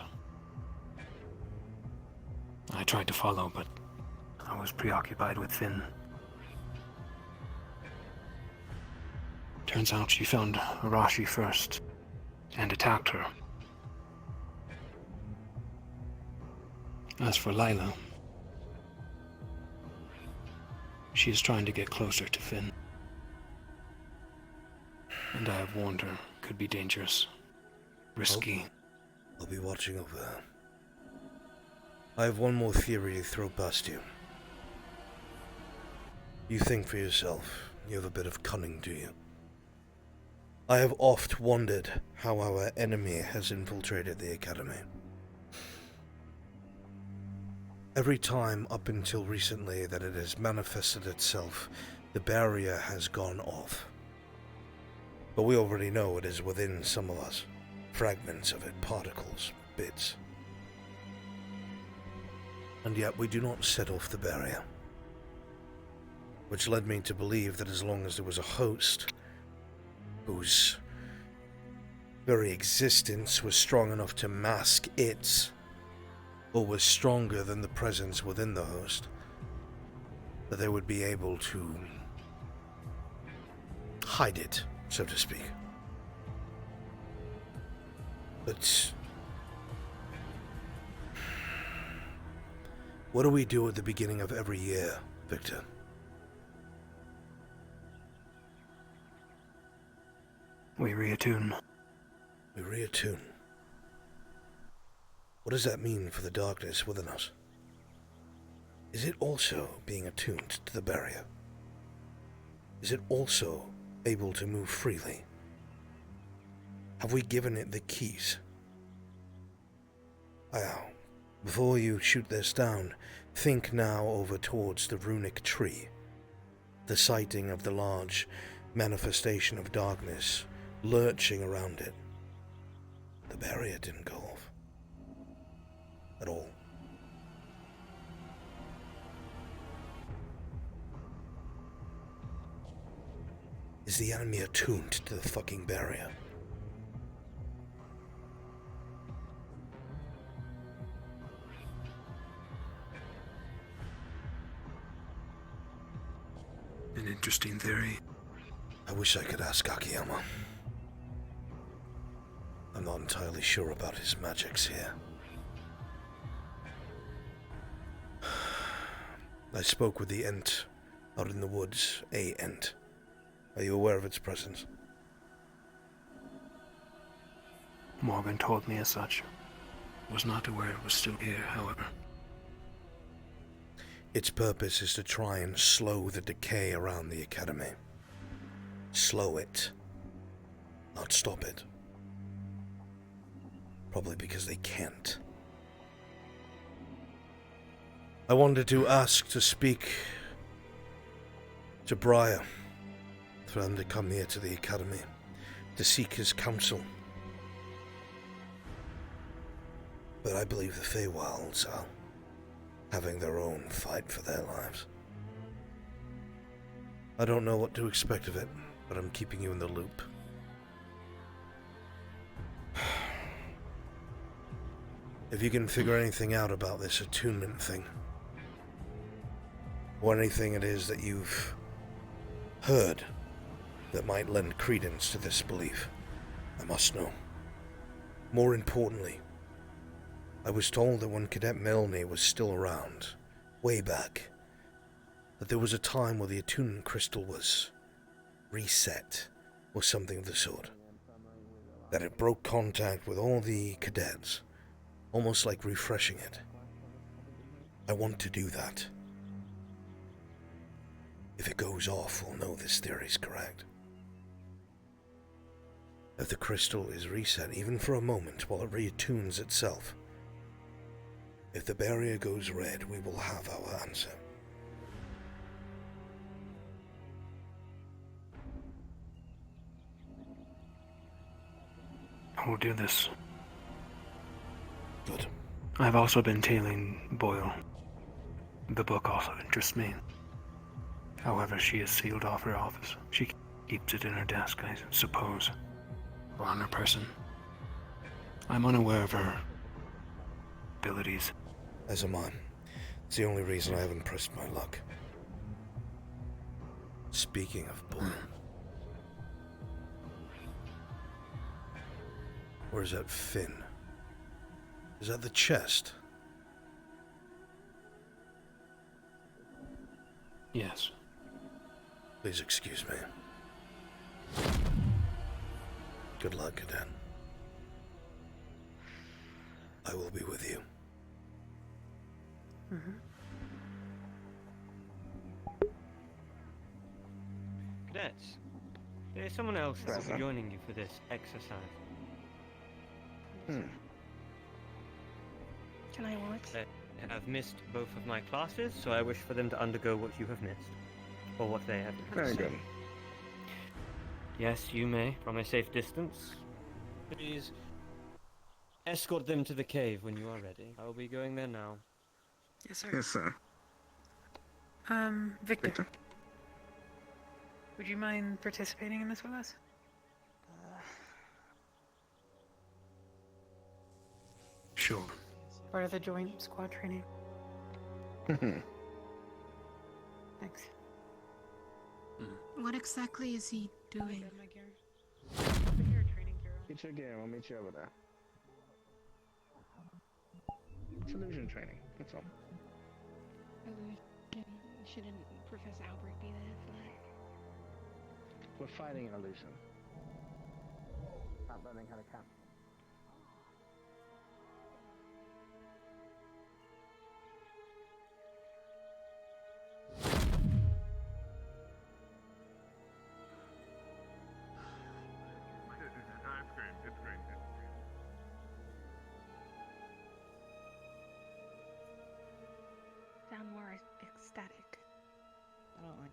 I tried to follow, but I was preoccupied with Finn. Turns out she found Arashi first and attacked her. As for Lila, she is trying to get closer to Finn. And I have warned her, could be dangerous, risky. I'll be watching over her. I have one more theory to throw past you. You think for yourself. You have a bit of cunning, do you? I have oft wondered how our enemy has infiltrated the Academy. Every time up until recently that it has manifested itself, the barrier has gone off. But we already know it is within some of us. Fragments of it, particles, bits. And yet we do not set off the barrier. Which led me to believe that as long as there was a host whose very existence was strong enough to mask its, or was stronger than the presence within the host, that they would be able to hide it, so to speak. But what do we do at the beginning of every year, Victor? We reattune. We reattune. What does that mean for the darkness within us? Is it also being attuned to the barrier? Is it also able to move freely? Have we given it the keys? Well, before you shoot this down, think now over towards the runic tree, the sighting of the large manifestation of darkness lurching around it. The barrier didn't go off. At all. Is the enemy attuned to the fucking barrier? An interesting theory. I wish I could ask Akiyama. I'm not entirely sure about his magics here. I spoke with the Ent out in the woods, a Ent. Are you aware of its presence? Morgan told me as such. Was not aware it was still here, however. Its purpose is to try and slow the decay around the Academy. Slow it, not stop it. Probably because they can't. I wanted to ask to speak to Briar, for them to come here to the Academy, to seek his counsel. But I believe the Feywilds are having their own fight for their lives. I don't know what to expect of it, but I'm keeping you in the loop. If you can figure anything out about this attunement thing, or anything it is that you've heard that might lend credence to this belief, I must know. More importantly, I was told that when Cadet Melanie was still around, way back, that there was a time where the attunement crystal was reset, or something of the sort. That it broke contact with all the cadets, almost like refreshing it. I want to do that. If it goes off, we'll know this theory's correct. If the crystal is reset, even for a moment, while it reattunes itself, if the barrier goes red, we will have our answer. I will do this. Good. I've also been tailing Boyle. The book also interests me. However, she has sealed off her office. She keeps it in her desk, I suppose. Or on her person. I'm unaware of her abilities. As am I. It's the only reason I haven't pressed my luck. Speaking of Boyle. Where's that fin? Is that the chest? Yes. Please excuse me. Good luck, Cadet. I will be with you. Cadets, there's someone else that will be joining you for this exercise. Can I watch? They have missed both of my classes, so I wish for them to undergo what you have missed. Or what they have missed. Very good. Yes, you may, from a safe distance. Please escort them to the cave when you are ready. I will be going there now. Yes, sir. Yes, sir. Victor. Would you mind participating in this with us? Sure. Part of the joint squad training. Thanks. What exactly is he doing? Get your gear, we'll meet you over there. It's illusion training, that's all. Shouldn't Professor Albrecht be there for that? We're fighting an illusion. Not learning how to count. It's great, it's great. Sound more ecstatic. I don't like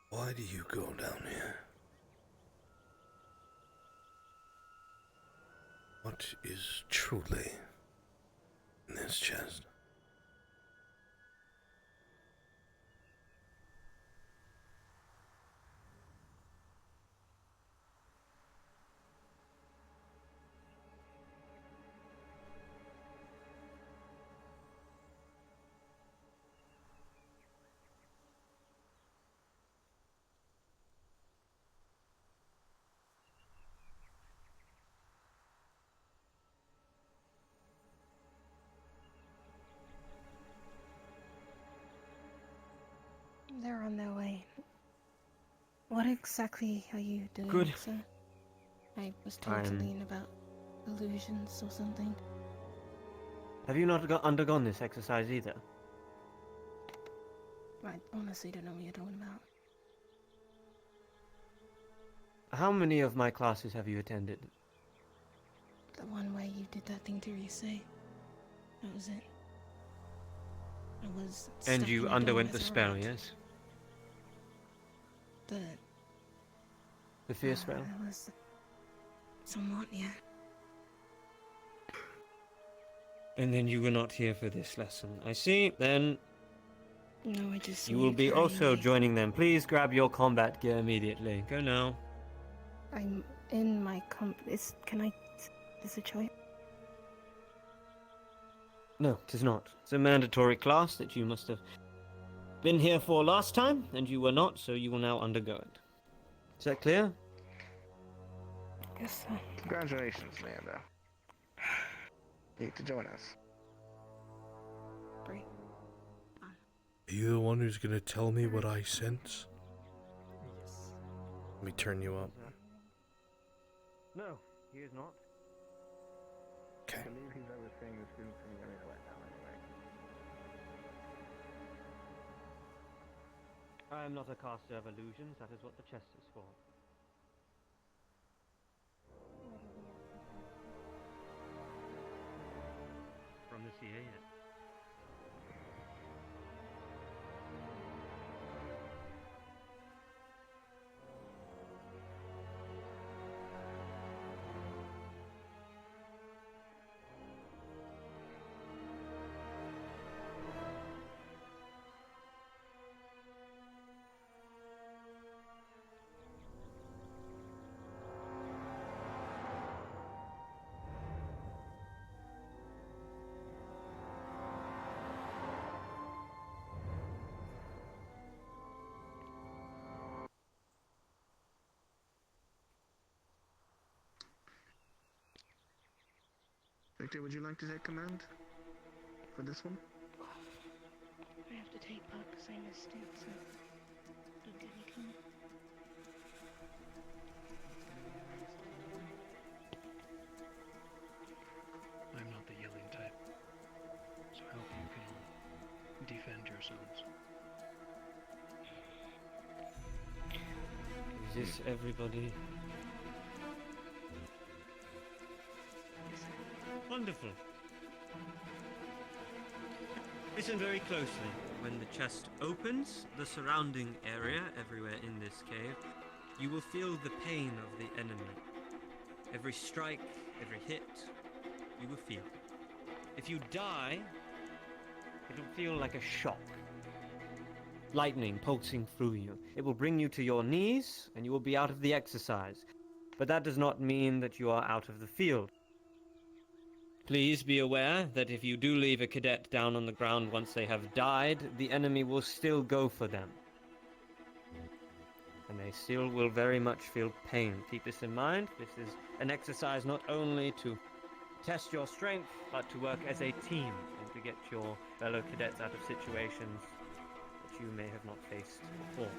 Why do you go down here? What is truly in this chest? They're on their way. What exactly are you doing, Good. sir? I was told to I'm- lean about illusions or something. Have you not undergone this exercise either? I honestly don't know what you're talking about. How many of my classes have you attended? The one where you did that thing to Rise. That was it. I was And stuck you in a underwent dorm the as a spell, rat. yes? The fear spell? It was somewhat, yeah. And then you were not here for this lesson. I see. Then No, I just saw you will be carrying also me. joining them. Please grab your combat gear immediately. Go now. I'm in my can I... Is a choice? No, it is not. It's a mandatory class that you must have been here for last time, and you were not, so you will now undergo it. Is that clear? Yes, sir. Congratulations, Amanda. You get to join us. Are you the one who's gonna tell me what I sense? Yes. Let me turn you up. No, he is not. Okay. I believe he's overseeing the students from the area right now, anyway. I am not a caster of illusions, that is what the chest is for. From the CA, yes. Victor, would you like to take command for this one? I have to take part because I missed it, so don't get me killed. I'm not the yelling type, so I hope you can defend yourselves. Is this everybody? Wonderful. Listen very closely. When the chest opens, the surrounding area, everywhere in this cave, you will feel the pain of the enemy. Every strike, every hit, you will feel. If you die, it will feel like a shock. Lightning pulsing through you. It will bring you to your knees, and you will be out of the exercise. But that does not mean that you are out of the field. Please be aware that if you do leave a cadet down on the ground once they have died, the enemy will still go for them. And they still will very much feel pain. Keep this in mind. This is an exercise not only to test your strength, but to work as a team and to get your fellow cadets out of situations that you may have not faced before.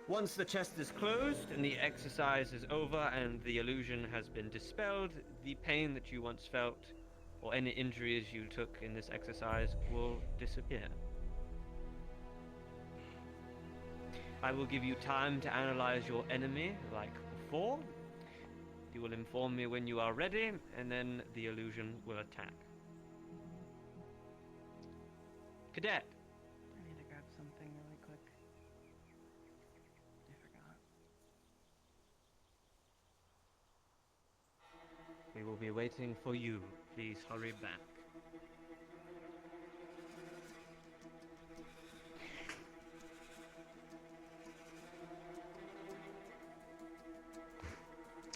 Once the chest is closed and the exercise is over and the illusion has been dispelled, the pain that you once felt or any injuries you took in this exercise will disappear. I will give you time to analyze your enemy like before. You will inform me when you are ready, and then the illusion will attack. Cadet! I need to grab something really quick. I forgot. We will be waiting for you. Please hurry back.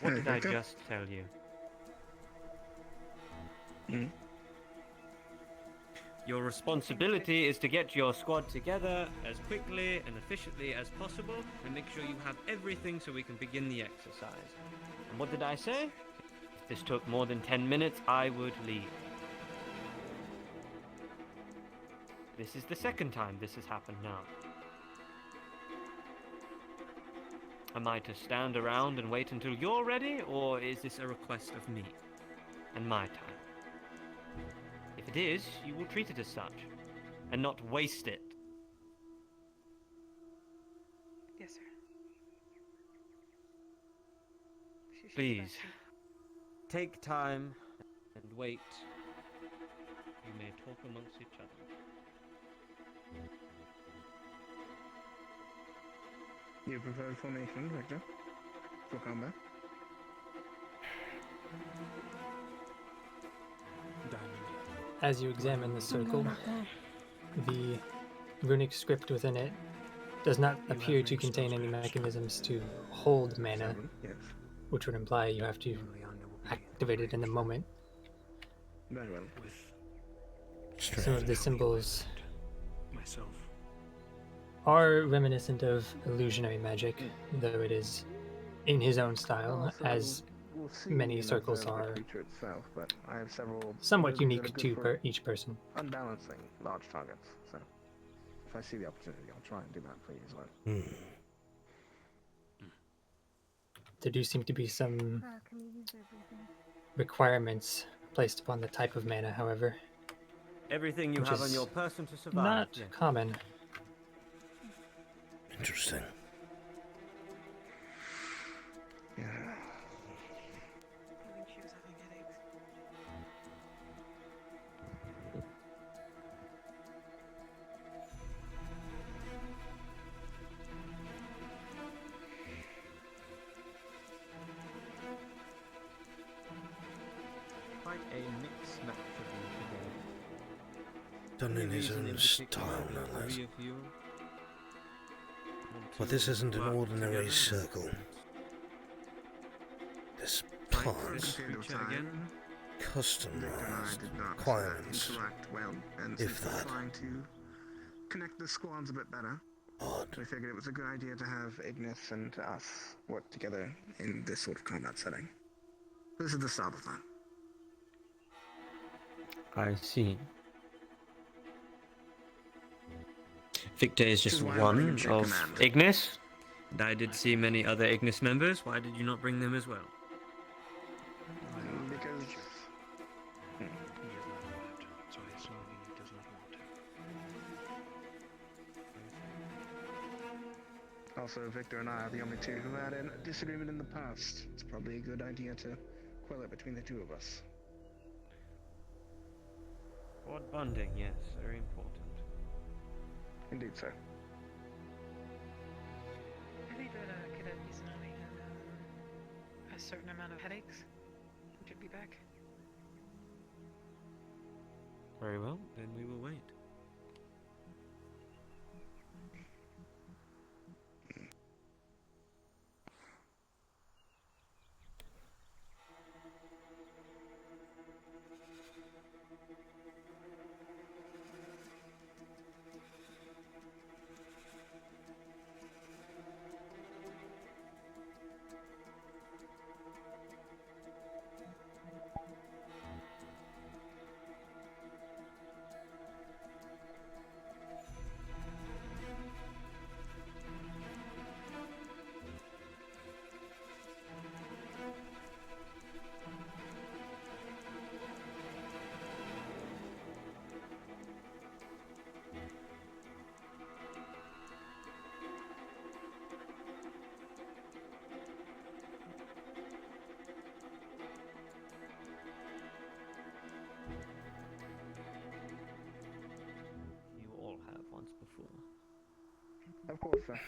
What did I just tell you? Your responsibility is to get your squad together as quickly and efficiently as possible and make sure you have everything so we can begin the exercise. And what did I say? If this took more than 10 minutes, I would leave. This is the second time this has happened now. Am I to stand around and wait until you're ready, or is this a request of me and my time? If it is, you will treat it as such, and not waste it. Yes, sir. Please, take time and wait. You may talk amongst each other. Your preferred formation, Victor, for combat? As you examine the circle, the runic script within it does not appear to contain any mechanisms to hold mana, which would imply you have to activate it in the moment. Very well. Some of the symbols Myself. are reminiscent of illusionary magic, though it is in his own style, as We'll see many in circles the are creature itself, but I have several somewhat abilities that unique are good to for each person. unbalancing large targets. So If I see the opportunity, I'll try and do that for you as well. There do seem to be some Can we use everything? requirements placed upon the type of mana, however. Everything you which have on is your person to survive. Not yes. common. Interesting. Yeah. I think she was having headaches. Quite a mixed match of you today. Done in his Any reason own in style, particular no the less. three of you want But to this isn't an work ordinary together? circle. This Fight plant, this creature again? customized did not requirements, interact well, and if since we're that. trying to connect the squads a bit better, we figured it was a good idea to have Ignis and us work together in this sort of combat setting. This is the start of that. I see. Victor is This just is why I'm one letting him take of command. Ignis. And I did see many other Ignis members. Why did you not bring them as well? Because so I assume he does not want to. also Victor and I are the only two who had a disagreement in the past. It's probably a good idea to quell it between the two of us. Squad bonding, yes, very important. Indeed, sir. I think that Cadet Izanami had a certain amount of headaches. He should be back. Very well, then we will wait. You all have once before. Of course, sir.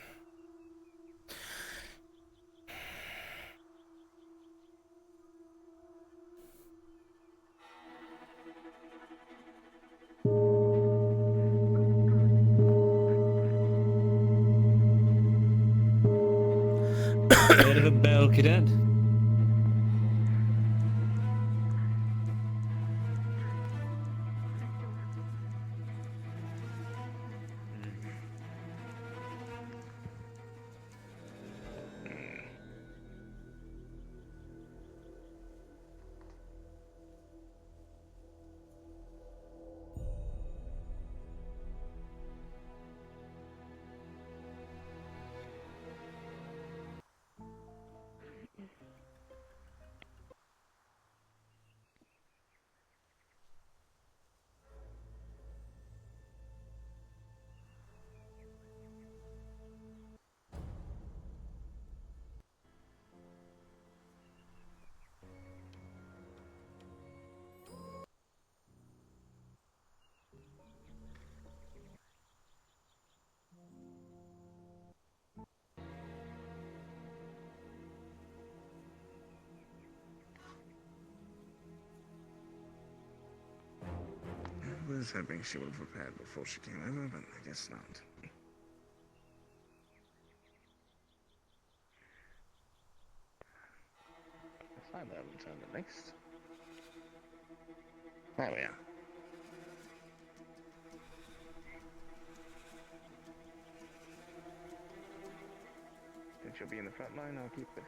Bit of a bell, Cadet. I was hoping she would have prepared before she came over, but I guess not. If I haven't turned it next. There we are. Since you'll be in the front line, I'll keep this.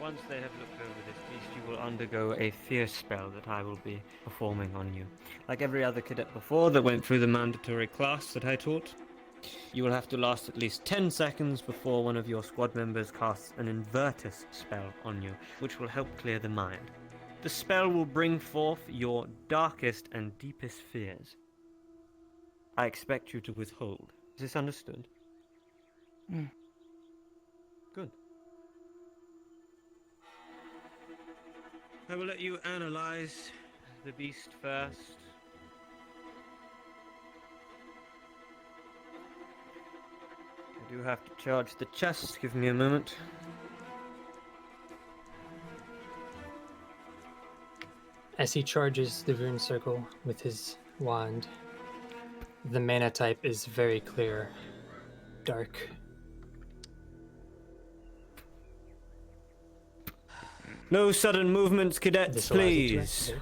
Once they have looked over this beast, you will undergo a fear spell that I will be performing on you. Like every other cadet before that went through the mandatory class that I taught, you will have to last at least 10 seconds before one of your squad members casts an Invertus spell on you, which will help clear the mind. The spell will bring forth your darkest and deepest fears. I expect you to withhold. Is this understood? Good. I will let you analyze the beast first. I do have to charge the chest. Give me a moment. As he charges the rune circle with his wand, the mana type is very clear. Dark. No sudden movements, cadets, This allows you to please. activate.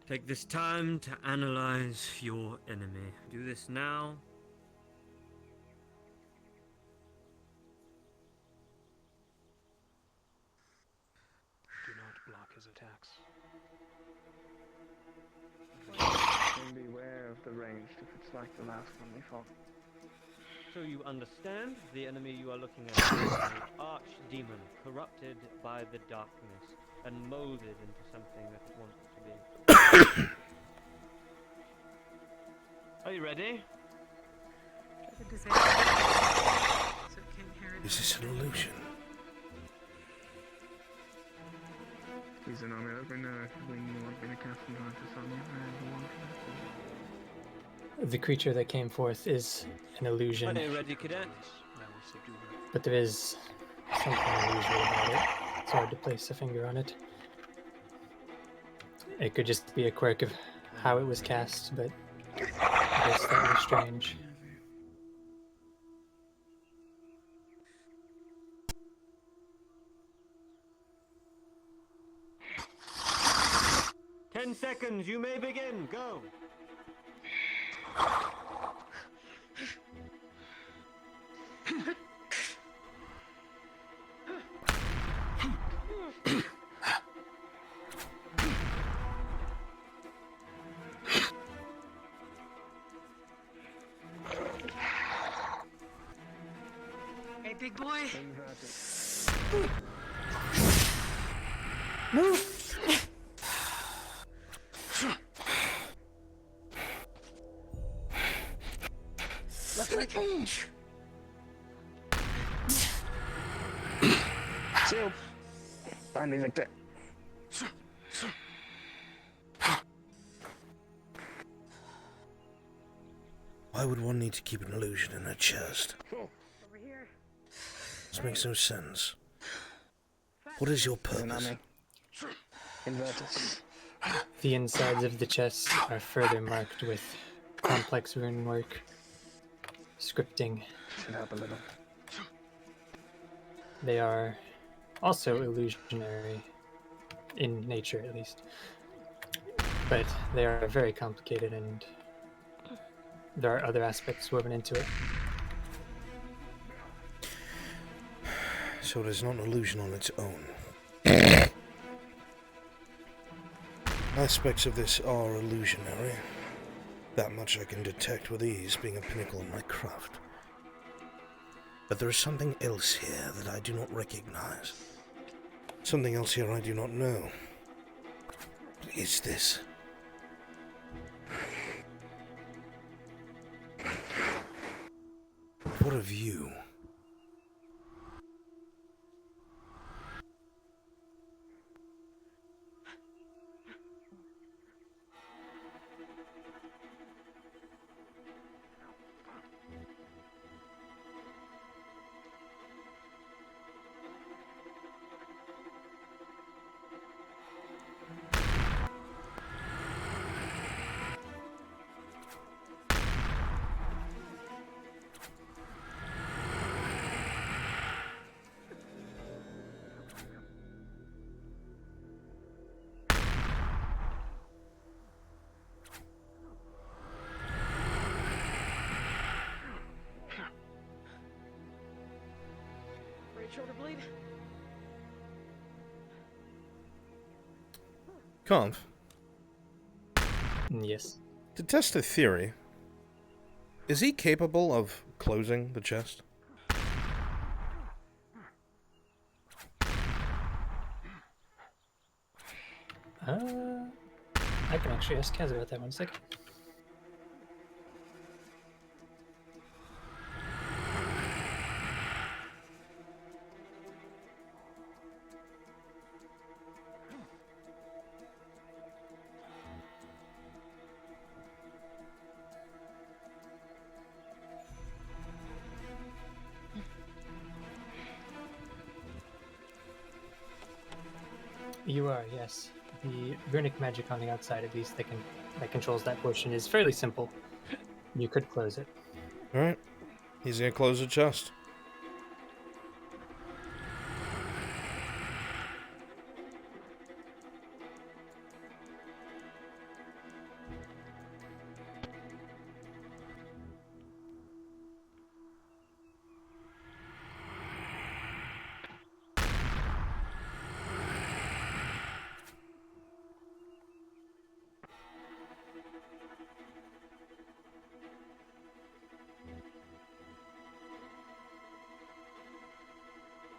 Take this time to analyze your enemy. Do this now. Do not block his attacks. And beware of the ranged if it's like the last one we fought. So you understand, the enemy you are looking at is an archdemon, corrupted by the darkness and molded into something that it wants to be. Are you ready? Is this an illusion? Please allow me, let me know when you want me to cast some Invertus on you. I want to. The creature that came forth is an illusion, Are you ready, cadet? but there is something unusual about it. It's hard to place a finger on it. It could just be a quirk of how it was cast, but it is slightly strange. Ten seconds, you may begin. Go. Hey, big boy. Move! Left leg. Shield. Finally, Victor. Why would one need to keep an illusion in a chest? Over here. This makes no sense. What is your purpose? Invertus. The insides of the chest are further marked with complex rune work, scripting. Should help a little. They are also illusionary, in nature at least. But they are very complicated and there are other aspects woven into it. So it is not an illusion on its own. Aspects of this are illusionary. That much I can detect with ease, being a pinnacle in my craft. But there is something else here that I do not recognize. Something else here I do not know. What is this? What of you? Shoulder blade. Conf, Yes. to test a theory, is he capable of closing the chest? I can actually ask Kaz about that 1 second. You are, yes. The runic magic on the outside, at least, that controls that portion, is fairly simple. You could close it. Alright. He's gonna close the chest.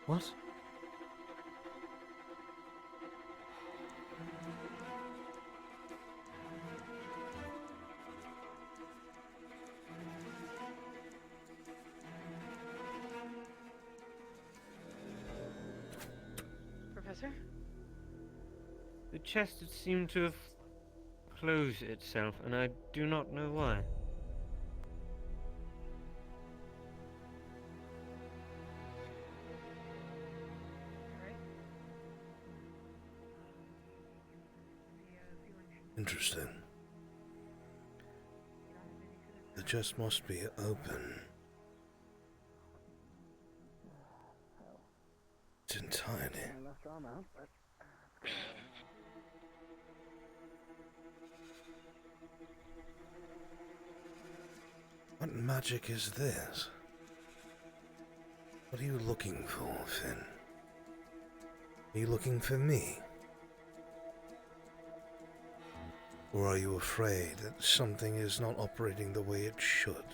What? Professor? The chest had seemed to have closed itself, and I do not know why. Interesting. The chest must be open. It's entirely. What magic is this? What are you looking for, Finn? Are you looking for me? Or are you afraid that something is not operating the way it should?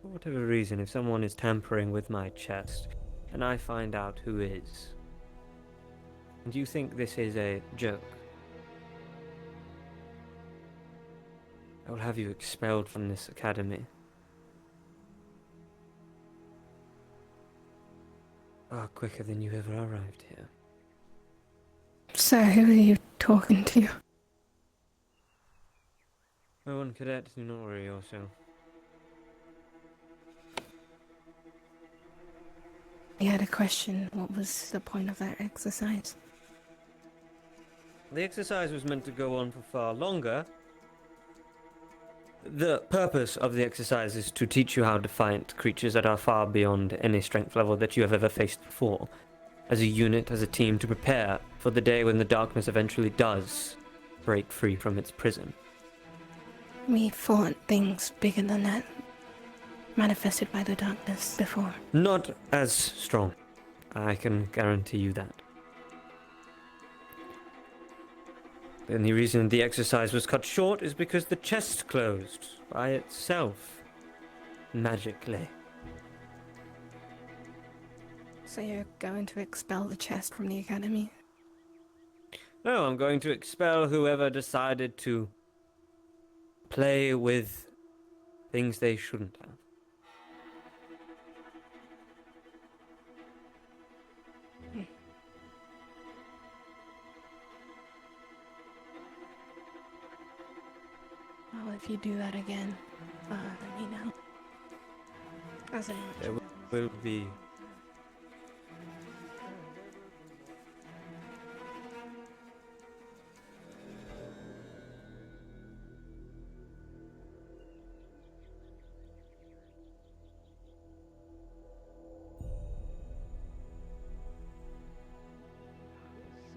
For whatever reason, if someone is tampering with my chest, and I find out who is, do you think this is a joke? I will have you expelled from this academy. Far quicker than you ever arrived here. So, who are you talking to? My one cadet, do not worry yourself. I had a question. What was the point of that exercise? The exercise was meant to go on for far longer. The purpose of the exercise is to teach you how to fight creatures that are far beyond any strength level that you have ever faced before. As a unit, as a team, to prepare for the day when the darkness eventually does break free from its prison. We fought things bigger than that, manifested by the darkness before. Not as strong. I can guarantee you that. The only reason the exercise was cut short is because the chest closed by itself, magically. So you're going to expel the chest from the academy? No, I'm going to expel whoever decided to play with things they shouldn't have. Well, if you do that again, let me know. As in, There will be.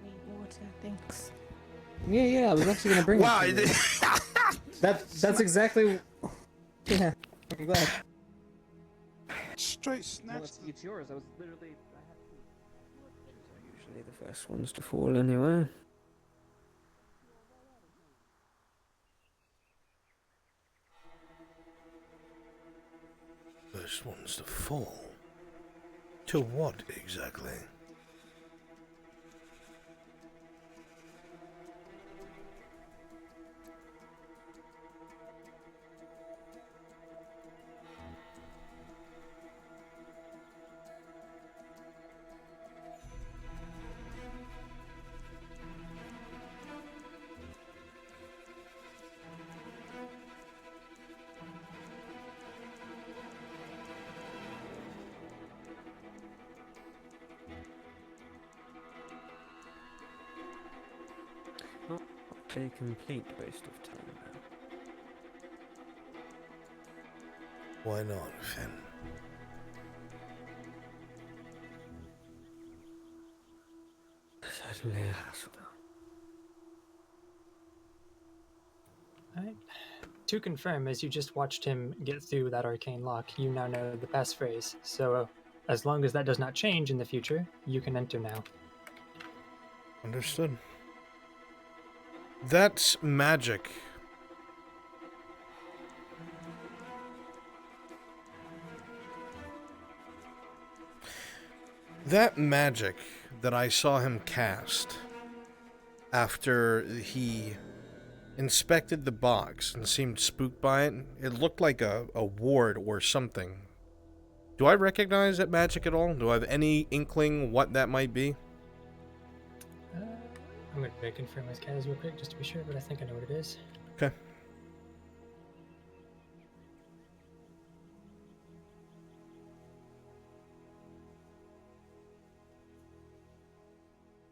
sweet water, thanks. Yeah, I was actually gonna bring Wow, it to you. That's exactly. Yeah, I'm glad. Straight Well, snatched. it's yours. I was literally. Usually the first ones to fall anyway. First ones to fall? To what exactly? Not a complete waste of time. Why not, Finn? Certainly a hassle. Alright. To confirm, as you just watched him get through that arcane lock, you now know the passphrase. So, as long as that does not change in the future, you can enter now. Understood. That's magic. That magic that I saw him cast after he inspected the box and seemed spooked by it, it looked like a ward or something. Do I recognize that magic at all? Do I have any inkling what that might be? I'm going to confirm with Kaz real quick just to be sure, but I think I know what it is. Okay.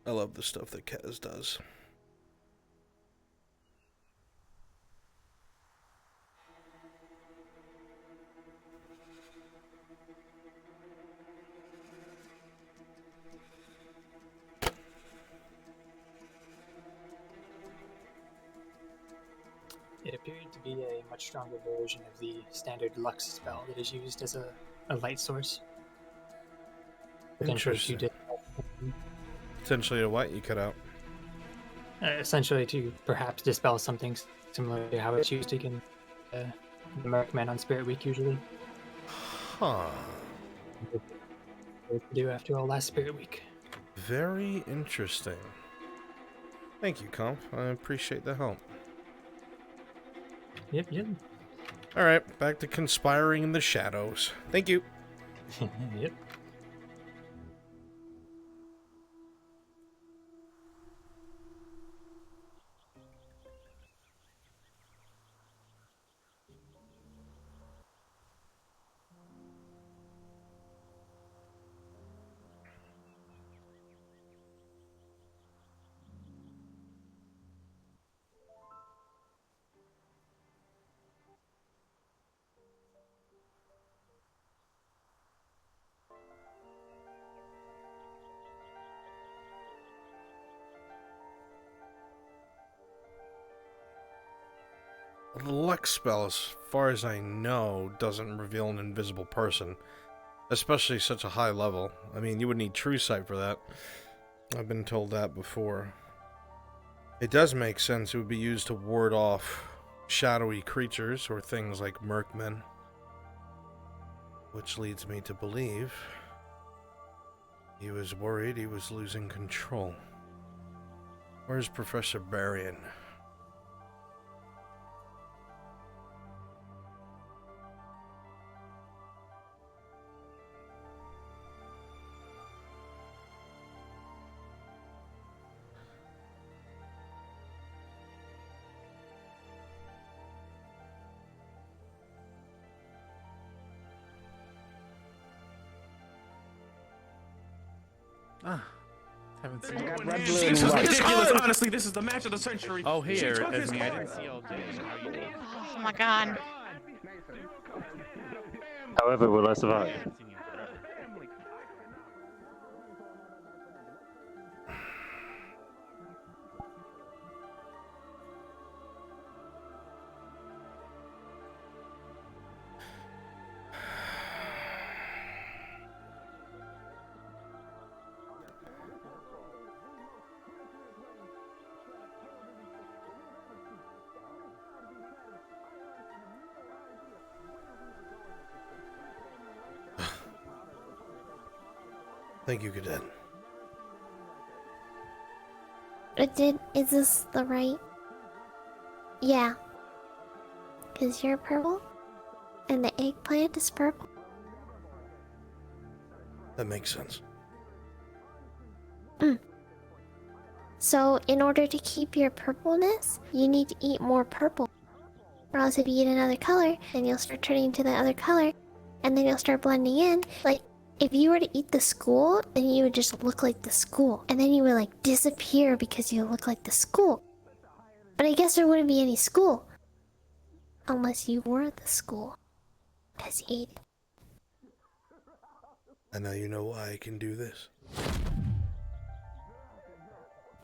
I love the stuff that Kaz does. It appeared to be a much stronger version of the standard Lux spell that is used as a light source. Potentially Interesting. Potentially a what you cut out? Essentially to perhaps dispel something similar to how it's used in the Mercman on Spirit Week usually. Huh. What to do after all last Spirit Week. Very interesting. Thank you, Comp. I appreciate the help. Yep. Alright, back to conspiring in the shadows. Thank you. Yep. The Lux spell, as far as I know, doesn't reveal an invisible person. Especially such a high level. I mean, you would need true sight for that. I've been told that before. It does make sense it would be used to ward off shadowy creatures or things like merkmen. Which leads me to believe he was worried he was losing control. Where's Professor Barian? Haven't seen Red, it. blue, This and is white. ridiculous. Honestly, this is the match of the century. Oh, here, She took his Esme, I card. didn't see all day. How you doing? Oh my god. However, will I survive? Thank you, Cadet. Is this the right? Yeah. Because you're purple, and the eggplant is purple. That makes sense. So, in order to keep your purpleness, you need to eat more purple. Or else if you eat another color, then you'll start turning to the other color, and then you'll start blending in. Like, if you were to eat the school, then you would just look like the school. And then you would, like, disappear because you look like the school. But I guess there wouldn't be any school. Unless you were the school. Because you ate it. And now you know why I can do this.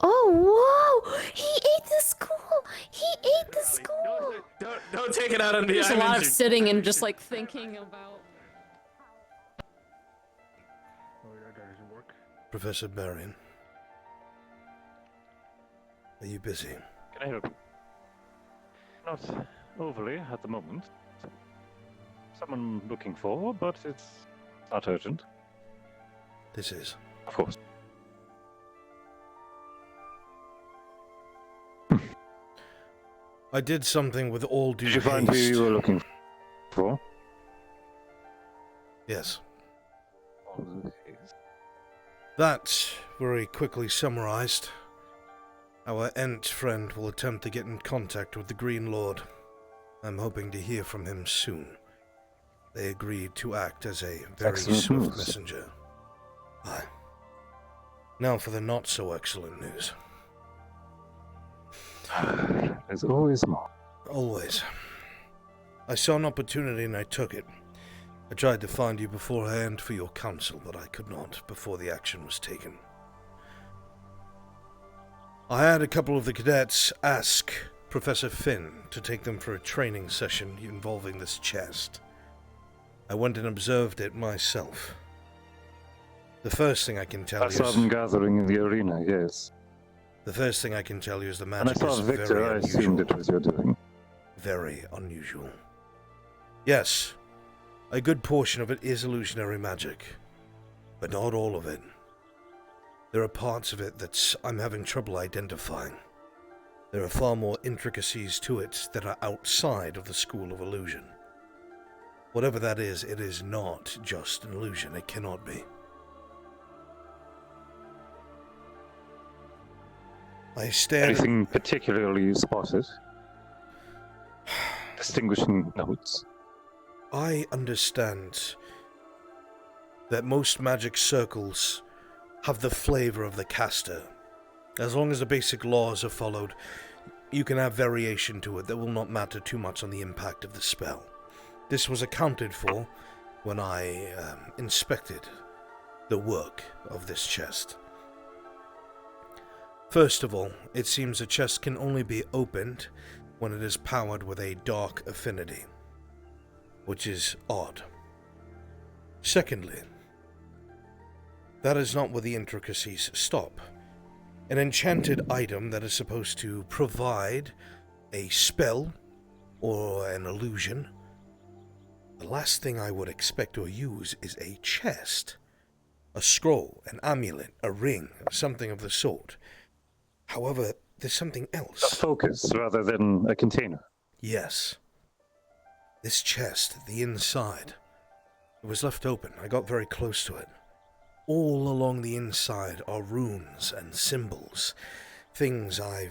Oh, whoa! He ate the school! He ate the school! Don't take it out on me. There's a I'm lot of injured. sitting and just like thinking about. Professor Barian. Are you busy? Can I help you? Not overly at the moment. Someone looking for, but it's not urgent. This is. Of course. I did something with all due Did you find who haste. you were looking for? Yes. Okay. That, very quickly summarized, our Ent friend will attempt to get in contact with the Green Lord. I'm hoping to hear from him soon. They agreed to act as a very Excellent swift news. messenger. Aye. Now for the not-so-excellent news. There's always more. Always. I saw an opportunity and I took it. I tried to find you beforehand for your counsel, but I could not before the action was taken. I had a couple of the cadets ask Professor Finn to take them for a training session involving this chest. I went and observed it myself. The first thing I can tell I you saw is... them gathering in the arena, yes. The first thing I can tell you is the And I magic saw is Victor, very I unusual. assumed it was your doing. Very unusual. Yes, a good portion of it is illusionary magic, but not all of it. There are parts of it that I'm having trouble identifying. There are far more intricacies to it that are outside of the school of illusion. Whatever that is, it is not just an illusion. It cannot be. I stared at... Anything particularly you spotted? Distinguishing notes? I understand that most magic circles have the flavor of the caster. As long as the basic laws are followed, you can have variation to it that will not matter too much on the impact of the spell. This was accounted for when I inspected the work of this chest. First of all, it seems a chest can only be opened when it is powered with a dark affinity, which is odd. Secondly, that is not where the intricacies stop. An enchanted item that is supposed to provide a spell or an illusion. The last thing I would expect or use is a chest, a scroll, an amulet, a ring, something of the sort. However, there's something else. A focus rather than a container. Yes. This chest, the inside, it was left open. I got very close to it. All along the inside are runes and symbols. Things I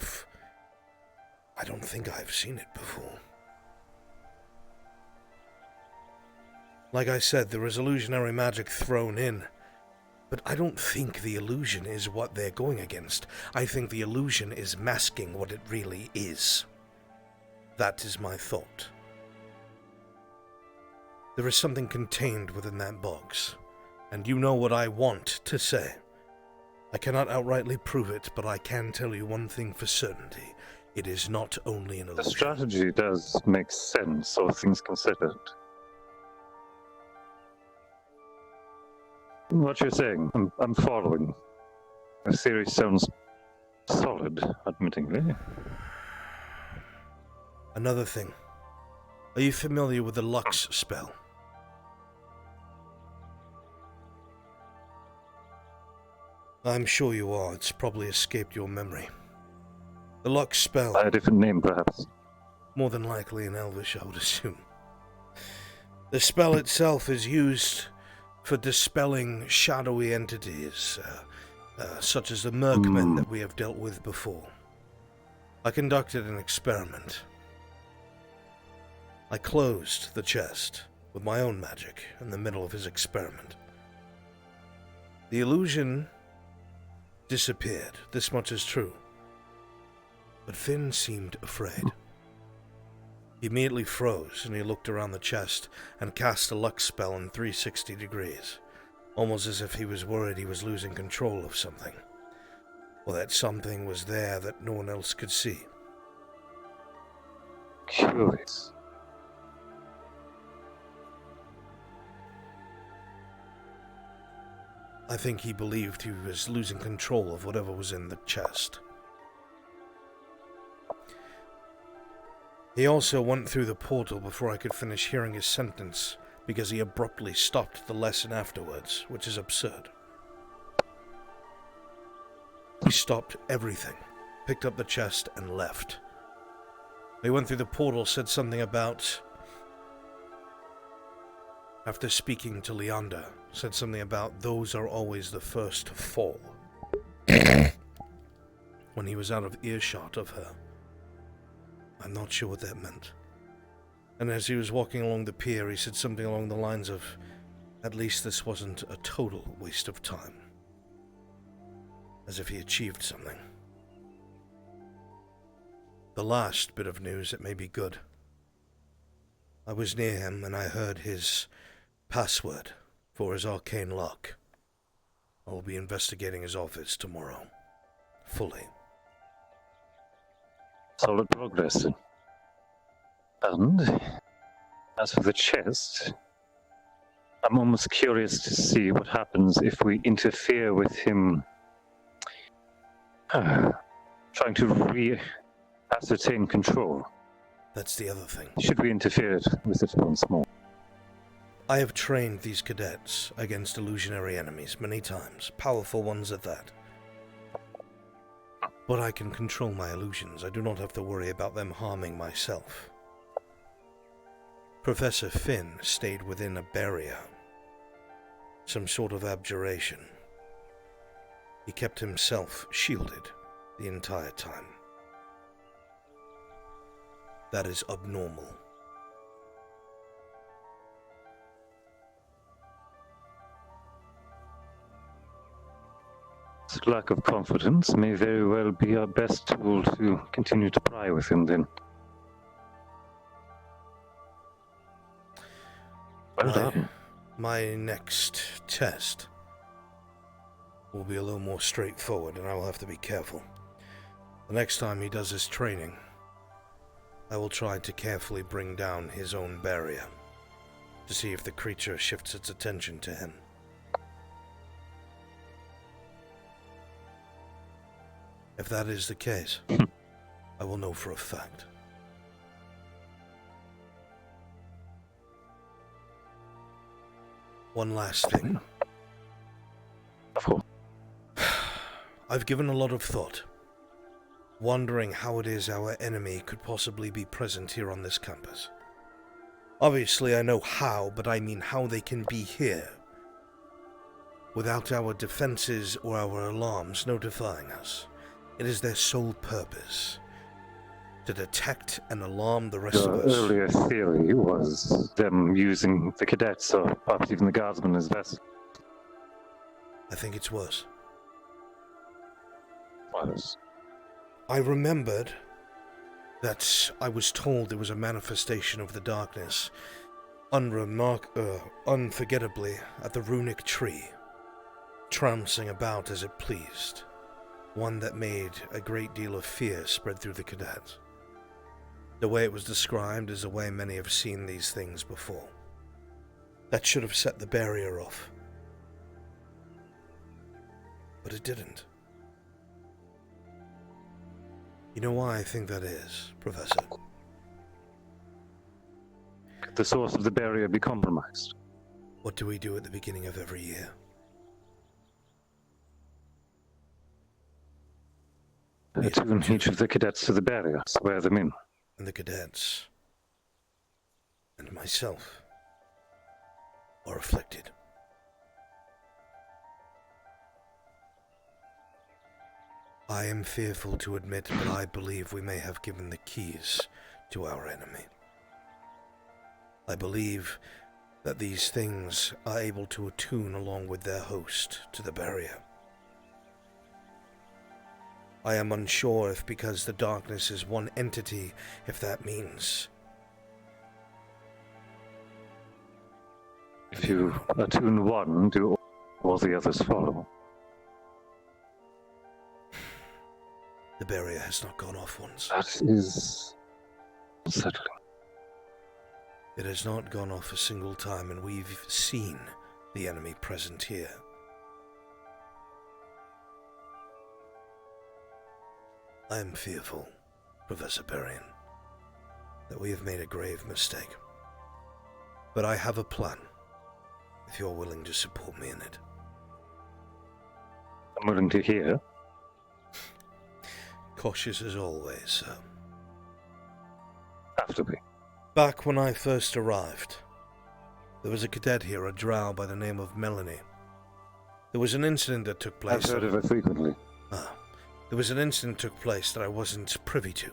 don't think I've seen it before. Like I said, there is illusionary magic thrown in. But I don't think the illusion is what they're going against. I think the illusion is masking what it really is. That is my thought. There is something contained within that box. And you know what I want to say. I cannot outrightly prove it, but I can tell you one thing for certainty. It is not only an illusion. The strategy does make sense, all things considered. What you're saying, I'm following. The theory sounds solid, admittingly. Another thing. Are you familiar with the Lux spell? I'm sure you are. It's probably escaped your memory. The Lux spell... By a different name, perhaps. More than likely in Elvish, I would assume. The spell itself is used for dispelling shadowy entities, such as the merkmen that we have dealt with before. I conducted an experiment. I closed the chest with my own magic in the middle of his experiment. The illusion disappeared. This much is true. But Finn seemed afraid. He immediately froze, and he looked around the chest and cast a Lux spell in 360 degrees, almost as if he was worried he was losing control of something, or that something was there that no one else could see. Curious. I think he believed he was losing control of whatever was in the chest. He also went through the portal before I could finish hearing his sentence, because he abruptly stopped the lesson afterwards, which is absurd. He stopped everything, picked up the chest, and left. He went through the portal, said something about... After speaking to Leander, said something about those are always the first to fall. When he was out of earshot of her. I'm not sure what that meant. And as he was walking along the pier, he said something along the lines of, at least this wasn't a total waste of time. As if he achieved something. The last bit of news that may be good. I was near him and I heard his password for his arcane lock. I will be investigating his office tomorrow. Fully. Solid progress. And as for the chest, I'm almost curious to see what happens if we interfere with him trying to re-ascertain control. That's the other thing. Should we interfere with it once more? I have trained these cadets against illusionary enemies many times, powerful ones at that. But I can control my illusions. I do not have to worry about them harming myself. Professor Finn stayed within a barrier, some sort of abjuration. He kept himself shielded the entire time. That is abnormal. This lack of confidence may very well be our best tool to continue to pry with him then. Well done. My next test will be a little more straightforward, and I will have to be careful. The next time he does his training, I will try to carefully bring down his own barrier, to see if the creature shifts its attention to him. If that is the case, I will know for a fact. One last thing. I've given a lot of thought, wondering how it is our enemy could possibly be present here on this campus. Obviously, I know how, but I mean how they can be here, without our defenses or our alarms notifying us. It is their sole purpose, to detect and alarm the rest Your of us. earlier theory was them using the cadets or perhaps even the guardsmen as vessels. I think it's worse. Worse. I remembered that I was told there was a manifestation of the darkness unforgettably at the runic tree, trouncing about as it pleased, one that made a great deal of fear spread through the cadets. The way it was described is the way many have seen these things before. That should have set the barrier off. But it didn't. You know why I think that is, Professor? Could the source of the barrier be compromised? What do we do at the beginning of every year? Attune each of the cadets to the barrier, swear them in. And the cadets, and myself, are afflicted. I am fearful to admit, but I believe we may have given the keys to our enemy. I believe that these things are able to attune along with their host to the barrier. I am unsure if because the darkness is one entity, if that means... If you attune one, do all the others follow? The barrier has not gone off once. That is unsettling. It has not gone off a single time, and we've seen the enemy present here. I am fearful, Professor Berrien, that we have made a grave mistake. But I have a plan, if you're willing to support me in it. I'm willing to hear. Cautious as always, sir. Have to be. Back when I first arrived, there was a cadet here, a drow by the name of Melanie. There was an incident that took place... I've heard of it frequently. There was an incident that took place that I wasn't privy to.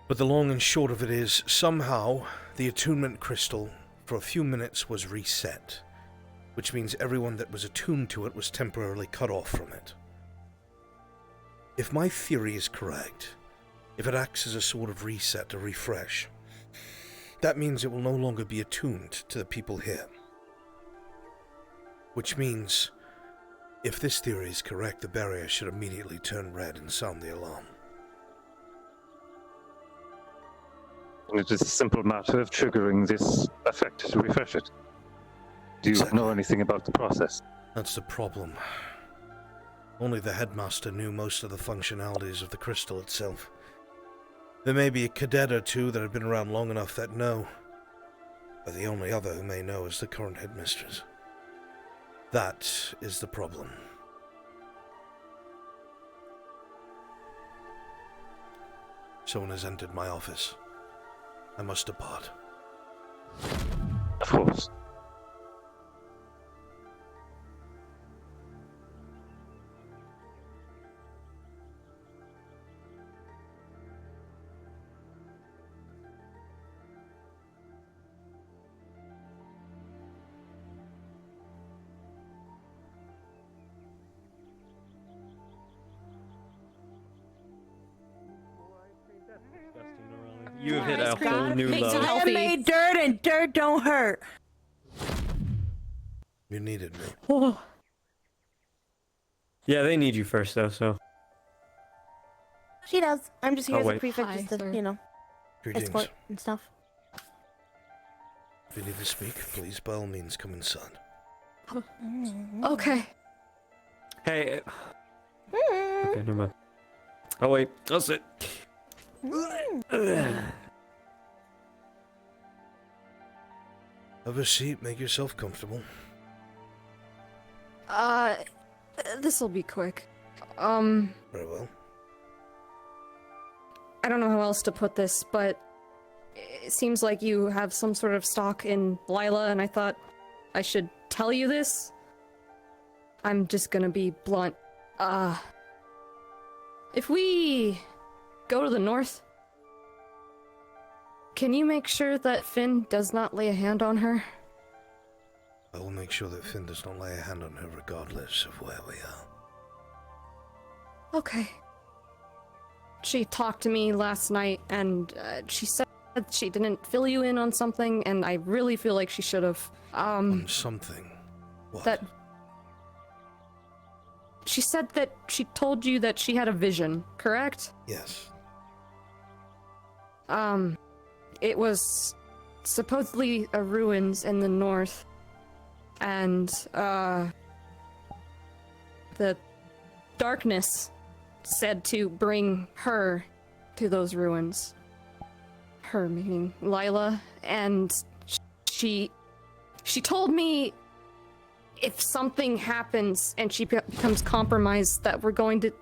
But the long and short of it is, somehow, the attunement crystal, for a few minutes, was reset, which means everyone that was attuned to it was temporarily cut off from it. If my theory is correct, if it acts as a sort of reset, a refresh, that means it will no longer be attuned to the people here. Which means, if this theory is correct, the barrier should immediately turn red and sound the alarm. And it is a simple matter of triggering this effect to refresh it. Do you know anything about the process? That's the problem. Only the headmaster knew most of the functionalities of the crystal itself. There may be a cadet or two that have been around long enough that know, but the only other who may know is the current headmistress. That is the problem. Someone has entered my office. I must depart. Of course. You have hit a whole new low. I made dirt, and dirt don't hurt. You needed me. Oh. Yeah, they need you first, though, so. She does. I'm just here Oh, as a wait. prefect, Hi, just to, sir. you know, Greetings. escort and stuff. If you need to speak, please by all means come inside. Okay. Hey, Okay, never mind. Oh wait, I'll sit. Have a seat, make yourself comfortable. This'll be quick. Very well. I don't know how else to put this, but it seems like you have some sort of stock in Lila, and I thought I should tell you this. I'm just gonna be blunt. If we go to the north, can you make sure that Finn does not lay a hand on her? I will make sure that Finn does not lay a hand on her regardless of where we are. Okay. She talked to me last night, and she said she didn't fill you in on something, and I really feel like she should have. On something? What? That... She said that she told you that she had a vision, correct? Yes. It was supposedly a ruins in the north, and, the darkness said to bring her to those ruins. Her meaning Lila, and she told me if something happens and she becomes compromised that we're going to...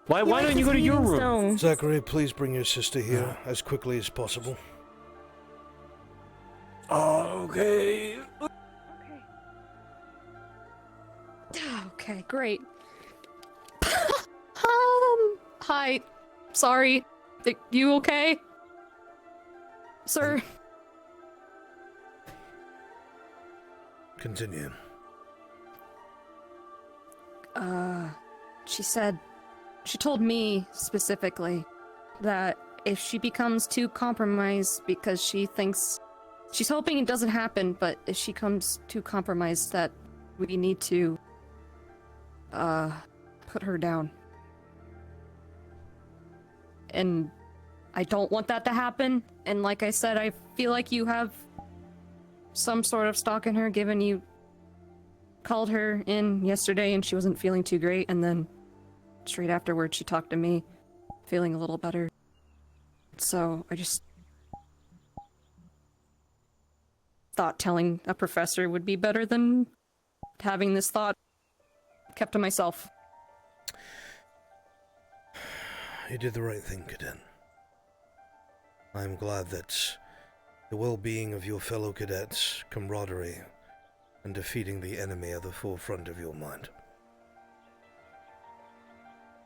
Why don't you go to your room? Zachary, please bring your sister here as quickly as possible. Okay. Okay, great. Hi. Sorry. You okay? Sir? Continue. She told me specifically that if she becomes too compromised because she thinks... She's hoping it doesn't happen, but if she comes too compromised that we need to, put her down. And I don't want that to happen, and like I said, I feel like you have some sort of stock in her, given you called her in yesterday and she wasn't feeling too great, and then straight afterwards she talked to me, feeling a little better. So I just thought telling a professor would be better than having this thought kept to myself. You did the right thing, Cadet. I am glad that the well-being of your fellow cadets, camaraderie, and defeating the enemy are the forefront of your mind.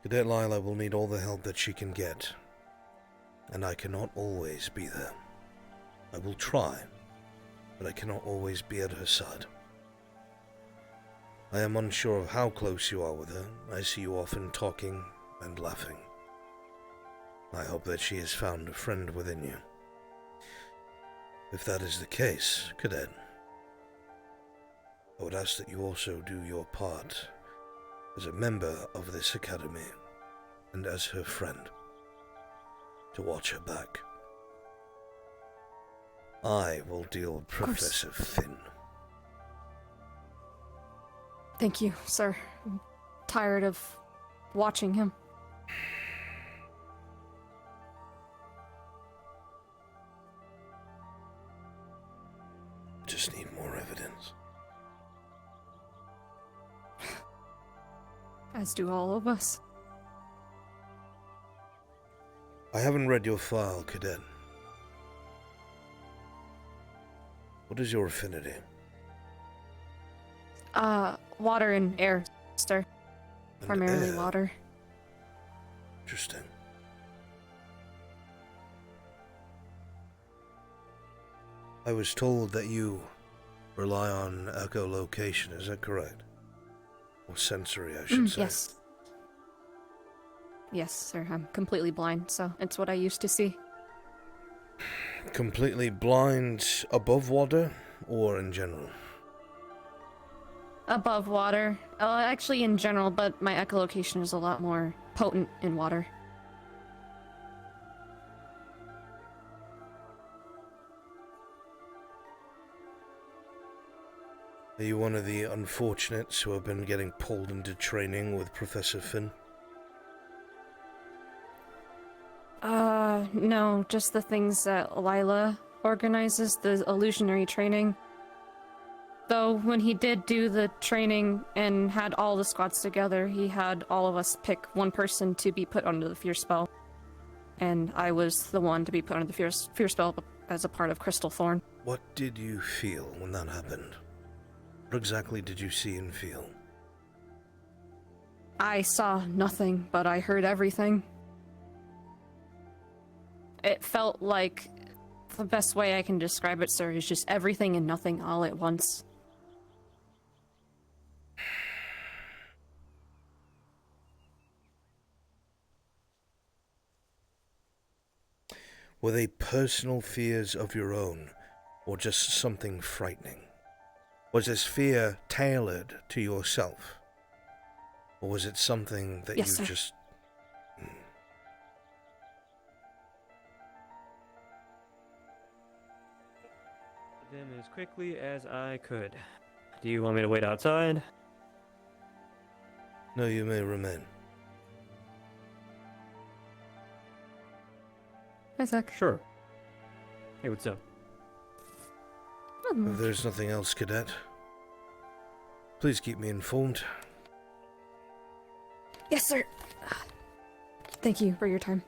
Cadet Lila will need all the help that she can get, and I cannot always be there. I will try, but I cannot always be at her side. I am unsure of how close you are with her. I see you often talking and laughing. I hope that she has found a friend within you. If that is the case, Cadet, I would ask that you also do your part as a member of this academy and as her friend to watch her back. I will deal with Professor Finn. Thank you, sir. I'm tired of watching him. Just need more evidence. As do all of us. I haven't read your file, Cadet. What is your affinity? Water and air, sir. Primarily air? water. Interesting. I was told that you rely on echolocation, is that correct? Or sensory, I should say. Yes. Yes, sir. I'm completely blind, so it's what I used to see. Completely blind above water, or in general? Above water. Actually in general, but my echolocation is a lot more potent in water. Are you one of the unfortunates who have been getting pulled into training with Professor Finn? No, just the things that Lila organizes, the illusionary training. Though, when he did do the training and had all the squads together, he had all of us pick one person to be put under the fear spell. And I was the one to be put under the fear spell as a part of Crystal Thorn. What did you feel when that happened? What exactly did you see and feel? I saw nothing, but I heard everything. It felt like, the best way I can describe it, sir, is just everything and nothing all at once. Were they personal fears of your own, or just something frightening? Was this fear tailored to yourself? Or was it something that Yes, you sir. just... Them as quickly as I could. Do you want me to wait outside? No, you may remain. Hi, Zach. Sure. Hey, what's up? If there's nothing else, Cadet, please keep me informed. Yes, sir. Thank you for your time.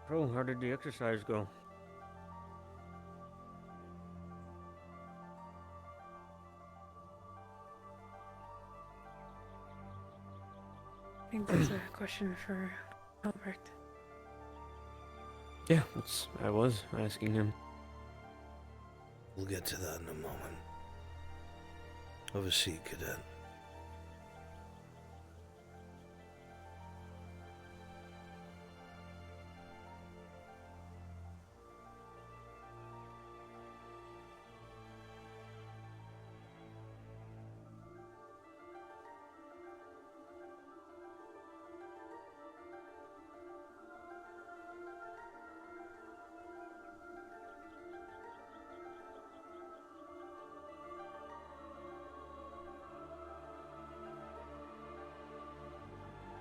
Bro, how did the exercise go? I think that's a question for Albrecht. Yeah, I was asking him. We'll get to that in a moment. Have a seat, Cadet.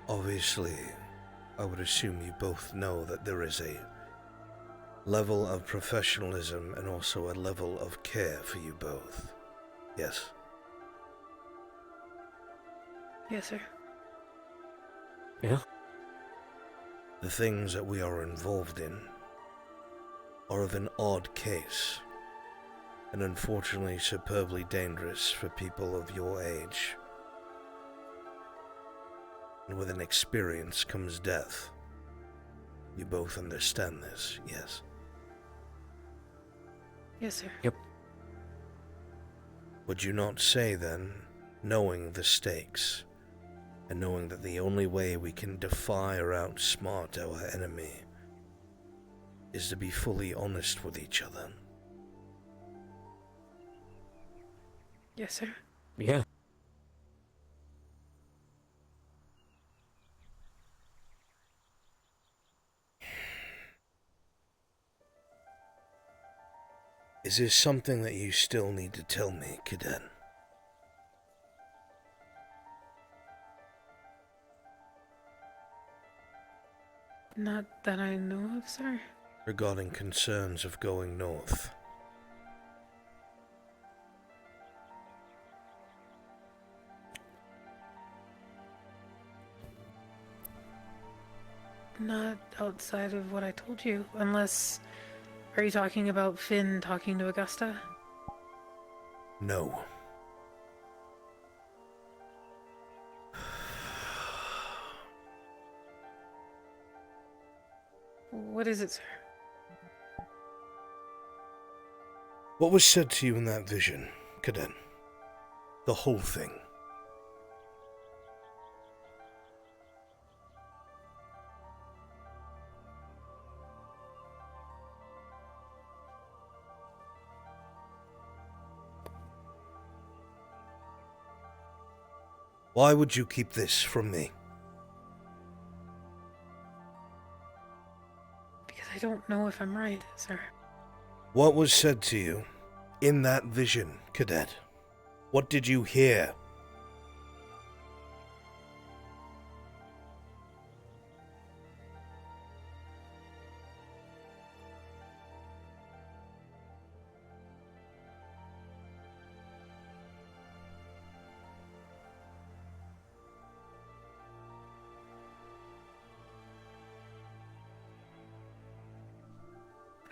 Obviously, I would assume you both know that there is a level of professionalism and also a level of care for you both. Yes? Yes, sir. Yeah? The things that we are involved in are of an odd case, and unfortunately superbly dangerous for people of your age. And with an experience comes death. You both understand this, yes? Yes, sir. Yep. Would you not say then, knowing the stakes, and knowing that the only way we can defy or outsmart our enemy is to be fully honest with each other? Yes, sir. Yeah. Is there something that you still need to tell me, Cadet? Not that I know of, sir. Regarding concerns of going north. Not outside of what I told you, unless... Are you talking about Finn talking to Augusta? No. What is it, sir? What was said to you in that vision, Cadet? The whole thing. Why would you keep this from me? Because I don't know if I'm right, sir. What was said to you in that vision, Cadet? What did you hear?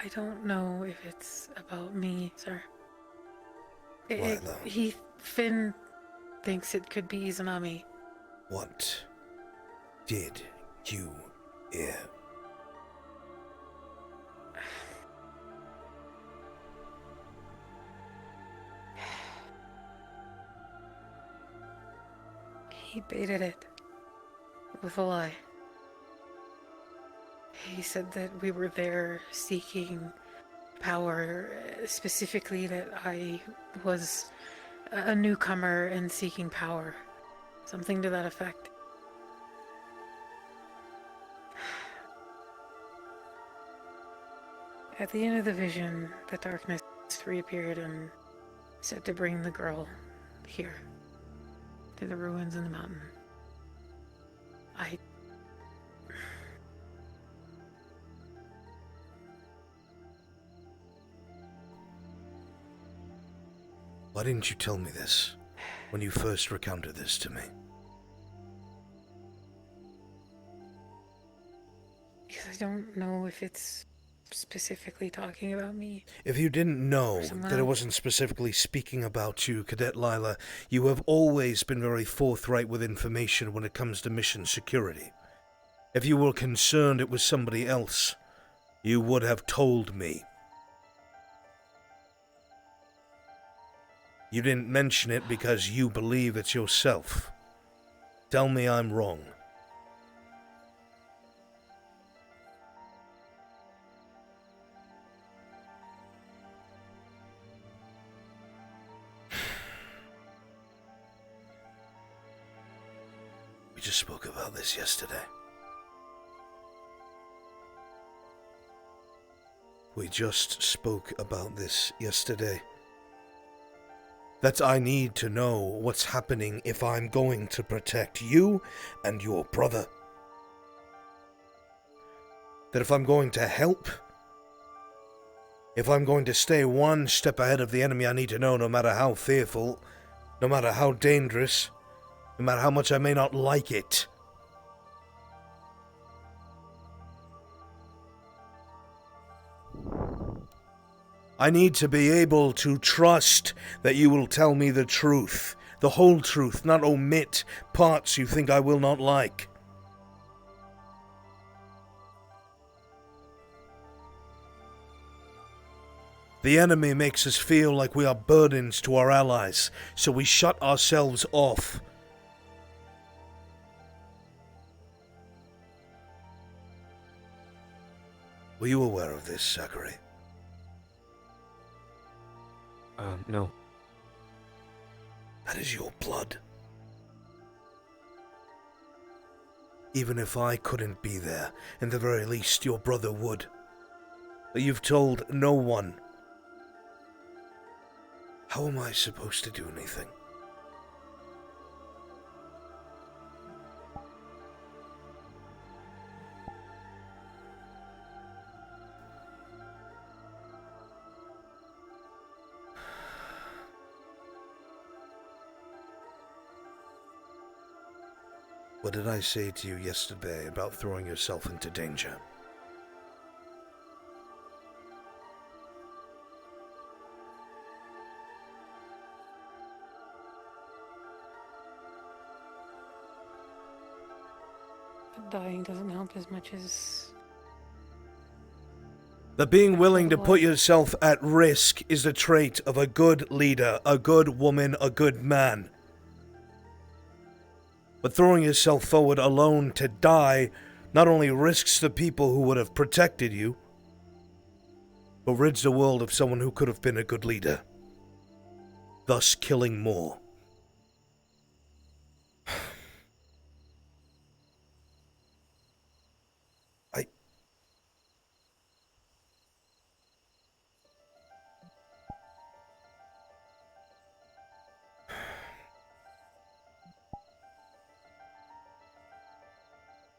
I don't know if it's about me, sir. Lila. Finn thinks it could be Izanami. What did you hear? He baited it with a lie. He said that we were there seeking power, specifically that I was a newcomer and seeking power. Something to that effect. At the end of the vision, the darkness reappeared and said to bring the girl here, to the ruins in the mountain. Why didn't you tell me this when you first recounted this to me? Because I don't know if it's specifically talking about me. If you didn't know that it wasn't specifically speaking about you, Cadet Lila, you have always been very forthright with information when it comes to mission security. If you were concerned it was somebody else, you would have told me. You didn't mention it because you believe it's yourself. Tell me I'm wrong. We just spoke about this yesterday. We just spoke about this yesterday. That I need to know what's happening if I'm going to protect you and your brother. That if I'm going to help, if I'm going to stay one step ahead of the enemy, I need to know no matter how fearful, no matter how dangerous, no matter how much I may not like it. I need to be able to trust that you will tell me the truth, the whole truth, not omit parts you think I will not like. The enemy makes us feel like we are burdens to our allies, so we shut ourselves off. Were you aware of this, Zachary? No. That is your blood. Even if I couldn't be there, in the very least your brother would. But you've told no one. How am I supposed to do anything? What did I say to you yesterday about throwing yourself into danger? But dying doesn't help as much as... That being willing to put yourself at risk is the trait of a good leader, a good woman, a good man. But throwing yourself forward alone to die not only risks the people who would have protected you, but rids the world of someone who could have been a good leader, thus killing more.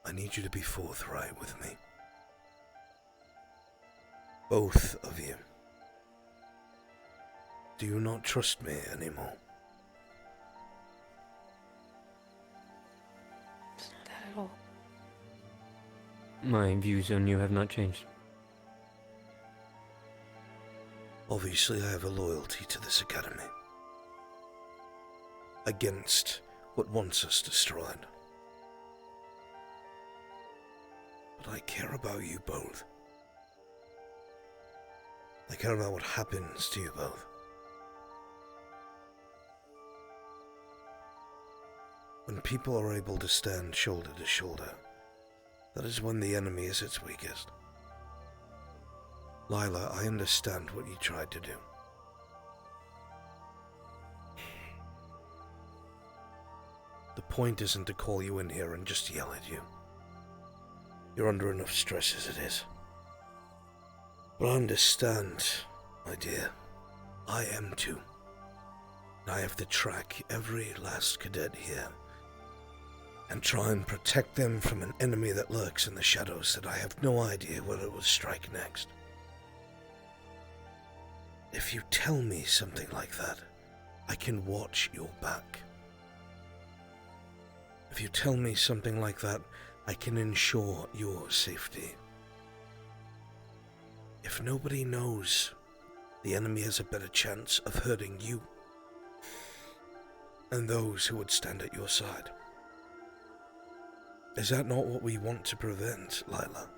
I need you to be forthright with me. Both of you. Do you not trust me anymore? It's not that at all. My views on you have not changed. Obviously, I have a loyalty to this academy. Against what wants us destroyed. But I care about you both. I care about what happens to you both. When people are able to stand shoulder to shoulder, that is when the enemy is its weakest. Lila, I understand what you tried to do. The point isn't to call you in here and just yell at you. You're under enough stress as it is. But I understand, my dear. I am too. And I have to track every last cadet here and try and protect them from an enemy that lurks in the shadows that I have no idea where it will strike next. If you tell me something like that, I can watch your back. If you tell me something like that, I can ensure your safety. If nobody knows, the enemy has a better chance of hurting you and those who would stand at your side. Is that not what we want to prevent, Lila?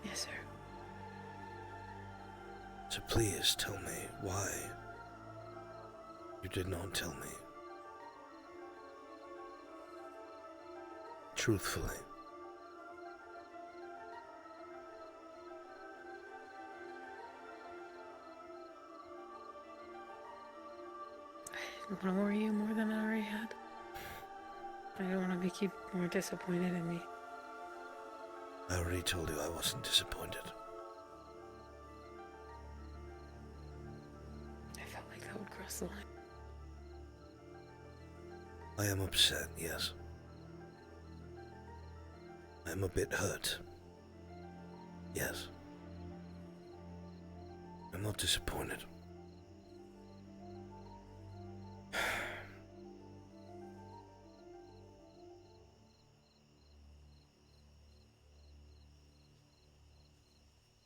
Yes, sir. So please tell me why you did not tell me. Truthfully. I don't want to worry you more than I already had. I don't want to make you more disappointed in me. I already told you I wasn't disappointed. I felt like that would cross the line. I am upset, yes. I am a bit hurt. Yes. I'm not disappointed.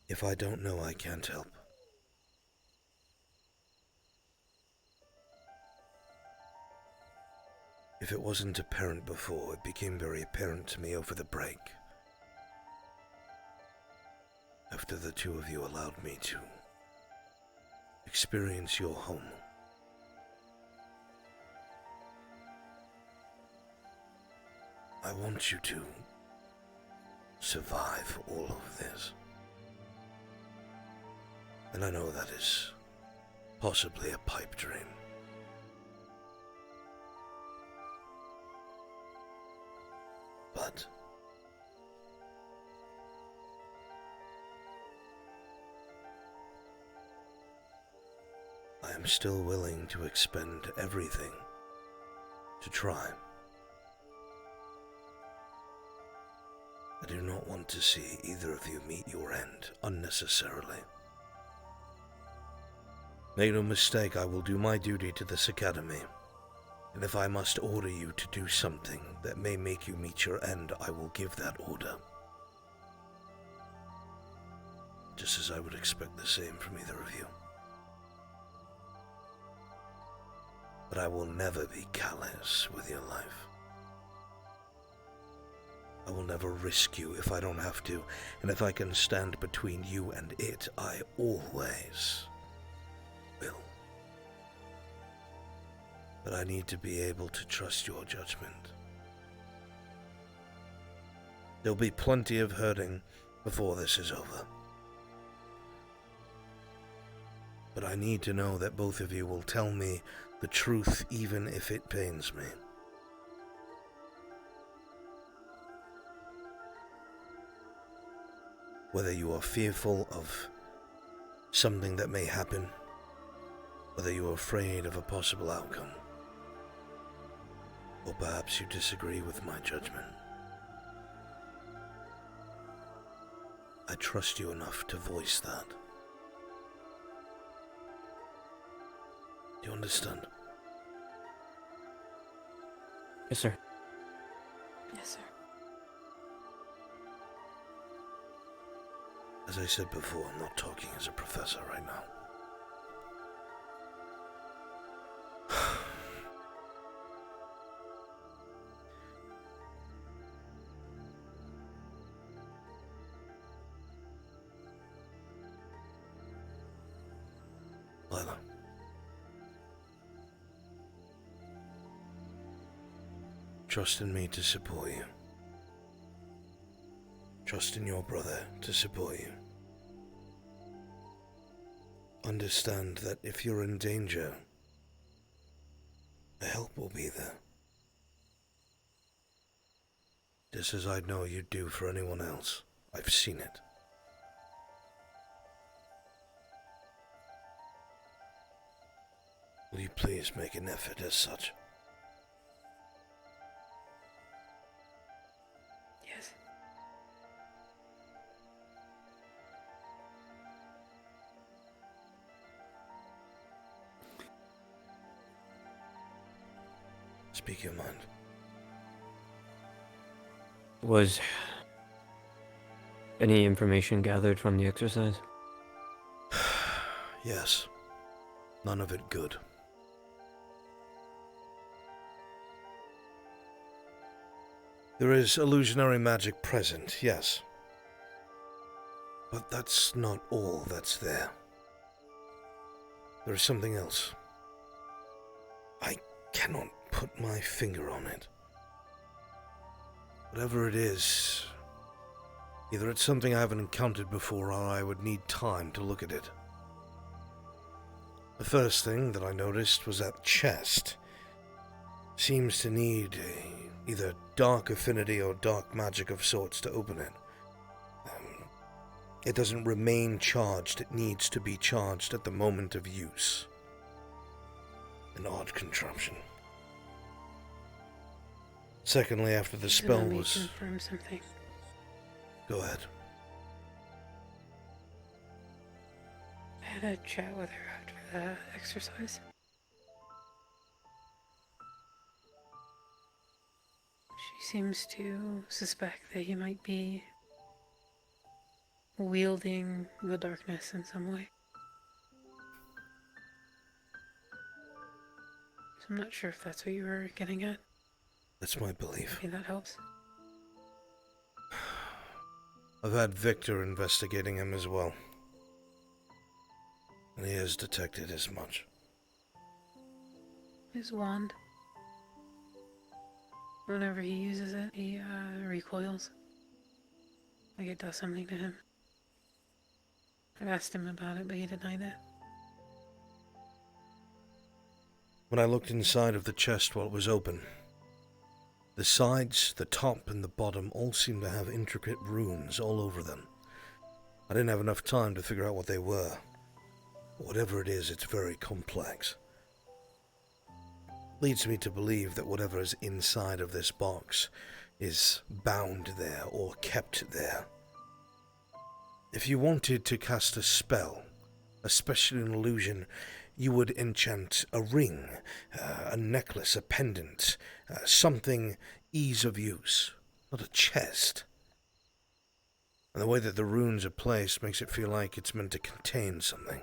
If I don't know, I can't help. If it wasn't apparent before, it became very apparent to me over the break. After the two of you allowed me to experience your home. I want you to survive all of this. And I know that is possibly a pipe dream. But I am still willing to expend everything to try. I do not want to see either of you meet your end unnecessarily. Make no mistake, I will do my duty to this academy, and if I must order you to do something that may make you meet your end, I will give that order. Just as I would expect the same from either of you. But I will never be callous with your life. I will never risk you if I don't have to, and if I can stand between you and it, I always will. But I need to be able to trust your judgment. There'll be plenty of hurting before this is over. But I need to know that both of you will tell me the truth even if it pains me. Whether you are fearful of something that may happen, whether you are afraid of a possible outcome, Or perhaps you disagree with my judgment. I trust you enough to voice that. Do you understand? Yes, sir. Yes, sir. As I said before, I'm not talking as a professor right now. Lila. Trust in me to support you. Trust in your brother to support you. Understand that if you're in danger, the help will be there. Just as I know you'd do for anyone else. I've seen it. Will you please make an effort as such? Yes. Speak your mind. Was any information gathered from the exercise? Yes. None of it good. There is illusionary magic present, yes. But that's not all that's there. There is something else. I cannot put my finger on it. Whatever it is, either it's something I haven't encountered before or I would need time to look at it. The first thing that I noticed was that chest seems to need either dark affinity or dark magic of sorts to open it. It doesn't remain charged, it needs to be charged at the moment of use. An odd contraption. Secondly, after the spell Let me was... confirm something. Go ahead. I had a chat with her after the exercise. She seems to suspect that he might be wielding the darkness in some way. So I'm not sure if that's what you were getting at. That's my belief. Maybe that helps. I've had Victor investigating him as well. And he has detected as much. His wand. Whenever he uses it, he recoils. Like it does something to him. I've asked him about it, but he denied it. When I looked inside of the chest while it was open, the sides, the top, and the bottom all seemed to have intricate runes all over them. I didn't have enough time to figure out what they were. Whatever it is, it's very complex. Leads me to believe that whatever is inside of this box is bound there or kept there. If you wanted to cast a spell, especially an illusion, you would enchant a ring, a necklace, a pendant, something ease of use, not a chest. And the way that the runes are placed makes it feel like it's meant to contain something.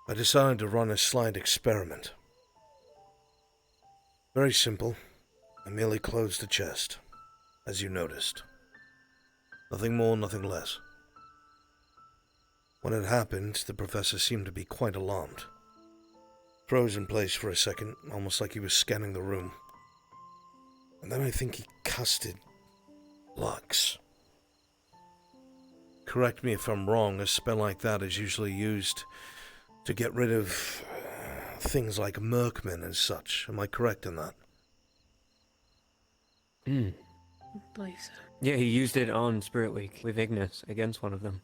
I decided to run a slight experiment. Very simple. I merely closed the chest, as you noticed. Nothing more, nothing less. When it happened, the professor seemed to be quite alarmed. Froze in place for a second, almost like he was scanning the room. And then I think he casted Lux. Correct me if I'm wrong, a spell like that is usually used to get rid of things like merkmen and such. Am I correct in that? I believe so. Yeah, he used it on Spirit Week with Ignis against one of them.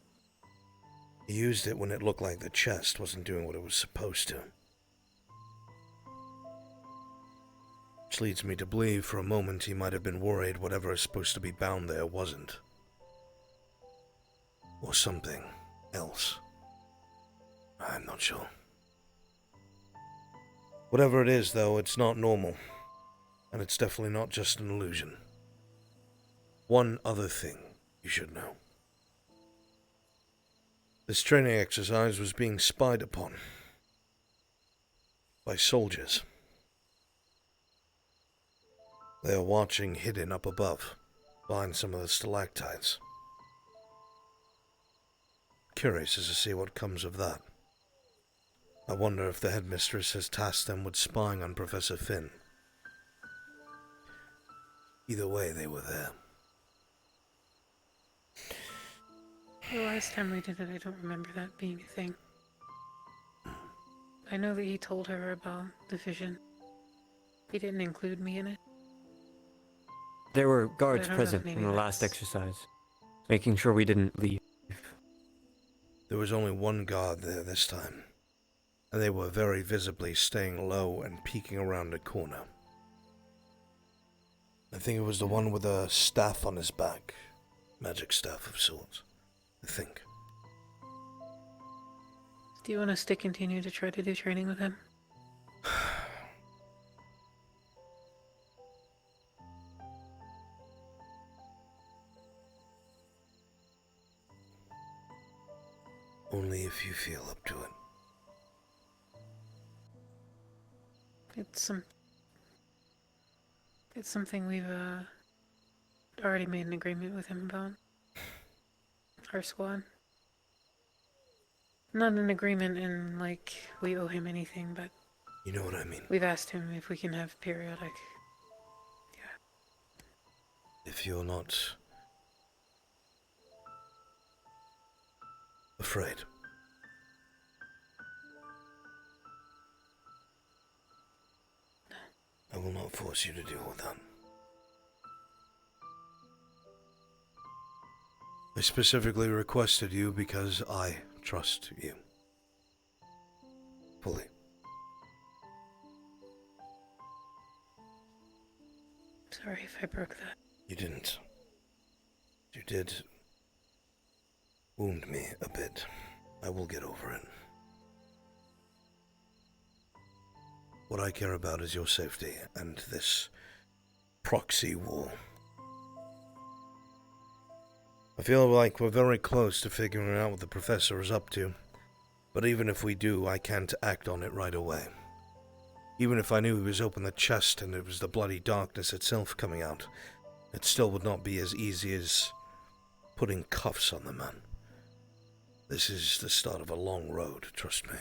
He used it when it looked like the chest wasn't doing what it was supposed to. Which leads me to believe for a moment he might have been worried whatever is supposed to be bound there wasn't. Or something else. I'm not sure. Whatever it is, though, it's not normal. And it's definitely not just an illusion. One other thing you should know. This training exercise was being spied upon. By soldiers. They are watching hidden up above, behind some of the stalactites. Curious as to see what comes of that. I wonder if the headmistress has tasked them with spying on Professor Finn. Either way, they were there. The last time we did it, I don't remember that being a thing. I know that he told her about the vision. He didn't include me in it. There were guards I don't know if present maybe in the last that's- exercise, making sure we didn't leave. There was only one guard there this time, and they were very visibly staying low and peeking around a corner. I think it was the one with a staff on his back. Magic staff of sorts, I think. Do you want us to continue to try to do training with him? Only if you feel up to it. It's something we've already made an agreement with him about. Our squad. Not an agreement in like we owe him anything, but You know what I mean? we've asked him if we can have periodic. If you're not afraid. I will not force you to deal with that. I specifically requested you because I trust you. Fully. Sorry if I broke that. You didn't. You did wound me a bit. I will get over it. What I care about is your safety and this proxy war. I feel like we're very close to figuring out what the professor is up to, but even if we do, I can't act on it right away. Even if I knew he was open the chest and it was the bloody darkness itself coming out, it still would not be as easy as putting cuffs on the man. This is the start of a long road, trust me.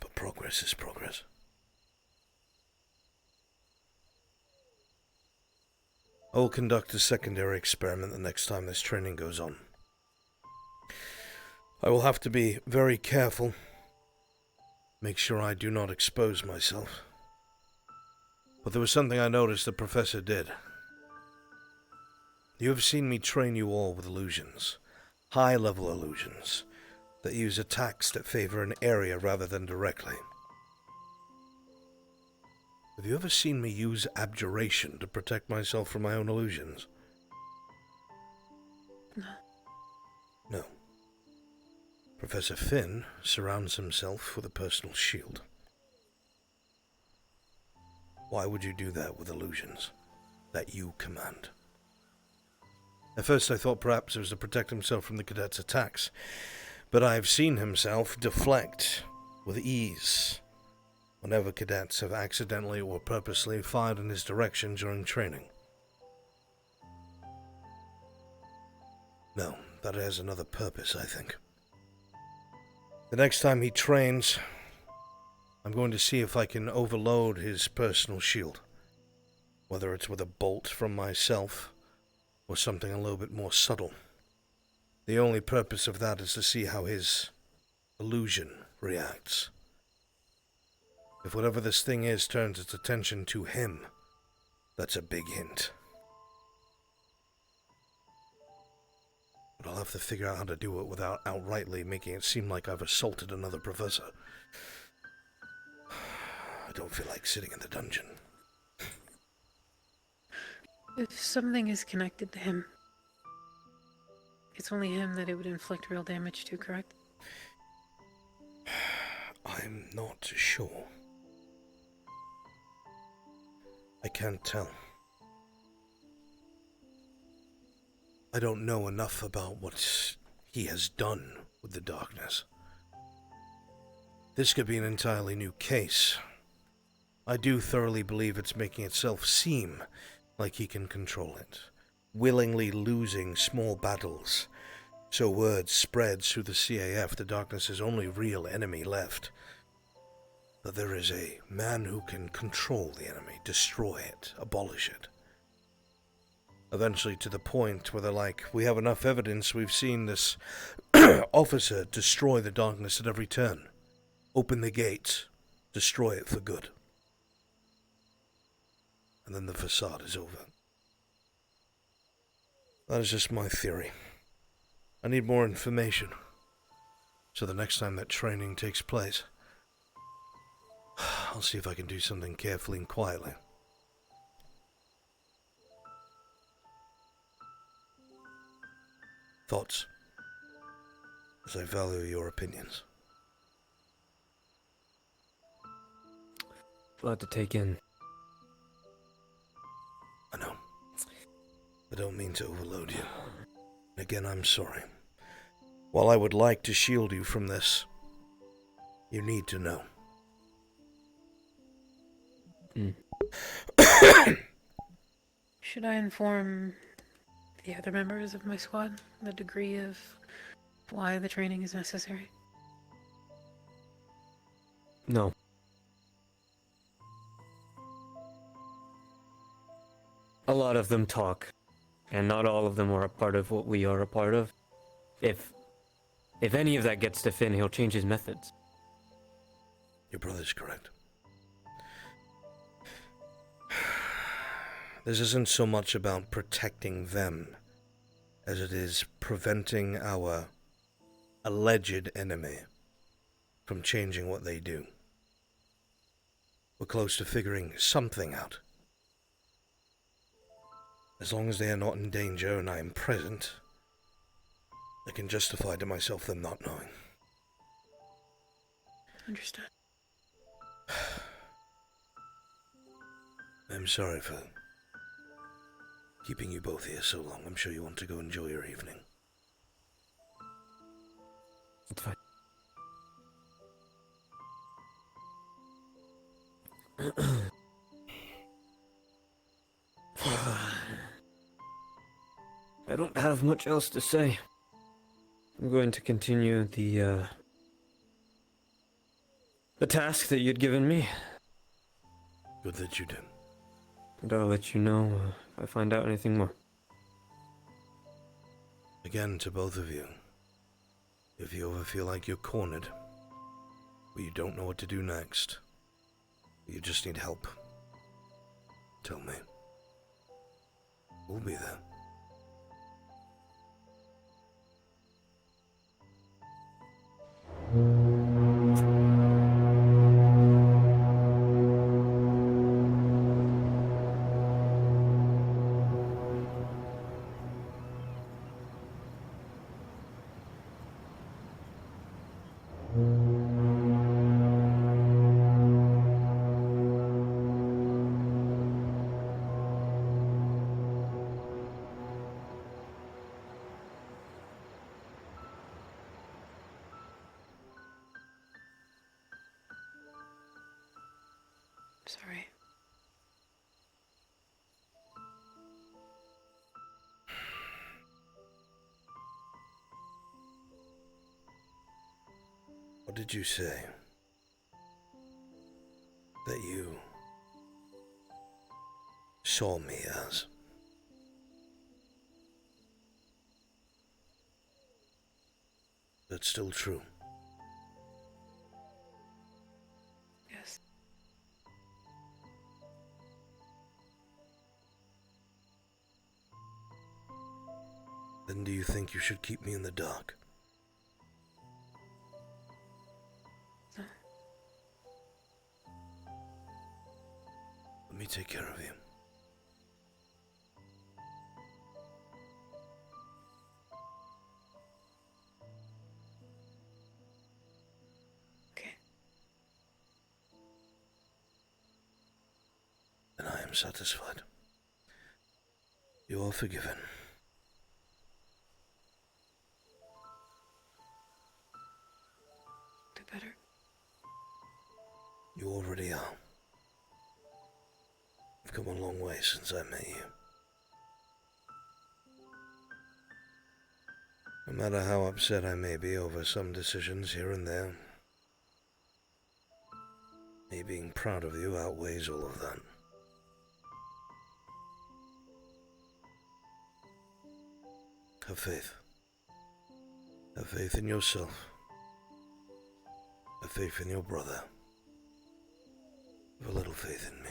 But progress is progress. I will conduct a secondary experiment the next time this training goes on. I will have to be very careful. Make sure I do not expose myself. But there was something I noticed the professor did. You have seen me train you all with illusions. High-level illusions that use attacks that favor an area rather than directly. Have you ever seen me use abjuration to protect myself from my own illusions? No. No. Professor Finn surrounds himself with a personal shield. Why would you do that with illusions that you command? At first I thought perhaps it was to protect himself from the cadet's attacks, but I have seen himself deflect with ease whenever cadets have accidentally or purposely fired in his direction during training. No, that has another purpose, I think. The next time he trains, I'm going to see if I can overload his personal shield. Whether it's with a bolt from myself, or something a little bit more subtle. The only purpose of that is to see how his illusion reacts. If whatever this thing is turns its attention to him, that's a big hint. But I'll have to figure out how to do it without outrightly making it seem like I've assaulted another professor. I don't feel like sitting in the dungeon. If something is connected to him, it's only him that it would inflict real damage to, correct? I'm not sure. I can't tell. I don't know enough about what he has done with the darkness. This could be an entirely new case. I do thoroughly believe it's making itself seem like he can control it, willingly losing small battles, so word spreads through the CAF the darkness's only real enemy left. That there is a man who can control the enemy, destroy it, abolish it. Eventually to the point where they're like, we have enough evidence, we've seen this officer destroy the darkness at every turn. Open the gates, destroy it for good. And then the facade is over. That is just my theory. I need more information. So the next time that training takes place, I'll see if I can do something carefully and quietly. Thoughts? As I value your opinions. A lot to take in. I know. I don't mean to overload you. Again, I'm sorry. While I would like to shield you from this, you need to know. Should I inform the other members of my squad the degree of why the training is necessary? No. A lot of them talk, and not all of them are a part of what we are a part of. If any of that gets to Finn, he'll change his methods. Your brother's correct. This isn't so much about protecting them as it is preventing our alleged enemy from changing what they do. We're close to figuring something out. As long as they are not in danger and I am present, I can justify to myself them not knowing. Understood. I'm sorry for keeping you both here so long. I'm sure you want to go enjoy your evening. It's fine. I don't have much else to say. I'm going to continue the task that you'd given me. Good that you did. And I'll let you know if I find out anything more. Again, to both of you, if you ever feel like you're cornered, or you don't know what to do next, or you just need help, tell me. We'll be there. Sorry. What did you say? That you saw me as? That's still true. Yes. Then do you think you should keep me in the dark? me take care of you. Okay. And I am satisfied. You are forgiven. Do better. You already are. You've come a long way since I met you. No matter how upset I may be over some decisions here and there, me being proud of you outweighs all of that. Have faith. Have faith in yourself. Have faith in your brother. Have a little faith in me.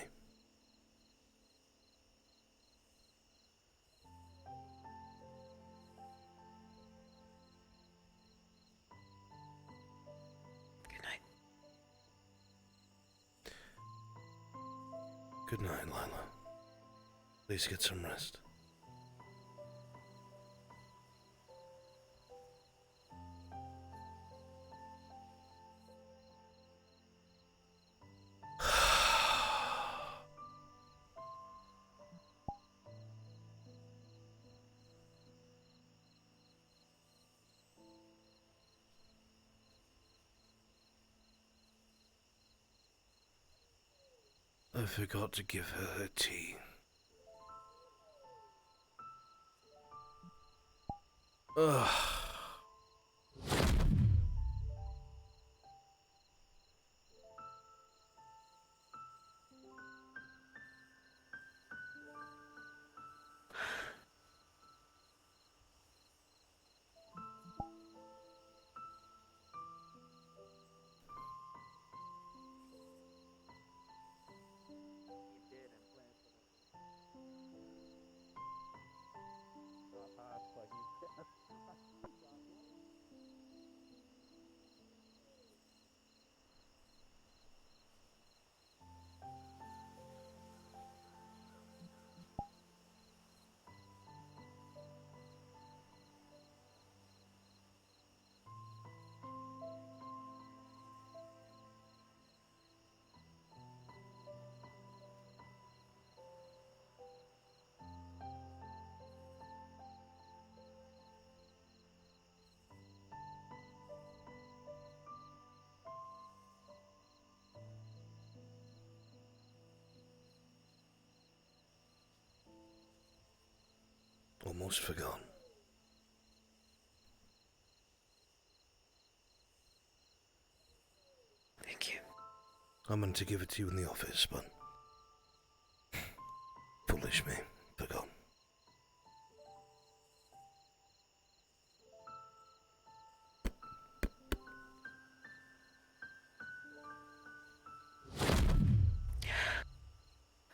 Good night. Good night, Lila. Please get some rest. I forgot to give her her tea. Ugh. Almost forgotten. Thank you. I meant to give it to you in the office, but foolish me, forgot.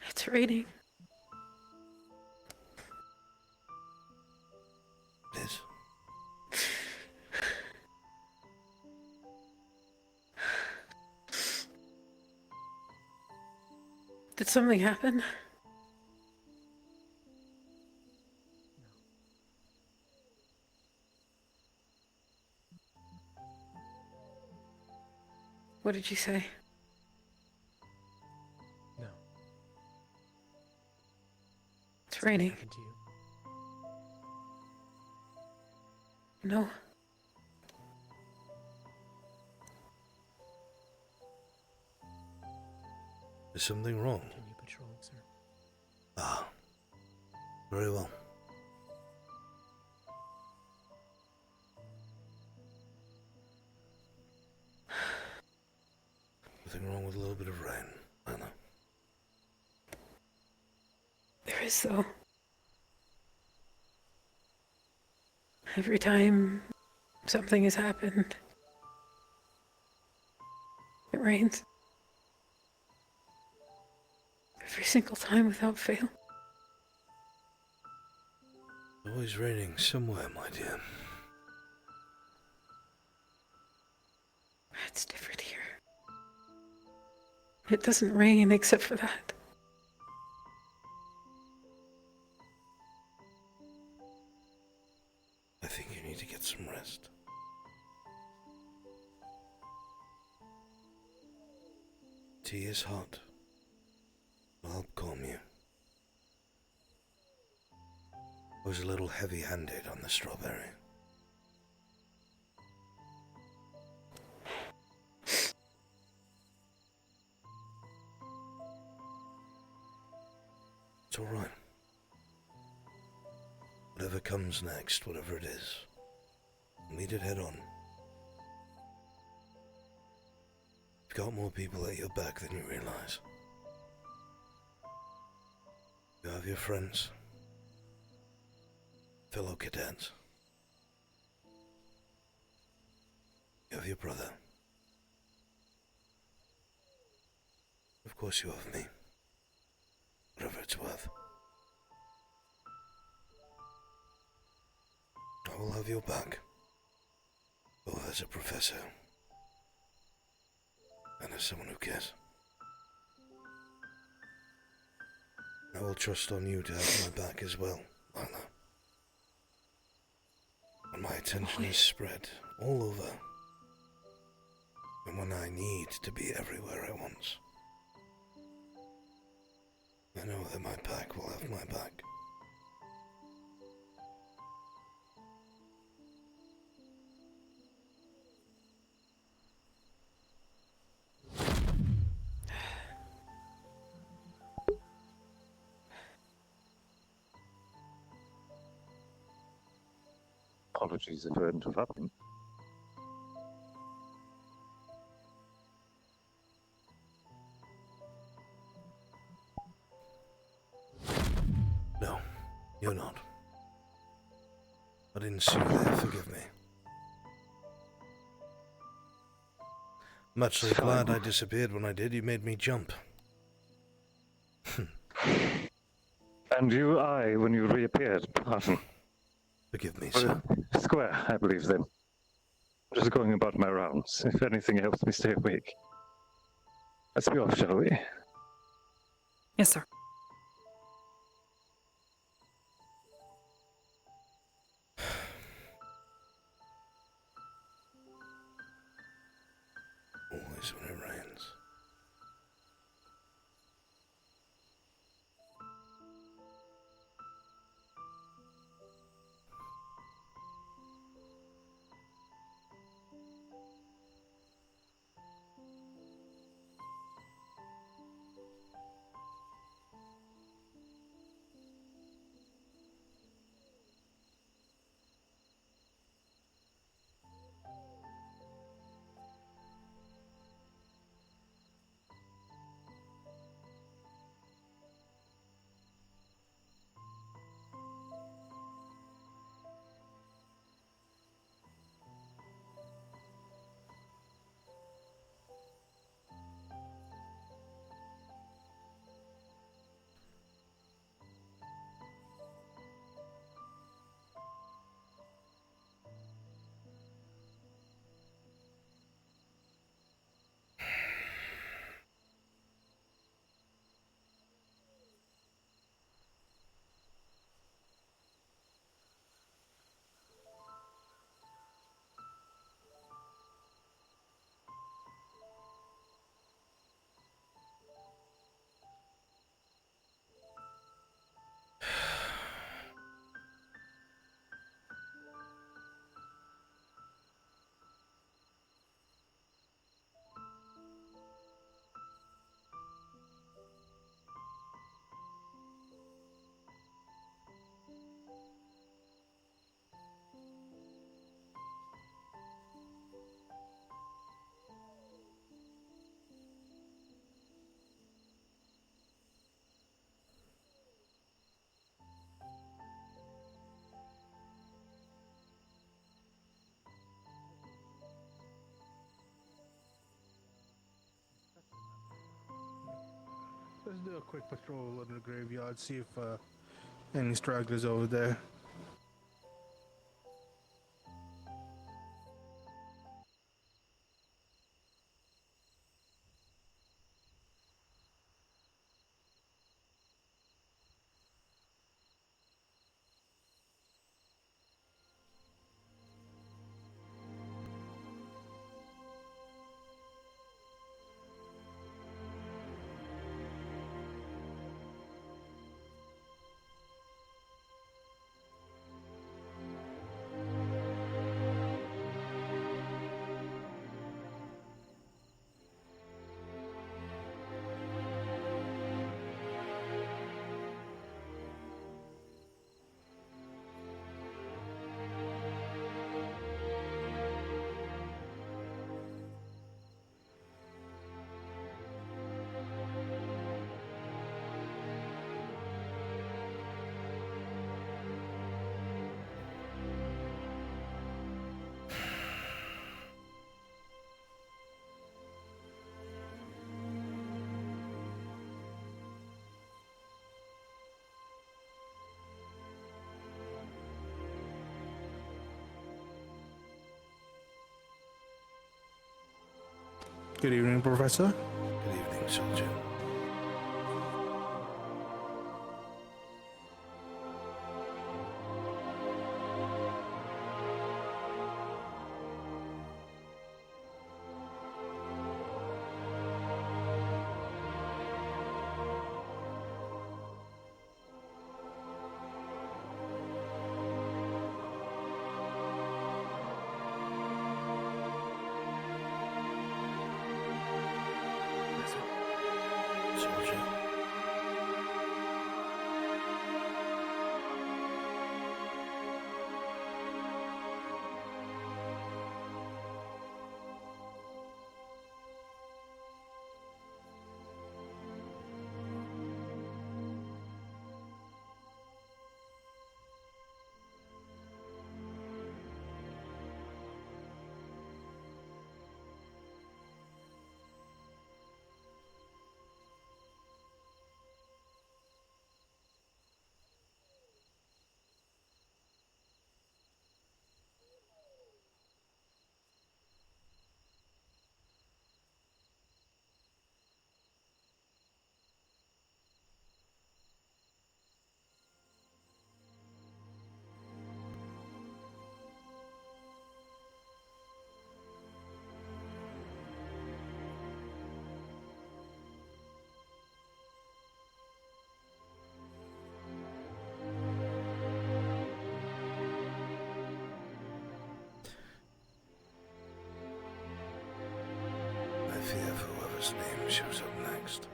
It's raining. Liz? Did something happen? What did you say? No. It's raining. Happened to you? No. Is something wrong? Continue patrolling, sir. Ah. Very well. Nothing wrong with a little bit of rain, I know. There is, though. Every time something has happened, it rains. Every single time without fail. Always raining somewhere, my dear. It's different here. It doesn't rain except for that. tea is hot. I'll help calm you. I was a little heavy-handed on the strawberry. It's all right. Whatever comes next, whatever it is, meet it head on. You've got more people at your back than you realize. You have your friends, fellow cadets. You have your brother. Of course you have me. Whatever it's worth. I will have your back, both as a professor and as someone who cares. I will trust on you to have my back as well, Lana. When my attention is spread all over, and when I need to be everywhere at once, I know that my pack will have my back. Apologies for interrupting. No, you're not. I didn't see you there, forgive me. I'm actually glad I disappeared when I did. You made me jump. And you, when you reappeared, pardon. Forgive me, sir. Square, I believe then. Just going about my rounds. If anything helps me stay awake. Let's be off, shall we? Yes, sir. Always when it rains. Let's do a quick patrol in the graveyard, see if any stragglers over there. Good evening, Professor. Good evening, soldier. Soldier. I fear for whoever's name shows up next.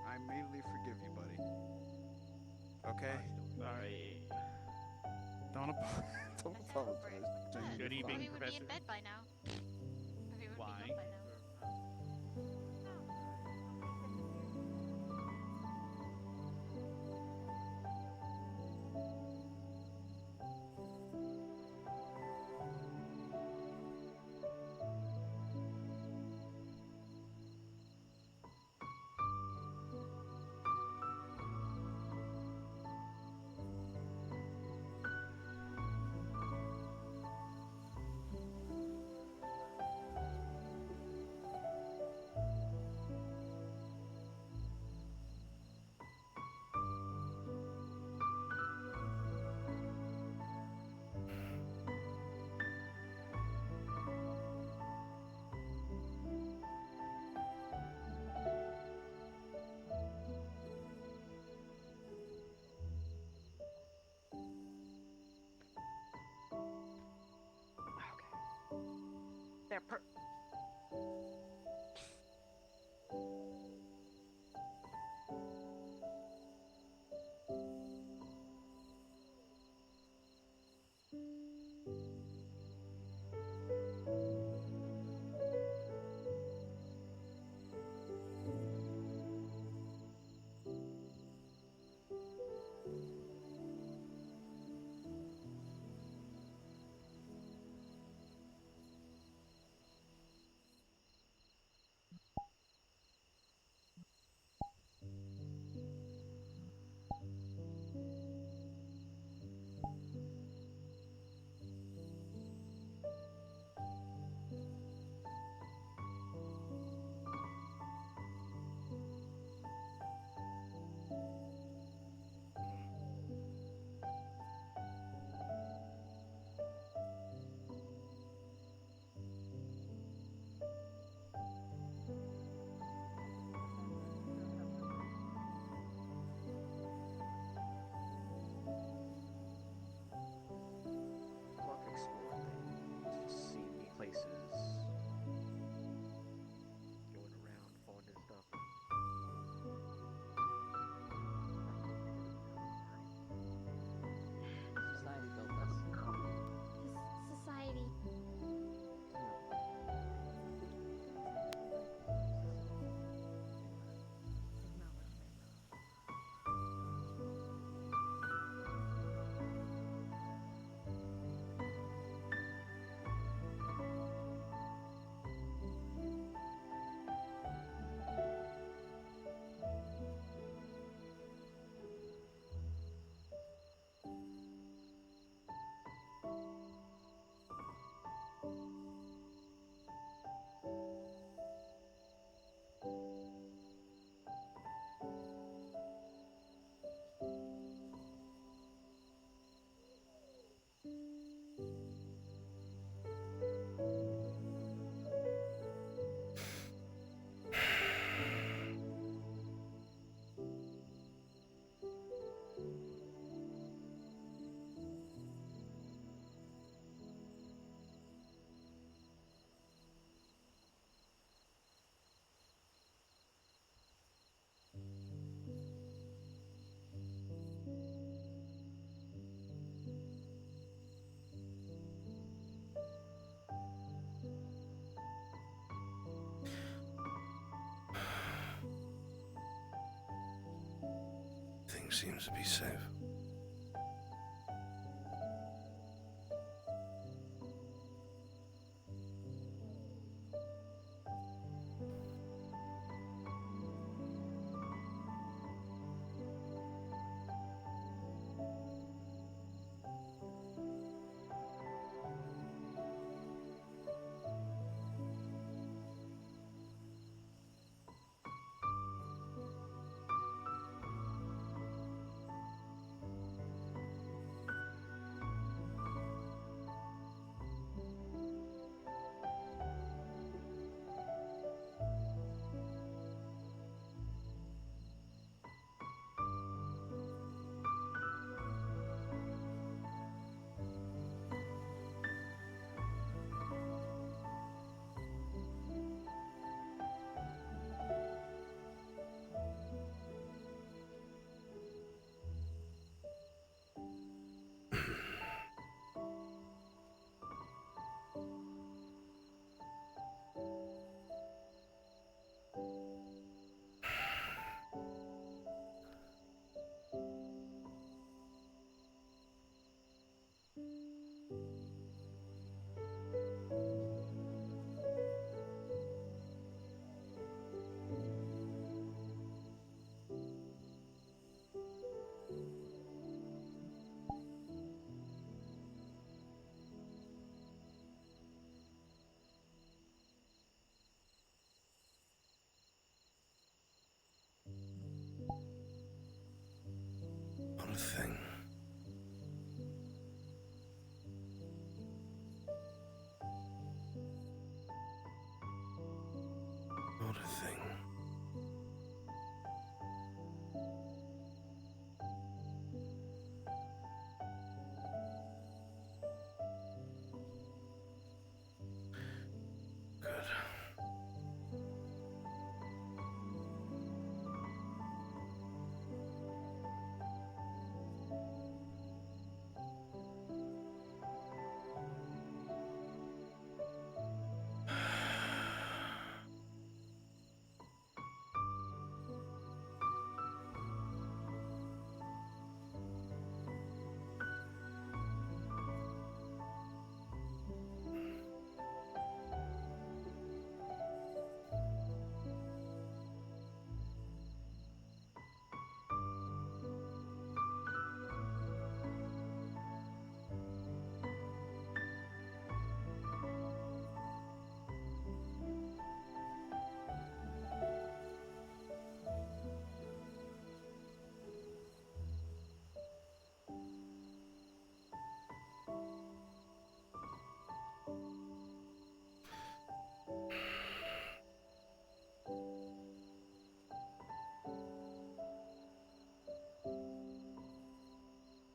I immediately forgive you, buddy. Okay? Sorry. Don't apologize. Genuinely Good evening, fine. we would be in bed by now. Why? They're seems to be safe. What a thing. What a thing. Good.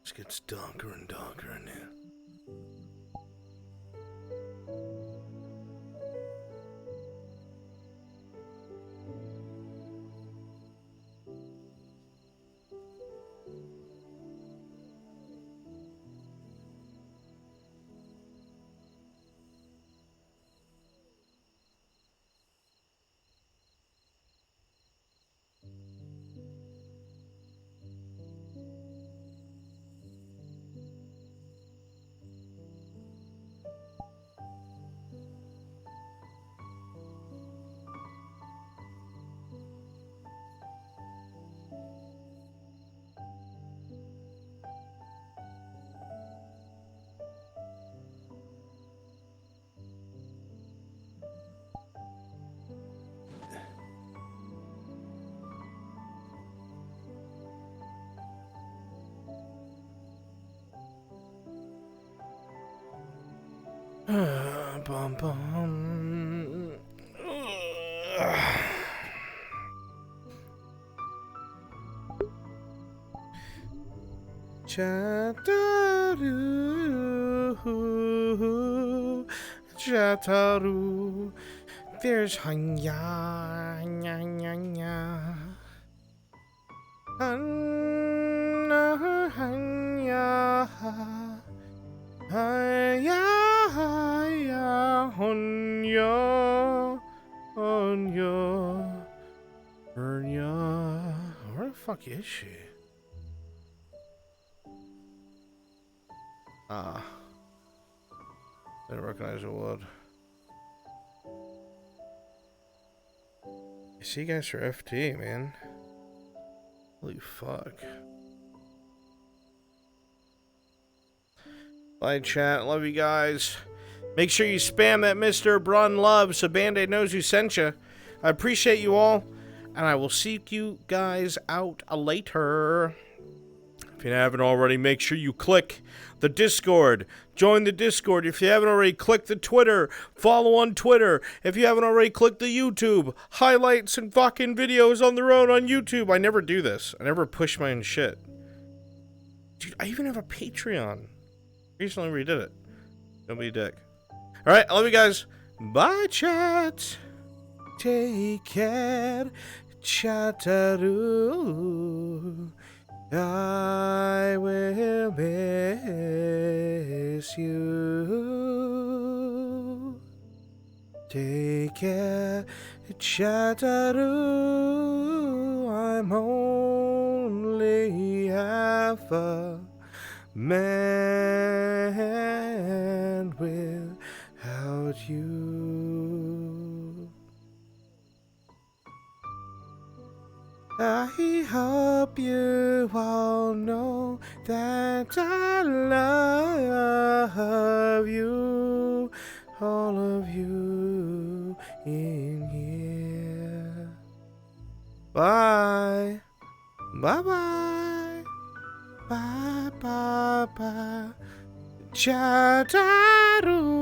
It gets darker and darker in here. Bum bum. Chataru, Chataru, there's hanya, nya, nya, nya. Hanya, hanya, hanya, honya, honya, honya. Where the fuck is she? I didn't recognize a word. I see you guys for FT, man. Holy fuck. Bye, chat. Love you guys. Make sure you spam that Mr. Brun love so Band-Aid knows who sent you. I appreciate you all, and I will seek you guys out later. If you haven't already, make sure you click the Discord. Join the Discord. If you haven't already, click the Twitter. Follow on Twitter. If you haven't already, click the YouTube. Highlights and fucking videos on their own on YouTube. I never do this. I never push my own shit. Dude, I even have a Patreon. Recently redid it. Don't be a dick. Alright, I love you guys. Bye, chat. Take care. Chatteroo. I will miss you. Take care, Chatteroo. I'm only half a man without you. I hope you all know that I love you, all of you in here. Bye. Bye-bye. Bye-bye-bye. Chatteroo.